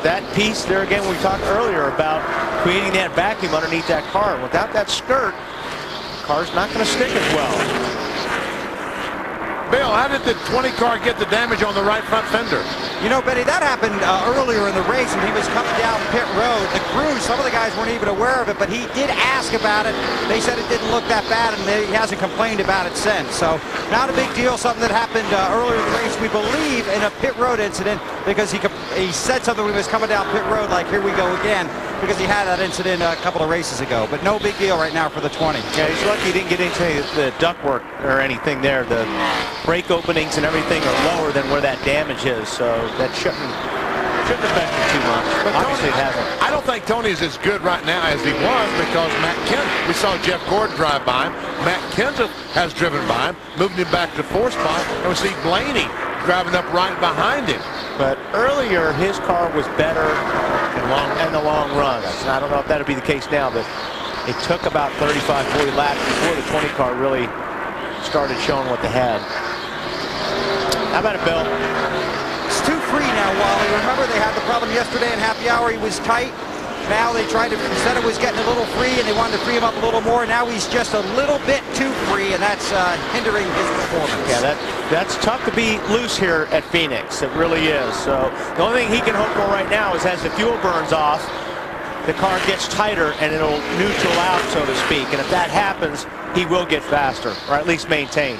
That piece there, again, we talked earlier about creating that vacuum underneath that car. Without that skirt, the car's not going to stick as well. Bill, how did the 20 car get the damage on the right front fender? You know, Benny, that happened earlier in the race when he was coming down pit road. The crew, some of the guys weren't even aware of it, but he did ask about it. They said it didn't look that bad, and he hasn't complained about it since. So not a big deal, something that happened earlier in the race, we believe, in a pit road incident, because he said something when he was coming down pit road, like, here we go again, because he had that incident a couple of races ago. But no big deal right now for the 20. Yeah, he's lucky he didn't get into the ductwork or anything there. The brake openings and everything are lower than where that damage is, so that shouldn't affect him too much. But obviously it hasn't. I don't think Tony is as good right now as he was, because we saw Jeff Gordon drive by him. Matt Kenseth has driven by him, moving him back to 4th spot, and we see Blaney driving up right behind him. But earlier, his car was better in the long runs. And I don't know if that'll be the case now, but it took about 35, 40 laps before the 20 car really started showing what they had. How about it, Bill? It's too free now, Wally. Remember they had the problem yesterday in happy hour. He was tight. Now they tried to, instead of was getting a little free, and they wanted to free him up a little more. Now he's just a little bit too free, and that's hindering his performance. Yeah, that's tough to be loose here at Phoenix. It really is. So the only thing he can hope for right now is as the fuel burns off, the car gets tighter and it'll neutral out, so to speak. And if that happens, he will get faster, or at least maintain.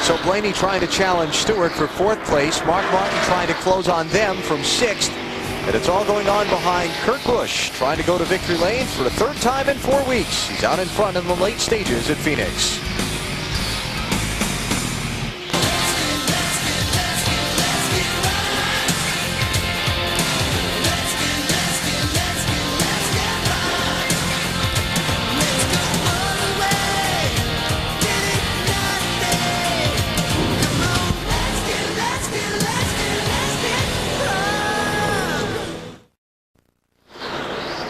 So Blaney trying to challenge Stewart for 4th place. Mark Martin trying to close on them from 6th. And it's all going on behind Kurt Busch, trying to go to victory lane for the 3rd time in 4 weeks. He's out in front in the late stages at Phoenix.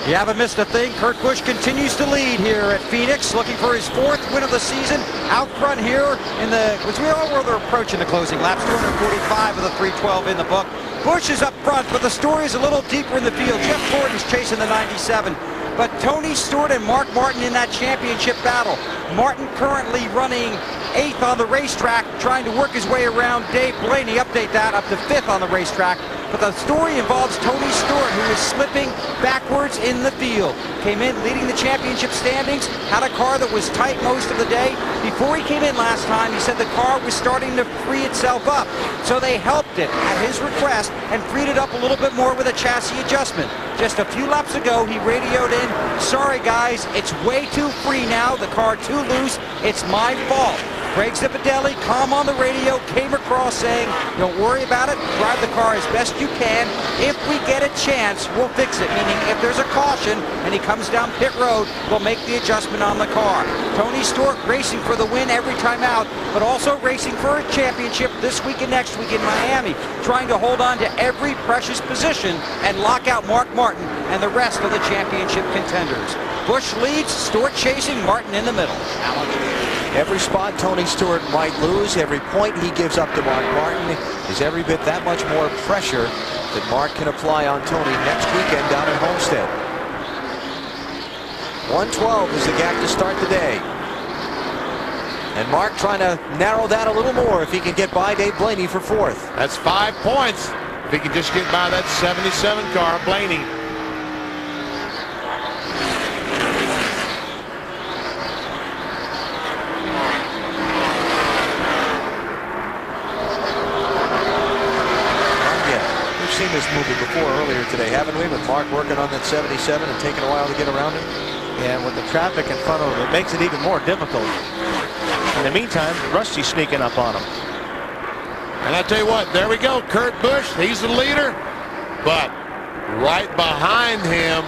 You haven't missed a thing. Kurt Busch continues to lead here at Phoenix, looking for his 4th win of the season. Out front here as we all were approaching the closing laps, 245 of the 312 in the book. Busch is up front, but the story is a little deeper in the field. Jeff Gordon's chasing the 97. But Tony Stewart and Mark Martin in that championship battle. Martin currently running 8th on the racetrack, trying to work his way around Dave Blaney. Update that, up to 5th on the racetrack. But the story involves Tony Stewart, who is slipping backwards in the field. Came in leading the championship standings, had a car that was tight most of the day. Before he came in last time, he said the car was starting to free itself up. So they helped it at his request and freed it up a little bit more with a chassis adjustment. Just a few laps ago, he radioed in, "Sorry guys, it's way too free now, the car too loose, it's my fault." Craig Zipadelli, calm on the radio, came across saying, "Don't worry about it, drive the car as best you can. If we get a chance, we'll fix it." Meaning if there's a caution and he comes down pit road, we'll make the adjustment on the car. Tony Stewart racing for the win every time out, but also racing for a championship this week and next week in Miami, trying to hold on to every precious position and lock out Mark Martin and the rest of the championship contenders. Busch leads, Stewart chasing, Martin in the middle. Every spot Tony Stewart might lose, every point he gives up to Mark Martin is every bit that much more pressure that Mark can apply on Tony next weekend down at Homestead. 112 is the gap to start the day. And Mark trying to narrow that a little more if he can get by Dave Blaney for 4th. That's 5 points. If he can just get by that 77 car, Blaney. We've seen this movie before earlier today, haven't we? With Mark working on that 77 and taking a while to get around him. Yeah, and with the traffic in front of him, it makes it even more difficult. In the meantime, Rusty's sneaking up on him. And I tell you what, there we go. Kurt Busch, he's the leader. But right behind him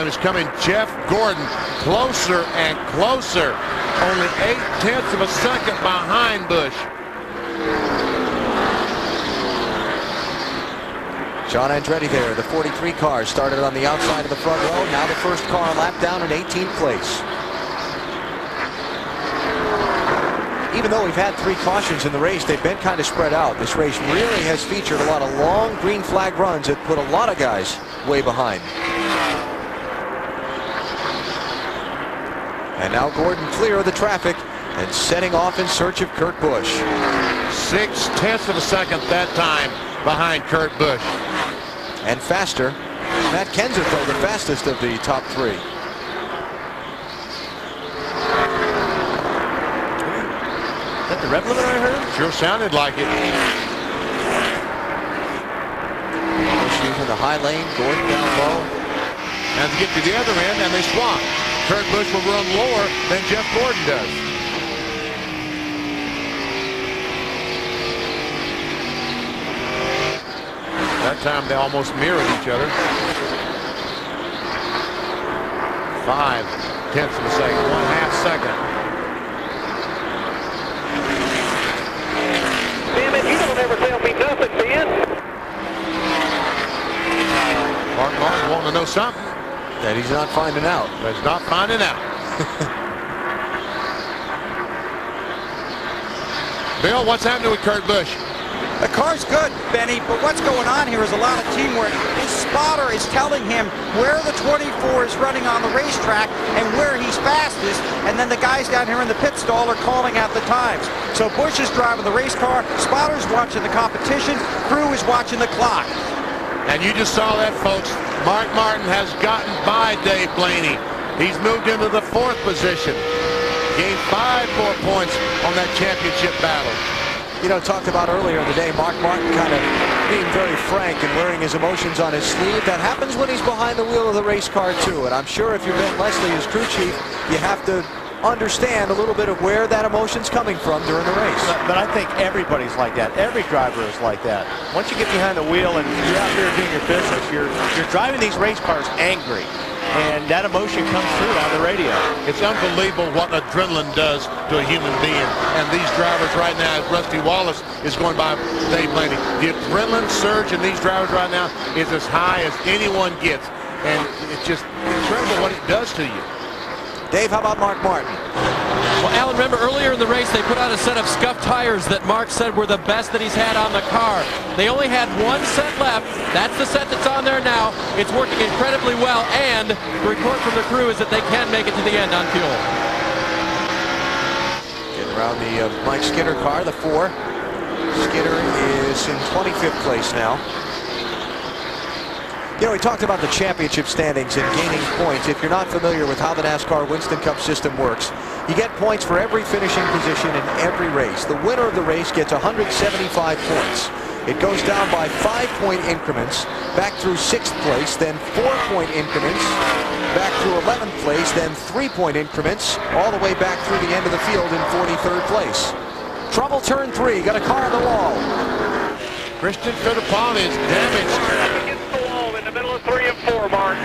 is coming Jeff Gordon, closer and closer. Only 0.8 of a second behind Busch. John Andretti there, the 43 car started on the outside of the front row. Now the first car lap down in 18th place. Even though we've had 3 cautions in the race, they've been kind of spread out. This race really has featured a lot of long green flag runs that put a lot of guys way behind. And now Gordon clear of the traffic and setting off in search of Kurt Busch. 0.6 of a second that time behind Kurt Busch. And faster, Matt Kenseth, though, the fastest of the top 3. Is that the rev limiter I heard? Sure sounded like it. Busch using the high lane, Gordon down low. And to get to the other end, and they swap. Kurt Busch will run lower than Jeff Gordon does. That time they almost mirrored each other. 0.5 of a second, 1/2 second. Damn it, you don't ever tell me nothing, Ben. Mark Martin wanting to know something that he's not finding out. That he's not finding out. Bill, what's happening with Kurt Busch? The car's good, Benny, but what's going on here is a lot of teamwork. His spotter is telling him where the 24 is running on the racetrack and where he's fastest, and then the guys down here in the pit stall are calling out the times. So Busch is driving the race car, spotter's watching the competition, crew is watching the clock. And you just saw that, folks. Mark Martin has gotten by Dave Blaney. He's moved into the 4th position. Gained 5 more points on that championship battle. You know, talked about earlier in the day, Mark Martin kind of being very frank and wearing his emotions on his sleeve. That happens when he's behind the wheel of the race car, too. And I'm sure if you're Ben Leslie as crew chief, you have to understand a little bit of where that emotion's coming from during the race. But I think everybody's like that. Every driver is like that. Once you get behind the wheel and you're out there doing your business, you're driving these race cars angry. And that emotion comes through on the radio. It's unbelievable what adrenaline does to a human being. And these drivers right now, as Rusty Wallace is going by Dave Blaney, the adrenaline surge in these drivers right now is as high as anyone gets. and it's just incredible what it does to you. Dave, how about Mark Martin? Well, Alan, remember earlier in the race they put out a set of scuffed tires that Mark said were the best that he's had on the car. They only had one set left. That's the set that's on there now. It's working incredibly well, and the report from the crew is that they can make it to the end on fuel. Getting around the Mike Skinner car, the 4. Skinner is in 25th place now. You know, we talked about the championship standings and gaining points. If you're not familiar with how the NASCAR Winston Cup system works, you get points for every finishing position in every race. The winner of the race gets 175 points. It goes down by 5-point increments, back through 6th place, then 4-point increments, back through 11th place, then 3-point increments, all the way back through the end of the field in 43rd place. Trouble turn 3, got a car on the wall. Christian Fittipaldi is damaged. In the middle of 3 and 4, Mark.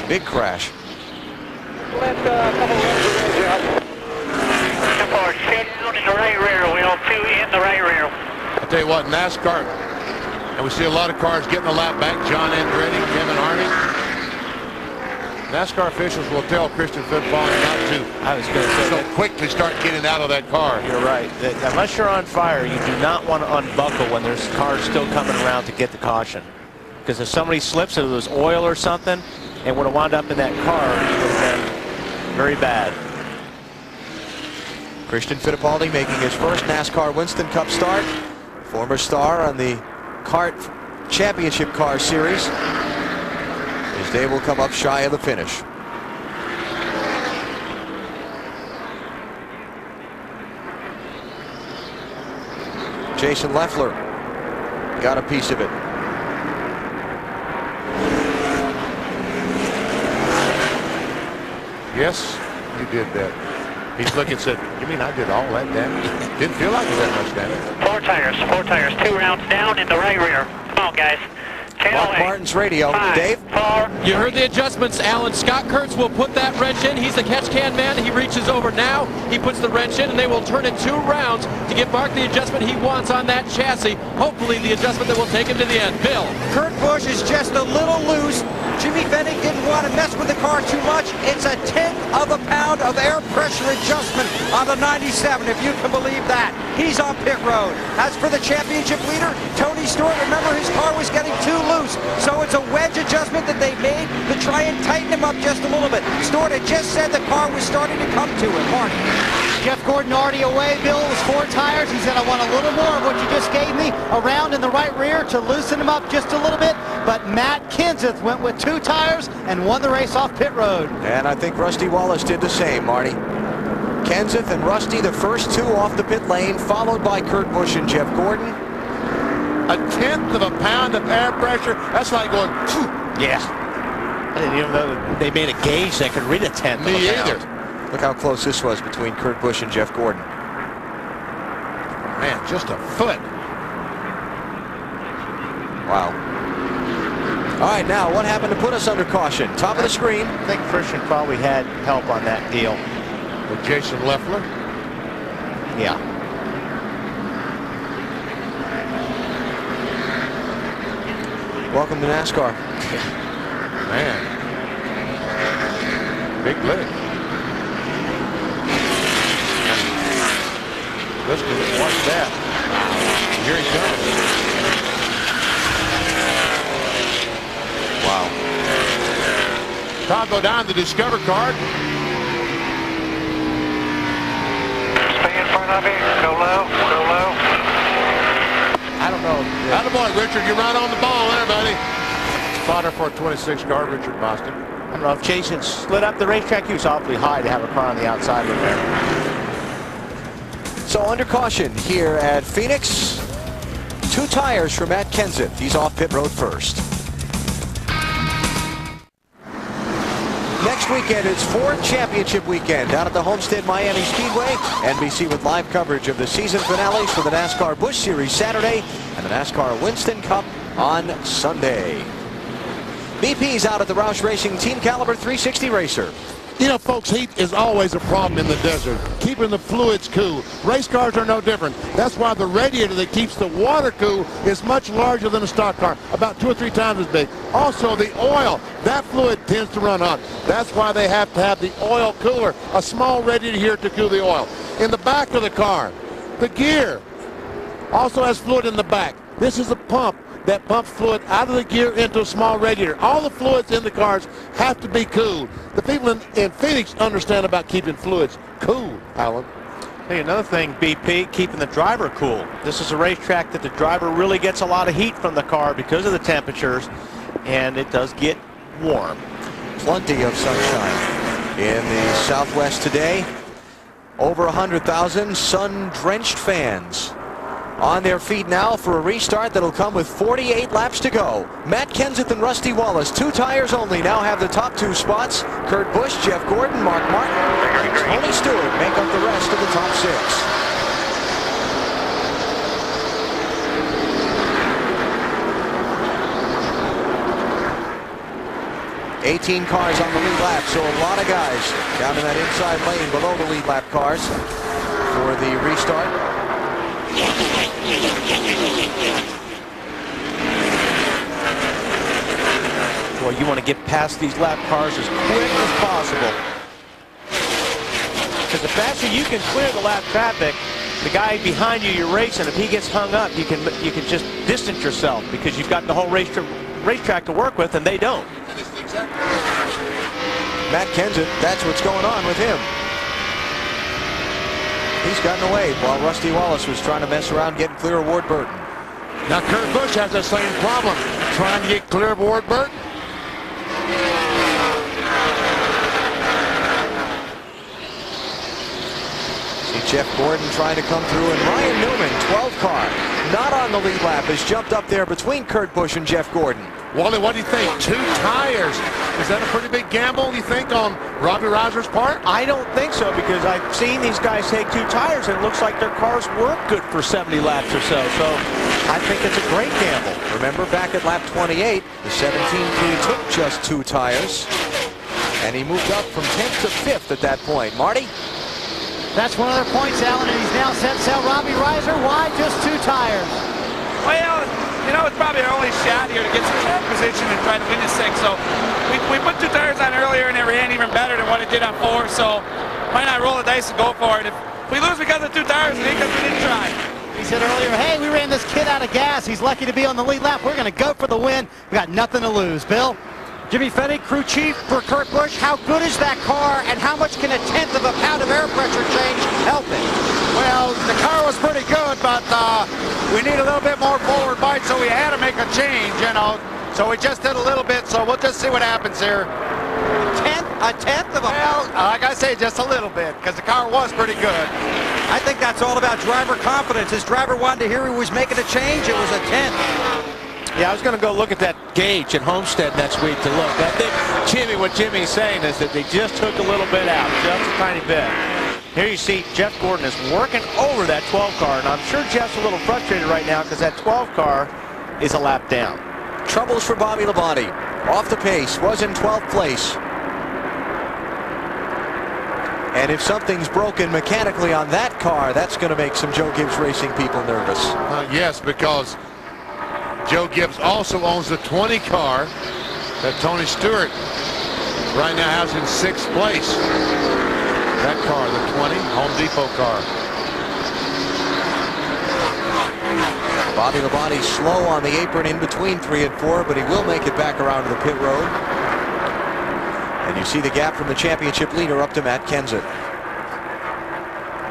Big crash. Let a couple of runs out. Car down in the right rear wheel, 2 in the right rear. I'll tell you what, NASCAR, and we see a lot of cars getting a lap back. John Andretti, Kevin Harvick. NASCAR officials will tell Christian Fittipaldi not to so quickly start getting out of that car. You're right. Unless you're on fire, you do not want to unbuckle when there's cars still coming around to get the caution. Because if somebody slips, if it was oil or something, and would have wound up in that car, it would have been very bad. Christian Fittipaldi making his first NASCAR Winston Cup start. Former star on the kart championship car series. His day will come up shy of the finish. Jason Leffler got a piece of it. Yes, you did that. He's looking and said, you mean I did all that damage? Didn't feel like it was that much damage. 4 tires, 2 rounds down in the right rear. Come on, guys. Mark Martin's radio. 5, Dave? 4. You heard the adjustments, Alan. Scott Kurtz will put that wrench in. He's the catch can man. He reaches over now. He puts the wrench in, and they will turn it 2 rounds to give Mark the adjustment he wants on that chassis. Hopefully the adjustment that will take him to the end. Bill. Kurt Busch is just a little loose. Jimmy Fennig didn't want to mess with the car too much. It's a 1/10 of a pound of air pressure adjustment on the 97, if you can believe that. He's on pit road. As for the championship leader, Tony Stewart, remember his car was getting too loose. So it's a wedge adjustment that they made to try and tighten him up just a little bit. Stewart had just said the car was starting to come to him. Mark. Jeff Gordon already away. Bill was 4 tires. He said, I want a little more of what you just gave me around in the right rear to loosen him up just a little bit. But Matt Kenseth went with 2 tires and won the race off pit road. And I think Rusty Wallace did the same, Marty. Kenseth and Rusty, the first 2 off the pit lane, followed by Kurt Busch and Jeff Gordon. 1/10 of a pound of air pressure. That's like going, phew. Yeah. I didn't even know that they made a gauge that could read a 1/10 Me of a either. pound. Look how close this was between Kurt Busch and Jeff Gordon. Man, just a foot. Wow. All right, now what happened to put us under caution? Top of the screen. I think Christian probably had help on that deal. With Jason Leffler? Yeah. Welcome to NASCAR. Man. Big lick. Listen, watch that. Here he comes. Wow. Tom, go down the Discover card. Stay in front of me. Go low. Go low. I don't know. Attaboy, Richard. You're right on the ball there, buddy. Fodder for a 26 car, Richard Boston. I don't know if Jason slid up the racetrack. He was awfully high to have a car on the outside of there. So under caution here at Phoenix. 2 tires for Matt Kenseth. He's off pit road first. Next weekend, it's Ford Championship weekend down at the Homestead Miami Speedway. NBC with live coverage of the season finales for the NASCAR Busch Series Saturday and the NASCAR Winston Cup on Sunday. BP's out at the Roush Racing Team Caliber 360 Racer. You know, folks, heat is always a problem in the desert. Keeping the fluids cool. Race cars are no different. That's why the radiator that keeps the water cool is much larger than a stock car, about 2 or 3 times as big. Also, the oil, that fluid tends to run hot. That's why they have to have the oil cooler, a small radiator here to cool the oil. In the back of the car, the gear also has fluid in the back. This is a pump that pumps fluid out of the gear into a small radiator. All the fluids in the cars have to be cooled. The people in Phoenix understand about keeping fluids cool, Alan. Hey, another thing, BP, keeping the driver cool. This is a racetrack that the driver really gets a lot of heat from the car because of the temperatures, and it does get warm. Plenty of sunshine in the Southwest today. Over 100,000 sun-drenched fans on their feet now for a restart that'll come with 48 laps to go. Matt Kenseth and Rusty Wallace, 2 tires only, now have the top 2 spots. Kurt Busch, Jeff Gordon, Mark Martin, and Tony Stewart make up the rest of the top 6. $18 cars on the lead lap, so a lot of guys down in that inside lane below the lead lap cars for the restart. Boy, you want to get past these lap cars as quick as possible. Because the faster you can clear the lap traffic, the guy behind you you're racing, if he gets hung up, you can just distance yourself because you've got the whole racetrack to work with, and they don't. Matt Kenseth, that's what's going on with him. He's gotten away while Rusty Wallace was trying to mess around getting clear of Ward Burton. Now Kurt Busch has the same problem, trying to get clear of Ward Burton. See Jeff Gordon trying to come through, and Ryan Newman, 12 car, not on the lead lap, has jumped up there between Kurt Busch and Jeff Gordon. Wally, what do you think? 2 tires. Is that a pretty big gamble, you think, on Robbie Reiser's part? I don't think so, because I've seen these guys take 2 tires, and it looks like their cars work good for 70 laps or so. So I think it's a great gamble. Remember, back at lap 28, the 17 crew took just 2 tires, and he moved up from 10th to 5th at that point. Marty? That's one of their points, Alan, and he's now set sail. Robbie Reiser, why just 2 tires? Well, you know, it's probably our only shot here to get some track position and try to win this thing. So we put 2 tires on earlier, and it ran even better than what it did on 4. So why not roll the dice and go for it? If we lose because of 2 tires, it ain't because we didn't try. He said earlier, hey, we ran this kid out of gas. He's lucky to be on the lead lap. We're going to go for the win. We got nothing to lose. Bill? Jimmy Fennig, crew chief for Kurt Busch. How good is that car, and how much can a 1/10 of a pound of air pressure change help it? Well, the car was pretty good, but we need a little bit more forward bite, so we had to make a change, you know. So we just did a little bit, so we'll just see what happens here. A tenth of a pound? Well, like I say, just a little bit, because the car was pretty good. I think that's all about driver confidence. His driver wanted to hear he was making a change. It was a 10th. Yeah, I was going to go look at that gauge at Homestead next week to look. I think what Jimmy's saying is that they just took a little bit out, just a tiny bit. Here you see Jeff Gordon is working over that 12 car, and I'm sure Jeff's a little frustrated right now because that 12 car is a lap down. Troubles for Bobby Labonte. Off the pace, was in 12th place. And if something's broken mechanically on that car, that's going to make some Joe Gibbs Racing people nervous. Yes, because Joe Gibbs also owns the 20 car that Tony Stewart right now has in 6th place. That car, the 20 Home Depot car. Bobby Labonte slow on the apron in between 3 and 4, but he will make it back around to the pit road. And you see the gap from the championship leader up to Matt Kenseth.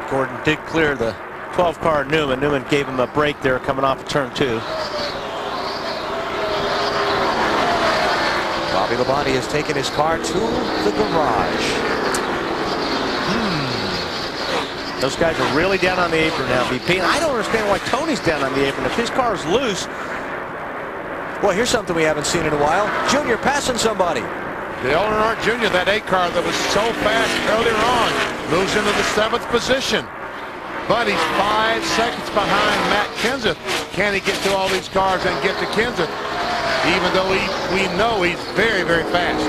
Gordon did clear the 12 car Newman. Newman gave him a break there coming off of turn 2. Bobby Labonte has taken his car to the garage. Those guys are really down on the apron now, BP. And I don't understand why Tony's down on the apron. If his car's loose. Well, here's something we haven't seen in a while. Junior passing somebody. Dale Earnhardt Jr., that 8 car that was so fast earlier on, moves into the 7th position. But he's 5 seconds behind Matt Kenseth. Can he get to all these cars and get to Kenseth? Even though we know he's very, very fast.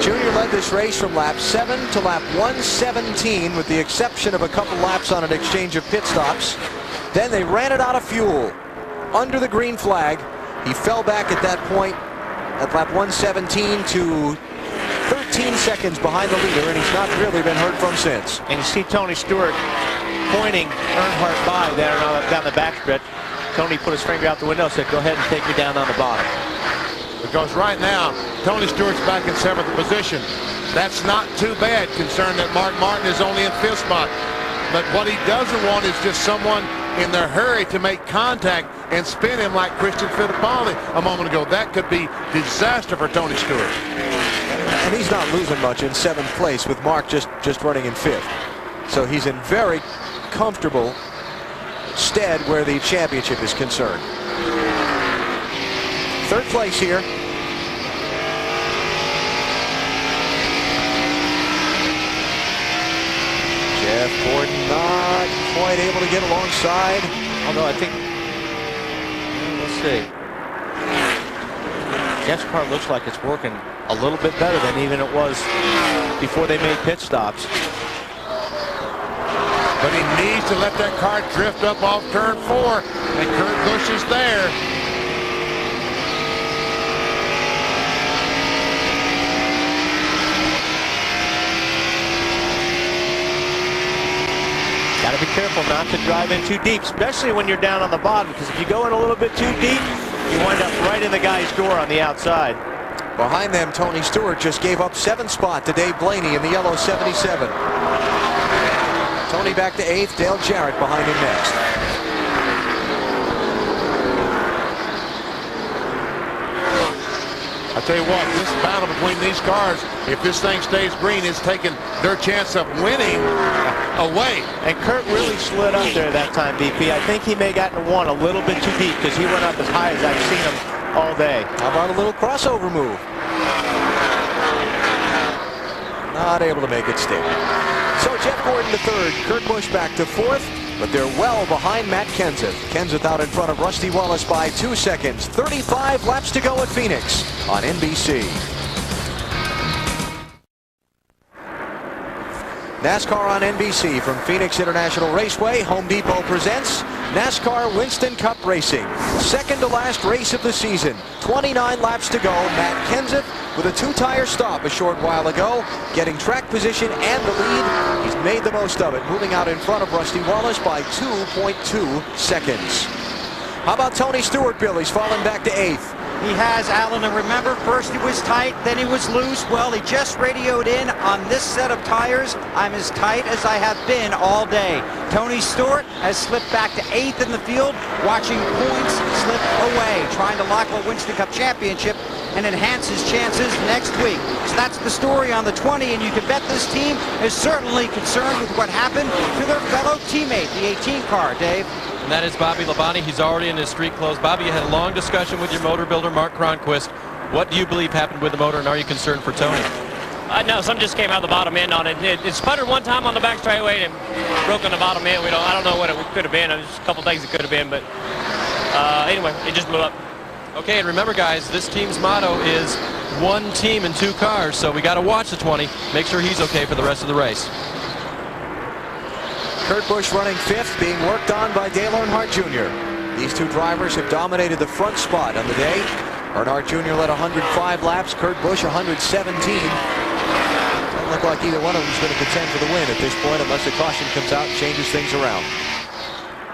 Junior led this race from lap 7 to lap 117, with the exception of a couple laps on an exchange of pit stops. Then they ran it out of fuel under the green flag. He fell back at that point at lap 117 to 13 seconds behind the leader, and he's not really been heard from since. And you see Tony Stewart pointing Earnhardt by there down the backstretch. Tony put his finger out the window and said, go ahead and take me down on the bottom. Because right now, Tony Stewart's back in 7th position. That's not too bad, concerned that Mark Martin is only in 5th spot. But what he doesn't want is just someone in their hurry to make contact and spin him like Christian Fittipaldi a moment ago. That could be disaster for Tony Stewart. And he's not losing much in 7th place with Mark just running in 5th. So he's in very comfortable stead where the championship is concerned. 3rd place here. Jeff Gordon not quite able to get alongside. Although I think, let's see. Jeff's car looks like it's working a little bit better than even it was before they made pit stops. But he needs to let that car drift up off turn 4, and Kurt Busch is there. Got to be careful not to drive in too deep, especially when you're down on the bottom, because if you go in a little bit too deep, you wind up right in the guy's door on the outside. Behind them, Tony Stewart just gave up 7th spot to Dave Blaney in the yellow 77. Tony back to 8th, Dale Jarrett behind him next. I tell you what, this battle between these cars, if this thing stays green, is taking their chance of winning away. And Kurt really slid up there that time, BP. I think he may have gotten one a little bit too deep, because he went up as high as I've seen him all day. How about a little crossover move? Not able to make it stick. So Jeff Gordon to 3rd, Kurt Busch back to 4th, but they're well behind Matt Kenseth. Kenseth out in front of Rusty Wallace by 2 seconds. 35 laps to go at Phoenix on NBC. NASCAR on NBC from Phoenix International Raceway. Home Depot presents NASCAR Winston Cup Racing. Second to last race of the season. 29 laps to go. Matt Kenseth with a 2-tire stop a short while ago, getting track position and the lead. He's made the most of it, moving out in front of Rusty Wallace by 2.2 seconds. How about Tony Stewart, Bill? He's fallen back to 8th. He has, Alan, and remember, first he was tight, then he was loose. Well, he just radioed in on this set of tires. I'm as tight as I have been all day. Tony Stewart has slipped back to 8th in the field, watching points slip away, trying to lock a Winston Cup championship and enhance his chances next week. So that's the story on the 20, and you can bet this team is certainly concerned with what happened to their fellow teammate, the 18 car, Dave. And that is Bobby Labonte. He's already in his street clothes. Bobby, you had a long discussion with your motor builder, Mark Cronquist. What do you believe happened with the motor, and are you concerned for Tony? No, something just came out the bottom end on it. It sputtered one time on the back straightaway and broke on the bottom end. I don't know what it could have been. There's a couple things it could have been, but anyway, it just blew up. Okay, and remember, guys, this team's motto is 1 team and 2 cars, so we got to watch the 20. Make sure he's okay for the rest of the race. Kurt Busch running 5th, being worked on by Dale Earnhardt Jr. These 2 drivers have dominated the front spot on the day. Earnhardt Jr. led 105 laps, Kurt Busch 117. Doesn't look like either one of them is going to contend for the win at this point unless the caution comes out and changes things around.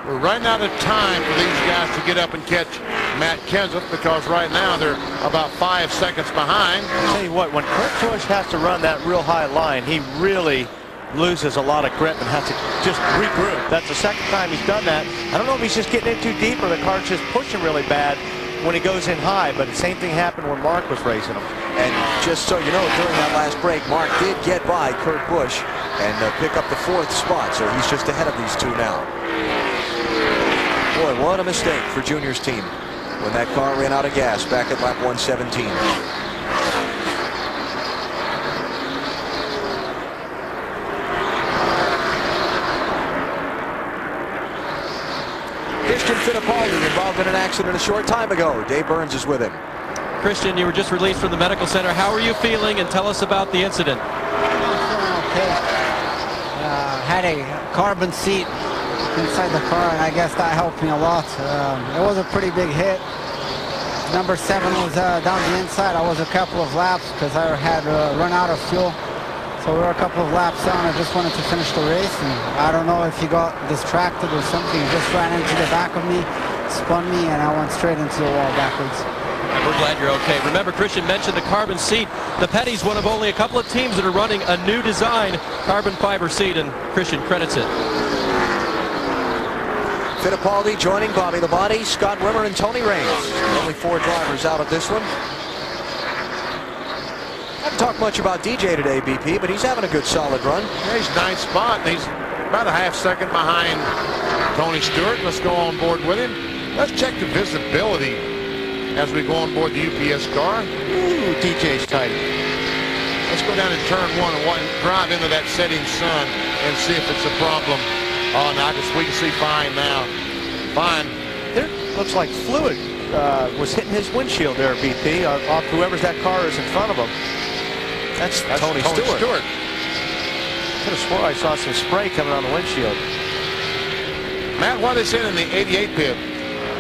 We're running out of time for these guys to get up and catch Matt Kenseth, because right now they're about 5 seconds behind. I'll tell you what, when Kurt Busch has to run that real high line, he really loses a lot of grip and has to just regroup. That's the second time he's done that. I don't know if he's just getting in too deep or the car's just pushing really bad when he goes in high, but the same thing happened when Mark was racing him. And just so you know, during that last break, Mark did get by Kurt Busch and pick up the 4th spot, so he's just ahead of these 2 now. Boy, what a mistake for Junior's team when that car ran out of gas back at lap 117. Christian Fittipaldi involved in an accident a short time ago. Dave Burns is with him. Christian, you were just released from the medical center. How are you feeling? And tell us about the incident. Okay. Had a carbon seat inside the car, and I guess that helped me a lot. It was a pretty big hit. Number 7 was down the inside. I was a couple of laps because I had run out of fuel. So we were a couple of laps down. I just wanted to finish the race, and I don't know if he got distracted or something. He just ran into the back of me, spun me, and I went straight into the wall backwards. We're glad you're okay. Remember, Christian mentioned the carbon seat. The Petty's one of only a couple of teams that are running a new design carbon fiber seat, and Christian credits it. Fittipaldi joining Bobby Labonte, Scott Wimmer, and Tony Raines. Only 4 drivers out of this one. Haven't talked much about DJ today, BP, but he's having a good solid run. Yeah, he's 9th spot, and he's about a half second behind Tony Stewart. Let's go on board with him. Let's check the visibility as we go on board the UPS car. Ooh, DJ's tight. Let's go down to turn 1 and drive into that setting sun and see if it's a problem. Oh, now we can see fine now. Fine. There looks like fluid was hitting his windshield there, BP, off whoever's that car is in front of him. That's Tony Stewart. Could have swore I saw some spray coming on the windshield. Matt, what is in the 88 pit?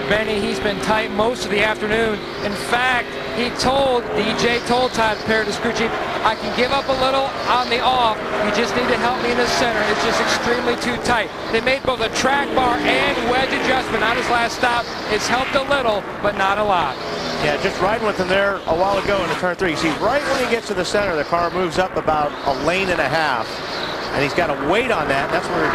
Benny, he's been tight most of the afternoon. In fact, DJ told Todd Paradiscucci, I can give up a little on the off. You just need to help me in the center. It's just extremely too tight. They made both a track bar and wedge adjustment on his last stop. It's helped a little, but not a lot. Yeah, just riding with him there a while ago into turn 3. You see, right when he gets to the center, the car moves up about a lane and a half. And he's got to wait on that. That's where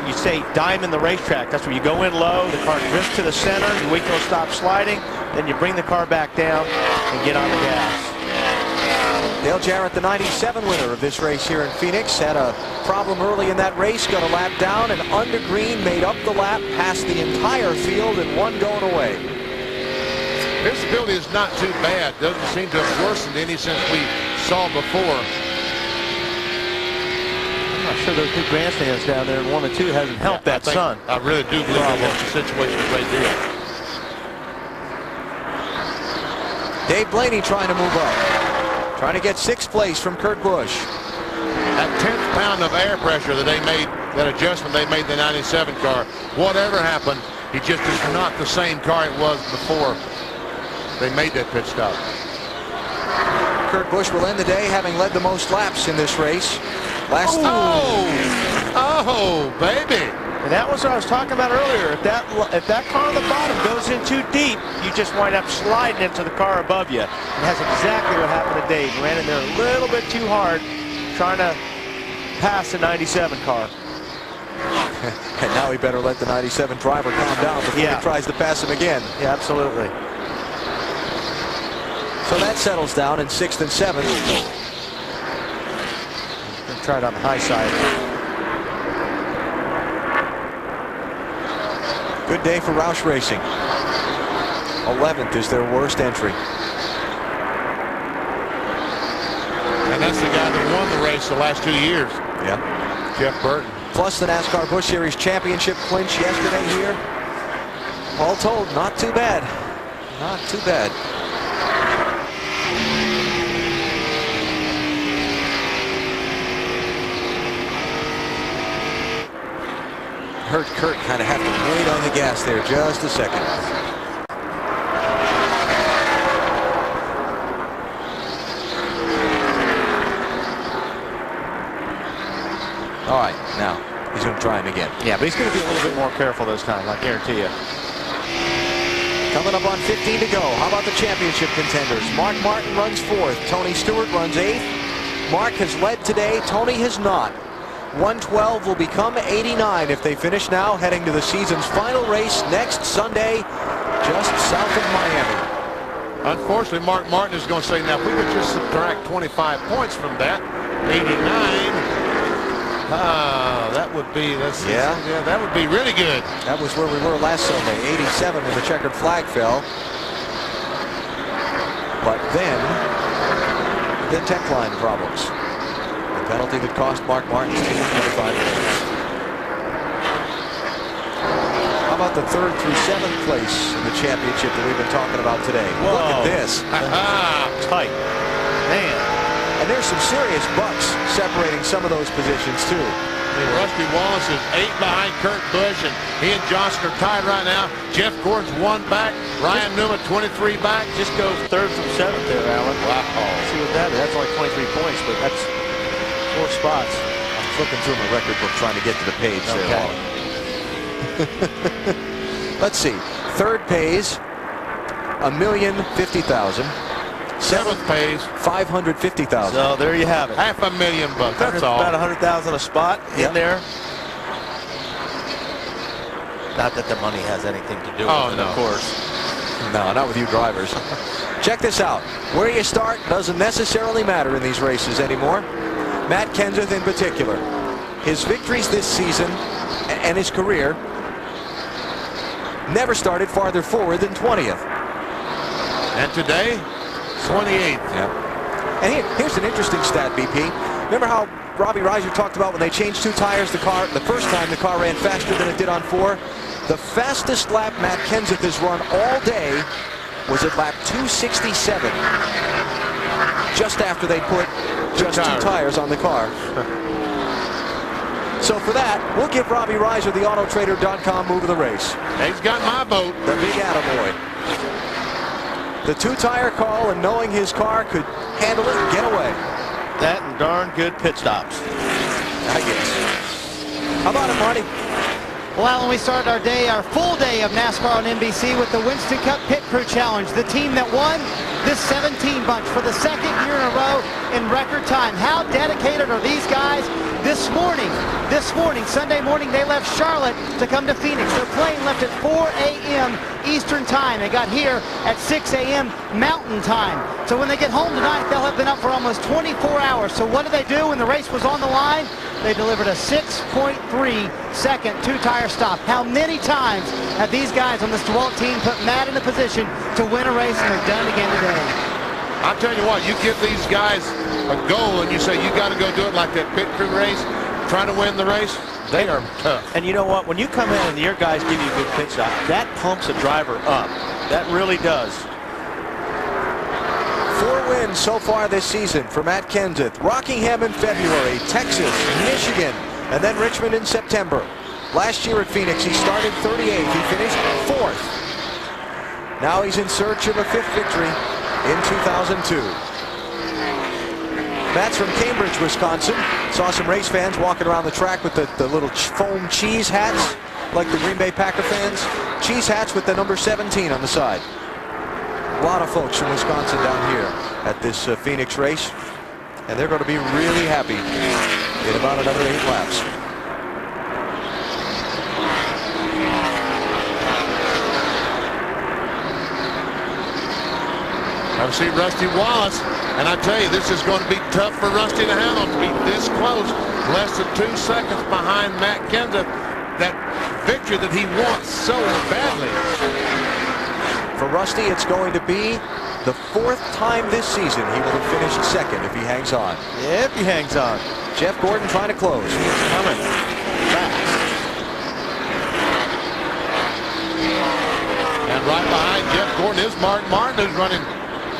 you say diamond the racetrack. That's where you go in low, the car drifts to the center, you wait till it stops sliding, then you bring the car back down and get on the gas. Dale Jarrett, the 97 winner of this race here in Phoenix, had a problem early in that race, got a lap down, and under green made up the lap, passed the entire field, and one going away. Visibility is not too bad. Doesn't seem to have worsened any since we saw before. I'm not sure those 2 grandstands down there in 1 and 2 hasn't helped that sun. I really do believe that's the situation right there. Dave Blaney trying to move up. Trying to get 6th place from Kurt Busch. That 10th pound of air pressure that they made, that adjustment they made in the 97 car, whatever happened, it just is not the same car it was before they made that pit stop. Kurt Busch will end the day having led the most laps in this race. Oh, baby. And that was what I was talking about earlier. If that car on the bottom goes in too deep, you just wind up sliding into the car above you. And that's exactly what happened to Dave. He ran in there a little bit too hard, trying to pass the 97 car. And now he better let the 97 driver calm down before he tries to pass him again. Yeah, absolutely. So that settles down in 6th and 7th. Try it on the high side. Good day for Roush Racing. 11th is their worst entry. And that's the guy that won the race the last 2 years. Yeah. Jeff Burton. Plus the NASCAR Busch Series championship clinch yesterday here. All told, not too bad. Not too bad. Hurt Kurt kind of have to wait on the gas there just a second. All right, now he's going to try him again. Yeah, but he's going to be a little bit more careful this time, I guarantee you. Coming up on 15 to go. How about the championship contenders? Mark Martin runs 4th. Tony Stewart runs 8th. Mark has led today. Tony has not. 112 will become 89 if they finish now, heading to the season's final race next Sunday, just south of Miami. Unfortunately, Mark Martin is going to say, now, if we could just subtract 25 points from that, 89, that would be, that would be really good. That was where we were last Sunday, 87 when the checkered flag fell. But then, the tech line problems. Penalty that cost Mark Martin's team 25 points. How about the 3rd through 7th place in the championship that we've been talking about today? Whoa. Look at this. Tight. Man. And there's some serious bucks separating some of those positions, too. I mean, Rusty Wallace is 8 behind Kurt Busch, and he and Johnson are tied right now. Jeff Gordon's 1 back. Ryan Newman 23 back. Just goes 3rd from 7th there, Alan. Wow. See what that is. That's only 23 points, but that's 4 spots. I'm flipping through my record book trying to get to the page there. Let's see. 3rd pays $1,050,000. 7th pays $550,000. So there you have it. $500,000. That's all. About $100,000 a spot in there. Not that the money has anything to do with it, of course. No, not with you drivers. Check this out. Where you start doesn't necessarily matter in these races anymore. Matt Kenseth in particular. His victories this season and his career never started farther forward than 20th. And today, 28th. Yeah. And here's an interesting stat, BP. Remember how Robbie Reiser talked about when they changed 2 tires, the first time the car ran faster than it did on 4? The fastest lap Matt Kenseth has run all day was at lap 267. Just after they put just 2 tires on the car. So for that, we'll give Robbie Reiser the Autotrader.com move of the race. He's got my vote. The big attaboy. The 2-tire call and knowing his car could handle it and get away. That and darn good pit stops. I guess. How about it, Marty? Well, Alan, we started our day, our full day of NASCAR on NBC with the Winston Cup Pit Crew Challenge. The team that won this 17 bunch for the 2nd year in a row in record time. How dedicated are these guys? This morning, Sunday morning, they left Charlotte to come to Phoenix. Their plane left at 4 a.m. Eastern time. They got here at 6 a.m. Mountain time. So when they get home tonight, they'll have been up for almost 24 hours. So what did they do when the race was on the line? They delivered a 6.3-second 2-tire stop. How many times have these guys on this DeWalt team put Matt in a position to win a race, and they've done it again today? I'll tell you what, you give these guys a goal and you say you got to go do it like that pit crew race, trying to win the race, they are tough. And you know what? When you come in and your guys give you a good pit stop, that pumps a driver up. That really does. 4 wins so far this season for Matt Kenseth. Rockingham in February, Texas, Michigan, and then Richmond in September. Last year at Phoenix, he started 38th. He finished 4th. Now he's in search of a 5th victory in 2002. Matt's from Cambridge, Wisconsin. Saw some race fans walking around the track with the little foam cheese hats, like the Green Bay Packer fans. Cheese hats with the number 17 on the side. A lot of folks from Wisconsin down here at this Phoenix race, and they're going to be really happy in about another 8 laps. I've seen Rusty Wallace, and I tell you, this is going to be tough for Rusty to handle, to be this close, less than 2 seconds behind Matt Kenseth, that victory that he wants so badly. For Rusty, it's going to be the 4th time this season he will have finished 2nd if he hangs on. If he hangs on. Jeff Gordon trying to close. He's coming fast. And right behind Jeff Gordon is Mark Martin, who's running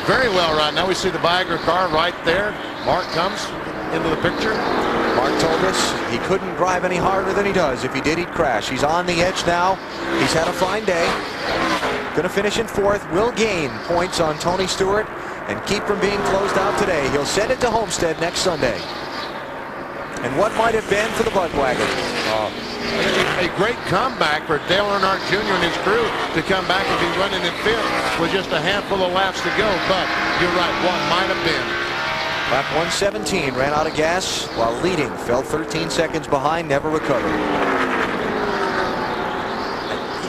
very well right now. We see the Viagra car right there. Mark comes into the picture. Mark told us he couldn't drive any harder than he does. If he did, he'd crash. He's on the edge now. He's had a fine day. Going to finish in 4th. Will gain points on Tony Stewart and keep from being closed out today. He'll send it to Homestead next Sunday. And what might have been for the Budwagon? A great comeback for Dale Earnhardt Jr. and his crew to come back and be running in 5th with just a handful of laps to go. But you're right, what might have been. Lap 117 ran out of gas while leading. Fell 13 seconds behind, never recovered.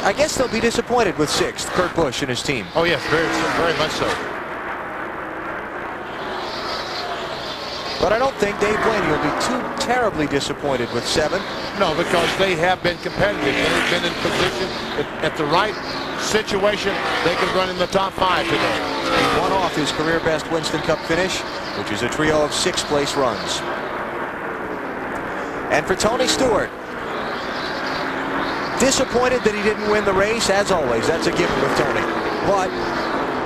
I guess they'll be disappointed with 6th, Kurt Busch and his team. Oh, yes, very much so. But I don't think Dave Blaney will be too terribly disappointed with 7th. No, because they have been competitive. They've been in position at the right situation. They could run in the top 5 today. He won off his career best Winston Cup finish, which is a trio of 6th place runs. And for Tony Stewart, Disappointed that he didn't win the race, as always. That's a given with Tony. But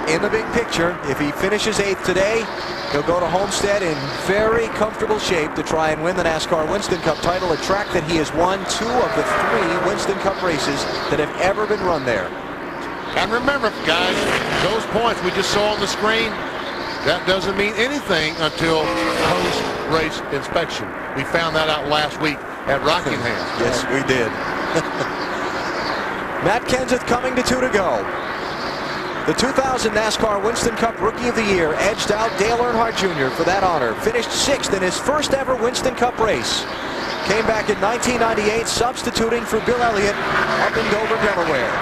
in the big picture, if he finishes 8th today, he'll go to Homestead in very comfortable shape to try and win the NASCAR Winston Cup title, a track that he has won 2 of the 3 Winston Cup races that have ever been run there. And remember, guys, those points we just saw on the screen, that doesn't mean anything until post-race inspection. We found that out last week at Rockingham. Yes, we did. Matt Kenseth coming to 2 to go. The 2000 NASCAR Winston Cup Rookie of the Year edged out Dale Earnhardt Jr. for that honor. Finished 6th in his first ever Winston Cup race. Came back in 1998, substituting for Bill Elliott up in Dover, Delaware.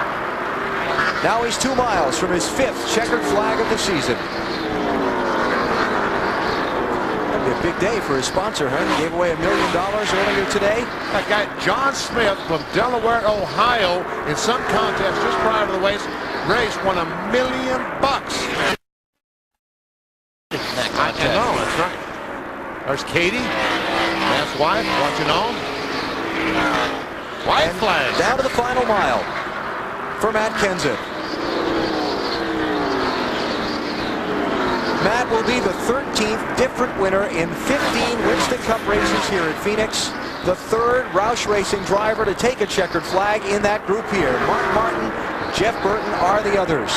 Now he's 2 miles from his 5th checkered flag of the season. That'll be a big day for his sponsor, huh? He gave away $1 million earlier today. That guy, John Smith from Delaware, Ohio, in some contest just prior to the race won $1 million. I know, that's right. There's Katie, Matt's wife, watching on. White flag. Down to the final mile for Matt Kenseth. Matt will be the 13th different winner in 15 Winston Cup races here at Phoenix. The 3rd Roush Racing driver to take a checkered flag in that group here. Mark Martin, Jeff Burton are the others.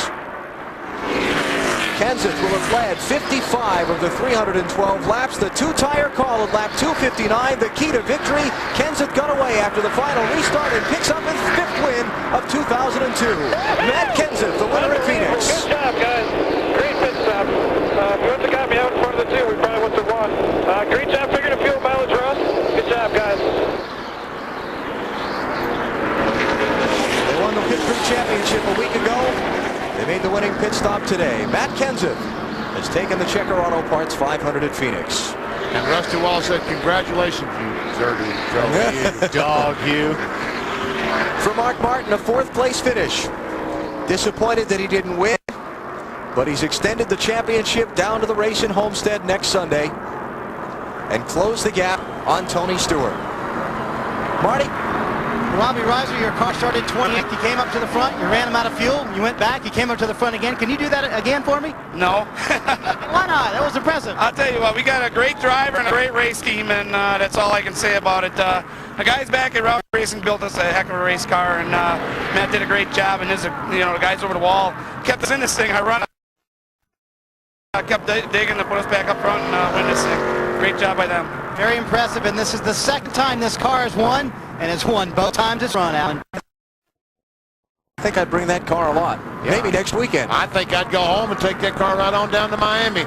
Kenseth will have led 55 of the 312 laps. The 2-tire call at lap 259, the key to victory. Kenseth got away after the final restart and picks up his 5th win of 2002. Matt Kenseth, the winner at Phoenix. Good job, guys. Great pit stop. If you wouldn't have got me out in front of the 2, we probably wouldn't have won. Great job figuring the fuel mileage, Ross. Good job, guys. They won the Pit Crew Championship a week ago. They made the winning pit stop today. Matt Kenseth has taken the Checker Auto Parts 500 at Phoenix. And Rusty Wall said, congratulations, you dirty dog, you. For Mark Martin, a 4th place finish. Disappointed that he didn't win, but he's extended the championship down to the race in Homestead next Sunday and closed the gap on Tony Stewart. Marty? Robbie Reiser, your car started 20th. You came up to the front, you ran him out of fuel, you went back, you came up to the front again. Can you do that again for me? No. Why not? That was impressive. I'll tell you what, we got a great driver and a great race team, and that's all I can say about it. The guys back at Roush Racing built us a heck of a race car, and Matt did a great job, and the guys over the wall kept us in this thing. I kept digging to put us back up front and win this thing. Great job by them. Very impressive, and this is the 2nd time this car has won, and it's won both times it's run, Alan. I think I'd bring that car a lot. Yeah. Maybe next weekend. I think I'd go home and take that car right on down to Miami.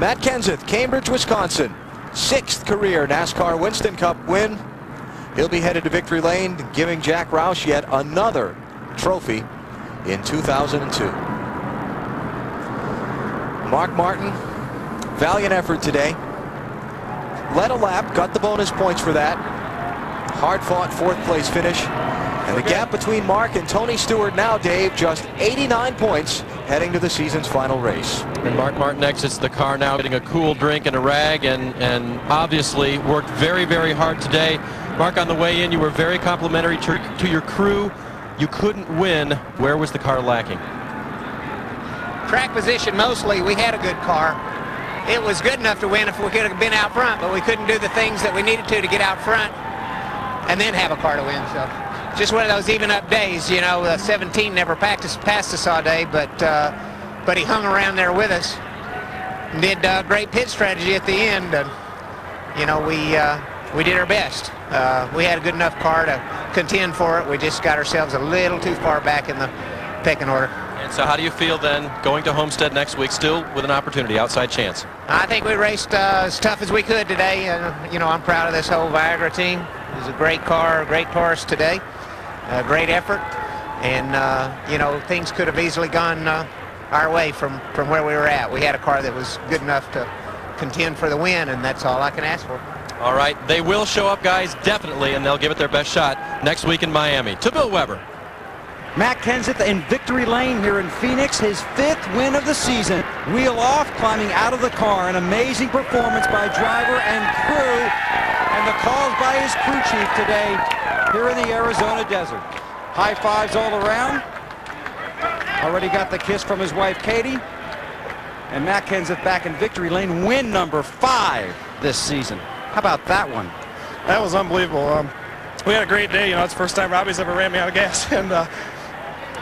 Matt Kenseth, Cambridge, Wisconsin. 6th career NASCAR Winston Cup win. He'll be headed to victory lane, giving Jack Roush yet another trophy in 2002. Mark Martin, valiant effort today. Led a lap, got the bonus points for that. Hard-fought 4th place finish. And the gap between Mark and Tony Stewart now, Dave, just 89 points heading to the season's final race. And Mark Martin exits the car now getting a cool drink and a rag, and obviously worked very, very hard today. Mark, on the way in, you were very complimentary to your crew. You couldn't win. Where was the car lacking? Track position mostly. We had a good car. It was good enough to win if we could have been out front, but we couldn't do the things that we needed to get out front and then have a car to win. So just one of those even up days. 17 never passed us all day, but he hung around there with us and did great pit strategy at the end. And we did our best. We had a good enough car to contend for it. We just got ourselves a little too far back in the pecking order. And so how do you feel then going to Homestead next week, still with an opportunity, outside chance? I think we raced as tough as we could today. I'm proud of this whole Viagra team. It was a great car, a great course today, a great effort. And, things could have easily gone our way from where we were at. We had a car that was good enough to contend for the win, and that's all I can ask for. All right, they will show up, guys, definitely, and they'll give it their best shot next week in Miami. To Bill Weber. Matt Kenseth in victory lane here in Phoenix, his 5th win of the season. Wheel off, climbing out of the car. An amazing performance by driver and crew, and the calls by his crew chief today here in the Arizona desert. High fives all around. Already got the kiss from his wife, Katie. And Matt Kenseth back in victory lane, win number 5 this season. How about that one? That was unbelievable. We had a great day. You know, it's the first time Robbie's ever ran me out of gas, and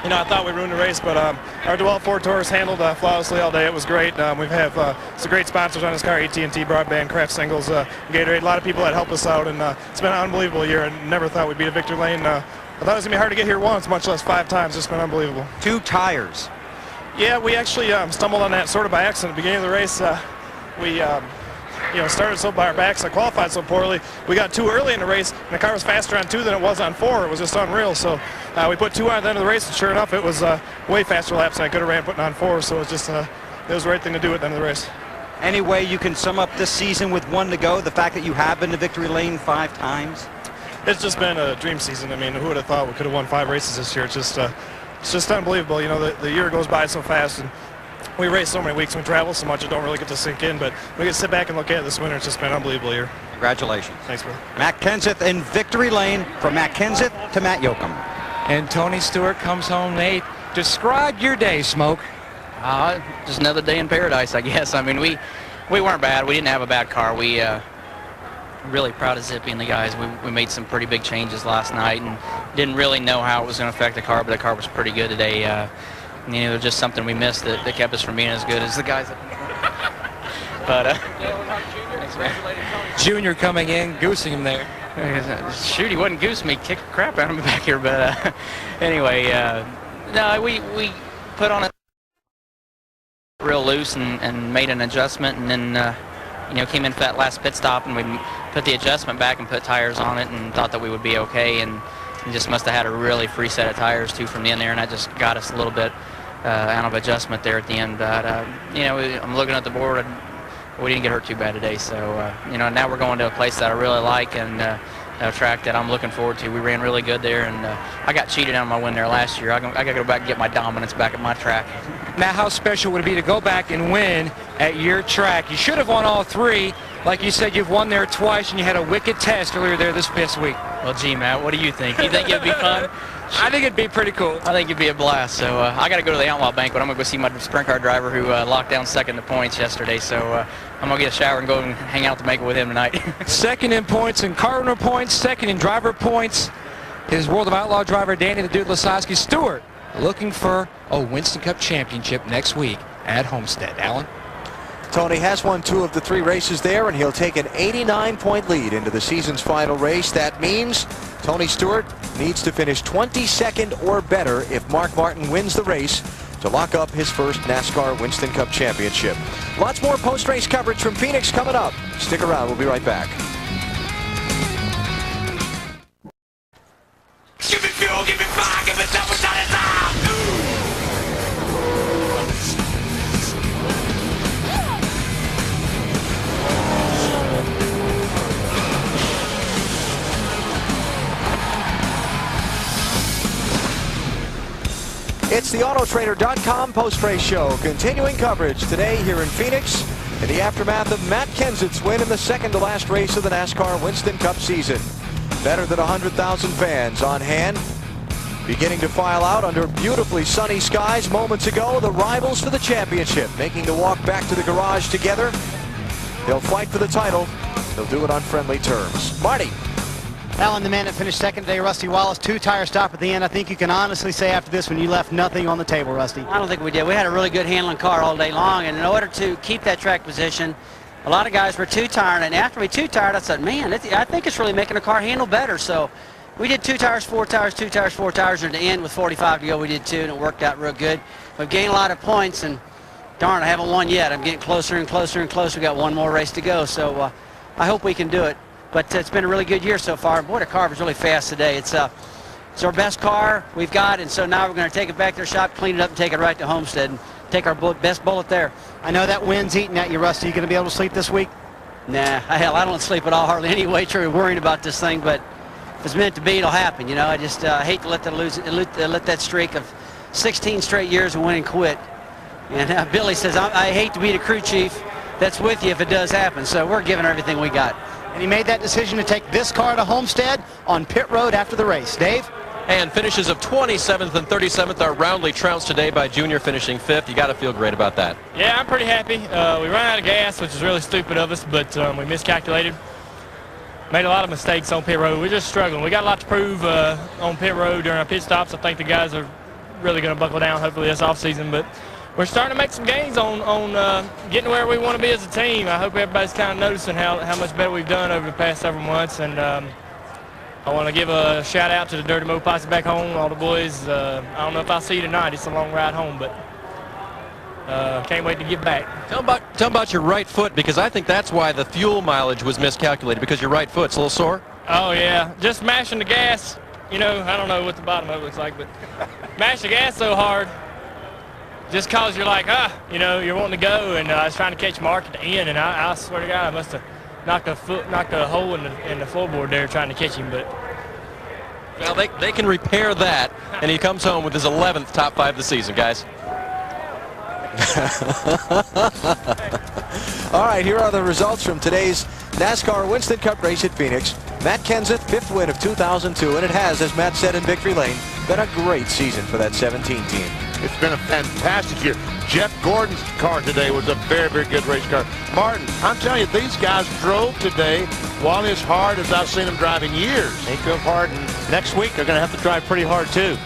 you know, I thought we ruined the race, but our DeWalt Ford Taurus handled flawlessly all day. It was great. We have some great sponsors on this car: AT&T, Broadband, Kraft Singles, Gatorade. A lot of people that help us out, and it's been an unbelievable year. I never thought we'd beat a victory lane. I thought it was gonna be hard to get here once, much less 5 times. It's been unbelievable. 2 tires. Yeah, we actually stumbled on that sort of by accident at the beginning of the race. We you know, started so by our backs. I qualified so poorly. We got 2 early in the race, and the car was faster on 2 than it was on 4. It was just unreal. So we put 2 on at the end of the race, and sure enough, it was way faster laps than I could have ran putting on 4. So it was just it was the right thing to do at the end of the race. Any way you can sum up this season with 1 to go, the fact that you have been to victory lane 5 times? It's just been a dream season. I mean, who would have thought we could have won 5 races this year? It's just unbelievable. You know, the year goes by so fast, and we race so many weeks, we travel so much, it don't really get to sink in, but we can sit back and look at it this winter. It's just been an unbelievable year. Congratulations. Thanks, brother. Matt Kenseth in victory lane. From Matt Kenseth to Matt Yoakum. And Tony Stewart comes home 8th. Describe your day, Smoke. Just another day in paradise, I guess. I mean, we weren't bad. We didn't have a bad car. We really proud of Zippy and the guys. We made some pretty big changes last night and didn't really know how it was going to affect the car, but the car was pretty good today. You know, it was just something we missed that kept us from being as good as the guys. But thanks, man. Junior coming in, goosing him there. Shoot, he wouldn't goose me, kick the crap out of me back here. But anyway, no, we put on a real loose and made an adjustment, and then you know, came in for that last pit stop, and we put the adjustment back and put tires on it, and thought that we would be okay. And just must have had a really free set of tires too from the end there, and that just got us a little bit out of adjustment there at the end. But you know, I'm looking at the board, and we didn't get hurt too bad today. So you know, now we're going to a place that I really like, and a track that I'm looking forward to. We ran really good there, and I got cheated on my win there last year. I got to go back and get my dominance back at my track. Now, how special would it be to go back and win at your track? You should have won all 3. Like you said, you've won there twice, and you had a wicked test earlier there this week. Well, gee, Matt, what do you think? You think it'd be fun? I think it'd be pretty cool. I think it'd be a blast. So I got to go to the Outlaw Banquet. I'm going to go see my sprint car driver who locked down second in the points yesterday. So I'm going to get a shower and go and hang out to make it with him tonight. Second in points and car owner points, second in driver points. His World of Outlaw driver, Danny the Dude Lasowski. Stewart looking for a Winston Cup championship next week at Homestead. Alan? Tony has won 2 of the 3 races there, and he'll take an 89-point lead into the season's final race. That means Tony Stewart needs to finish 22nd or better if Mark Martin wins the race to lock up his first NASCAR Winston Cup championship. Lots more post-race coverage from Phoenix coming up. Stick around. We'll be right back. Give me fuel, give me fire, give me double shot of time. It's the Autotrader.com post-race show. Continuing coverage today here in Phoenix in the aftermath of Matt Kenseth's win in the second-to-last race of the NASCAR Winston Cup season. Better than 100,000 fans on hand. Beginning to file out under beautifully sunny skies moments ago, the rivals for the championship making the walk back to the garage together. They'll fight for the title. They'll do it on friendly terms. Marty. Alan, the man that finished second today, Rusty Wallace, 2-tire stop at the end. I think you can honestly say after this one you left nothing on the table, Rusty. I don't think we did. We had a really good handling car all day long, and in order to keep that track position, a lot of guys were 2-tiring, and after we 2-tired, I said, man, I think it's really making the car handle better. So we did 2 tires, 4 tires, 2 tires, 4 tires, and at the end with 45 to go, we did 2, and it worked out real good. We've gained a lot of points, and darn, I haven't won yet. I'm getting closer and closer and closer. We've got 1 more race to go, so I hope we can do it. But it's been a really good year so far. Boy, the car was really fast today. It's our best car we've got, and so now we're going to take it back to the shop, clean it up, and take it right to Homestead and take our best bullet there. I know that wind's eating at you, Rusty. You going to be able to sleep this week? Nah, hell, I don't sleep at all hardly anyway. Truly worrying about this thing, but if it's meant to be, it'll happen. You know, I just hate to let that streak of 16 straight years of winning quit. And Billy says, I hate to be the crew chief that's with you if it does happen. So we're giving everything we got. And he made that decision to take this car to Homestead on pit road after the race. Dave? And finishes of 27th and 37th are roundly trounced today by Junior finishing 5th. You got to feel great about that. Yeah, I'm pretty happy. We ran out of gas, which is really stupid of us, but we miscalculated. Made a lot of mistakes on pit road. We're just struggling. We got a lot to prove on pit road during our pit stops. I think the guys are really going to buckle down, hopefully this offseason. But we're starting to make some gains on getting where we want to be as a team. I hope everybody's kind of noticing how much better we've done over the past several months. And I want to give a shout out to the Dirty Mo Posse back home, all the boys. I don't know if I'll see you tonight. It's a long ride home, but can't wait to get back. Tell them about your right foot, because I think that's why the fuel mileage was miscalculated, because your right foot's a little sore. Oh, yeah. Just mashing the gas. You know, I don't know what the bottom of it looks like, but mash the gas so hard just cause you're like, you know, you're wanting to go, and I was trying to catch Mark at the end, and I swear to God, I must have knocked a hole in the floorboard there trying to catch him. But well, they can repair that, and he comes home with his 11th top 5 of the season, guys. All right, here are the results from today's NASCAR Winston Cup race at Phoenix. Matt Kenseth, 5th win of 2002, and it has, as Matt said in Victory Lane, been a great season for that 17 team. It's been a fantastic year. Jeff Gordon's car today was a very, very good race car. Martin, I'm telling you, these guys drove today while as hard as I've seen them drive in years. They drove hard, and next week they're going to have to drive pretty hard too.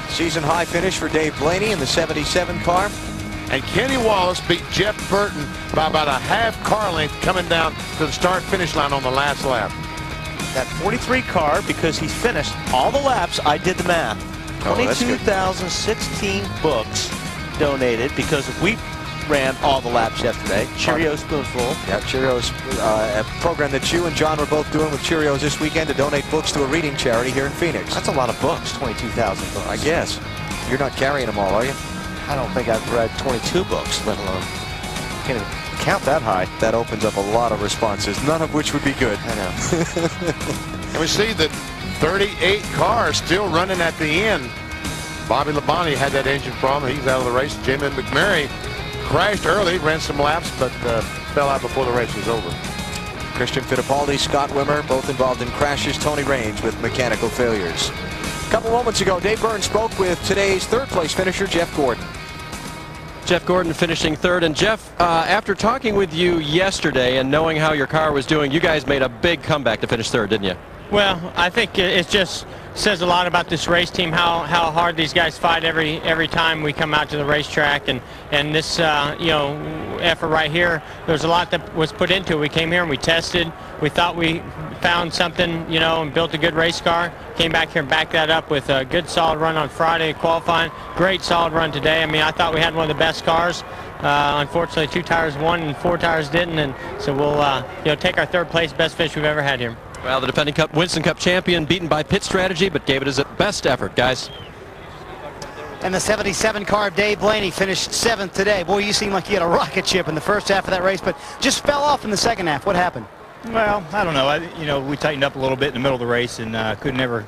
Season high finish for Dave Blaney in the 77 car. And Kenny Wallace beat Jeff Burton by about a half car length coming down to the start-finish line on the last lap. That 43 car, because he finished all the laps, I did the math. 22,016 books donated because we ran all the laps yesterday. Cheerio spoonful. Yeah, Cheerios, a program that you and John were both doing with Cheerios this weekend to donate books to a reading charity here in Phoenix. That's a lot of books, 22,000 books. I guess. You're not carrying them all, are you? I don't think I've read 22 books, let alone. Can't even count that high. That opens up a lot of responses, none of which would be good. I know. And we see that 38 cars still running at the end. Bobby Labonte had that engine problem. He's out of the race. Jamie McMurray crashed early, ran some laps, but fell out before the race was over. Christian Fittipaldi, Scott Wimmer, both involved in crashes. Tony Raines with mechanical failures. A couple moments ago, Dave Burns spoke with today's third-place finisher, Jeff Gordon. Jeff Gordon finishing 3rd. And Jeff, after talking with you yesterday and knowing how your car was doing, you guys made a big comeback to finish 3rd, didn't you? Well, I think it just says a lot about this race team, how hard these guys fight every time we come out to the racetrack, and this you know, effort right here. There's a lot that was put into it. We came here and we tested. We thought we found something, you know, and built a good race car. Came back here and backed that up with a good solid run on Friday qualifying. Great solid run today. I mean, I thought we had one of the best cars. Unfortunately, 2 tires won and 4 tires didn't, and so we'll you know, take our 3rd place, best finish we've ever had here. Well, the defending Winston Cup champion beaten by pit strategy, but gave it his best effort, guys. And the 77 car of Dave Blaney finished 7th today. Boy, you seem like you had a rocket ship in the first half of that race, but just fell off in the second half. What happened? Well, I don't know. You know, we tightened up a little bit in the middle of the race and couldn't ever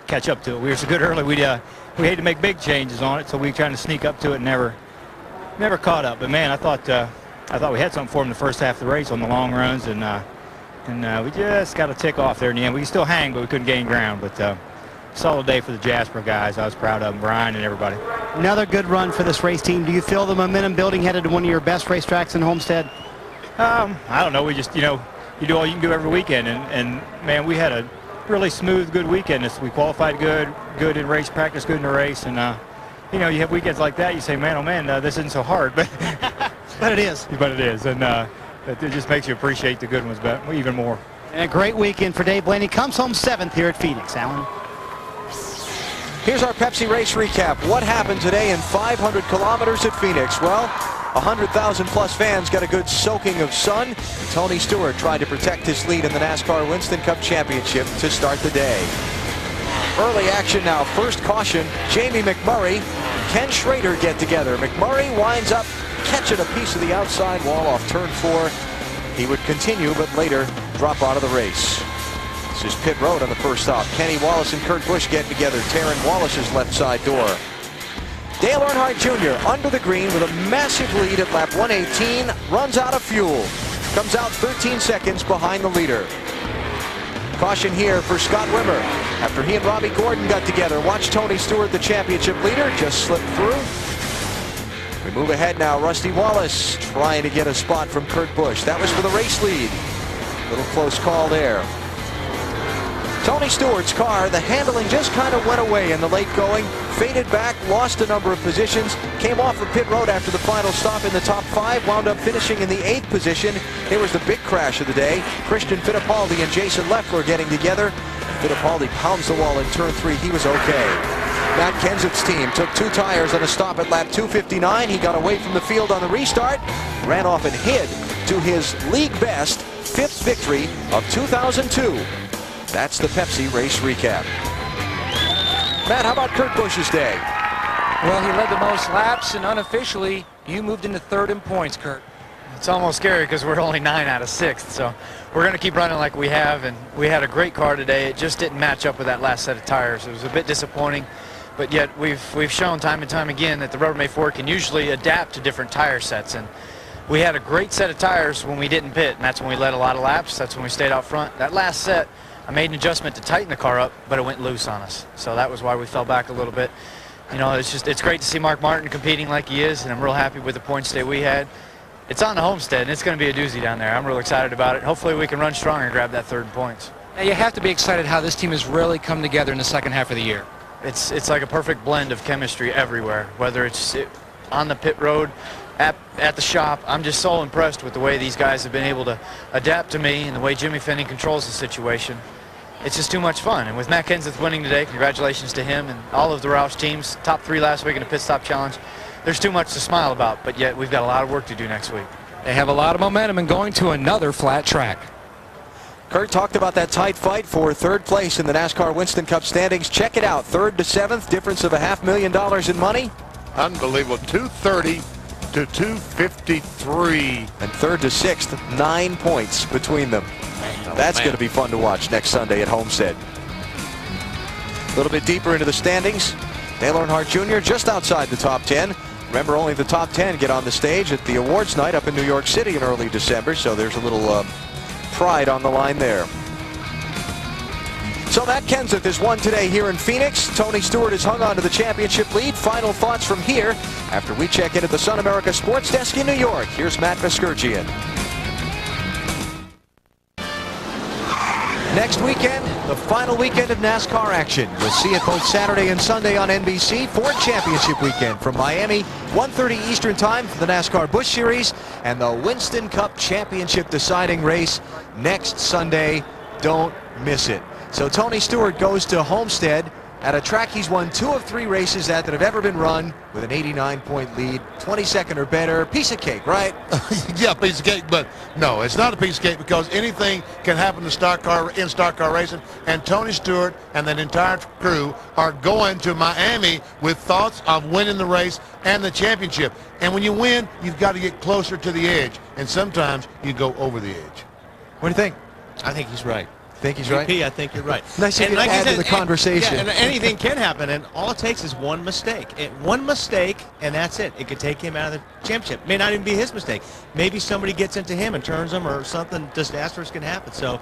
catch up to it. We were so good early. We had to make big changes on it, so we were trying to sneak up to it and never caught up. But man, I thought we had something for him the first half of the race on the long runs, and we just got a tick off there in the end. We could still hang, but we couldn't gain ground. But solid day for the Jasper guys. I was proud of them, Brian and everybody. Another good run for this race team. Do you feel the momentum building headed to one of your best racetracks in Homestead? I don't know. We just, you know, you do all you can do every weekend, and man, we had a really smooth, good weekend. We qualified good in race practice, good in the race, and you know, you have weekends like that. You say, man, oh man, this isn't so hard, but but it is. But it is, and it just makes you appreciate the good ones, but even more. And a great weekend for Dave Blaney. Comes home 7th here at Phoenix. Alan. Here's our Pepsi race recap. What happened today in 500 kilometers at Phoenix? Well, 100,000 plus fans got a good soaking of sun. Tony Stewart tried to protect his lead in the NASCAR Winston Cup Championship to start the day. Early action now. First caution, Jamie McMurray, Ken Schrader get together. McMurray winds up catching a piece of the outside wall off turn 4. He would continue, but later drop out of the race. This is pit road on the first stop. Kenny Wallace and Kurt Busch get together. Taryn Wallace's left side door. Dale Earnhardt Jr. under the green with a massive lead at lap 118. Runs out of fuel. Comes out 13 seconds behind the leader. Caution here for Scott Wimmer. After he and Robbie Gordon got together, watch Tony Stewart, the championship leader, just slip through. We move ahead now. Rusty Wallace trying to get a spot from Kurt Busch. That was for the race lead. Little close call there. Tony Stewart's car, the handling just kind of went away in the late going. Faded back, lost a number of positions. Came off of pit road after the final stop in the top 5. Wound up finishing in the 8th position. Here was the big crash of the day. Christian Fittipaldi and Jason Leffler getting together. Fittipaldi pounds the wall in turn 3. He was okay. Matt Kenseth's team took 2 tires on a stop at lap 259. He got away from the field on the restart. Ran off and hid to his league best 5th victory of 2002. That's the Pepsi race recap. Matt, how about Kurt Busch's day? Well, he led the most laps, and unofficially, you moved into 3rd in points, Kurt. It's almost scary because we're only 9 out of 6th, so we're going to keep running like we have, and we had a great car today. It just didn't match up with that last set of tires. It was a bit disappointing, but yet we've shown time and time again that the Rubbermaid Ford can usually adapt to different tire sets, and we had a great set of tires when we didn't pit, and that's when we led a lot of laps. That's when we stayed out front. That last set, I made an adjustment to tighten the car up, but it went loose on us. So that was why we fell back a little bit. You know, it's great to see Mark Martin competing like he is, and I'm real happy with the points day we had. It's on the Homestead, and it's going to be a doozy down there. I'm real excited about it. Hopefully we can run strong and grab that 3rd in points. Now, you have to be excited how this team has really come together in the second half of the year. It's like a perfect blend of chemistry everywhere, whether it's on the pit road, at the shop. I'm just so impressed with the way these guys have been able to adapt to me and the way Jimmy Finney controls the situation. It's just too much fun. And with Matt Kenseth winning today, congratulations to him and all of the Roush teams. Top 3 last week in the pit stop challenge. There's too much to smile about, but yet we've got a lot of work to do next week. They have a lot of momentum and going to another flat track. Kurt talked about that tight fight for 3rd place in the NASCAR Winston Cup standings. Check it out. 3rd to 7th, difference of $500,000 in money. Unbelievable. 230 to 253. And 3rd to 6th, 9 points between them. That's going to be fun to watch next Sunday at Homestead. A little bit deeper into the standings. Dale Earnhardt Jr. just outside the top 10. Remember, only the top 10 get on the stage at the awards night up in New York City in early December, so there's a little pride on the line there. So Matt Kenseth has won today here in Phoenix. Tony Stewart has hung on to the championship lead. Final thoughts from here after we check in at the Sun America Sports Desk in New York. Here's Matt Vasgersian. Next weekend, the final weekend of NASCAR action. You'll see it both Saturday and Sunday on NBC. Ford Championship Weekend from Miami, 1:30 Eastern Time for the NASCAR Busch Series, and the Winston Cup Championship deciding race next Sunday. Don't miss it. So Tony Stewart goes to Homestead at a track he's won 2 of 3 races at that have ever been run with an 89-point lead, 22nd or better. Piece of cake, right? Yeah, piece of cake, but no, it's not a piece of cake because anything can happen in stock car racing, and Tony Stewart and that entire crew are going to Miami with thoughts of winning the race and the championship. And when you win, you've got to get closer to the edge, and sometimes you go over the edge. What do you think? I think he's right. Think he's right? I think you're right. Nice to like add to the conversation. Yeah, and anything can happen, and all it takes is one mistake. One mistake, and that's it. It could take him out of the championship. May not even be his mistake. Maybe somebody gets into him and turns him, or something disastrous can happen. So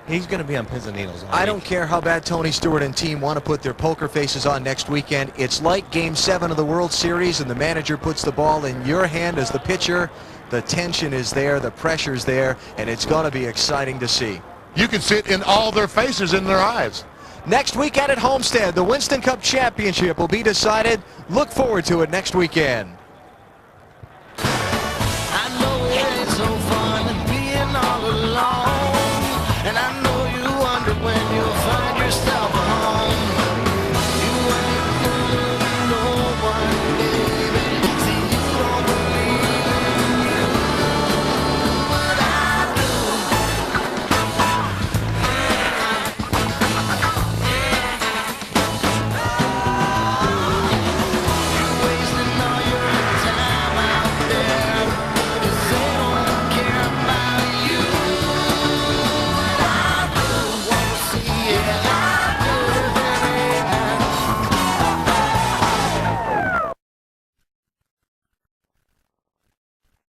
he's going to be on pins and needles all I week. don't care how bad Tony Stewart and team want to put their poker faces on next weekend. It's like Game 7 of the World Series, and the manager puts the ball in your hand as the pitcher. The tension is there, the pressure's there, and it's going to be exciting to see. You can see it in all their faces, in their eyes. Next weekend at Homestead, the Winston Cup Championship will be decided. Look forward to it next weekend.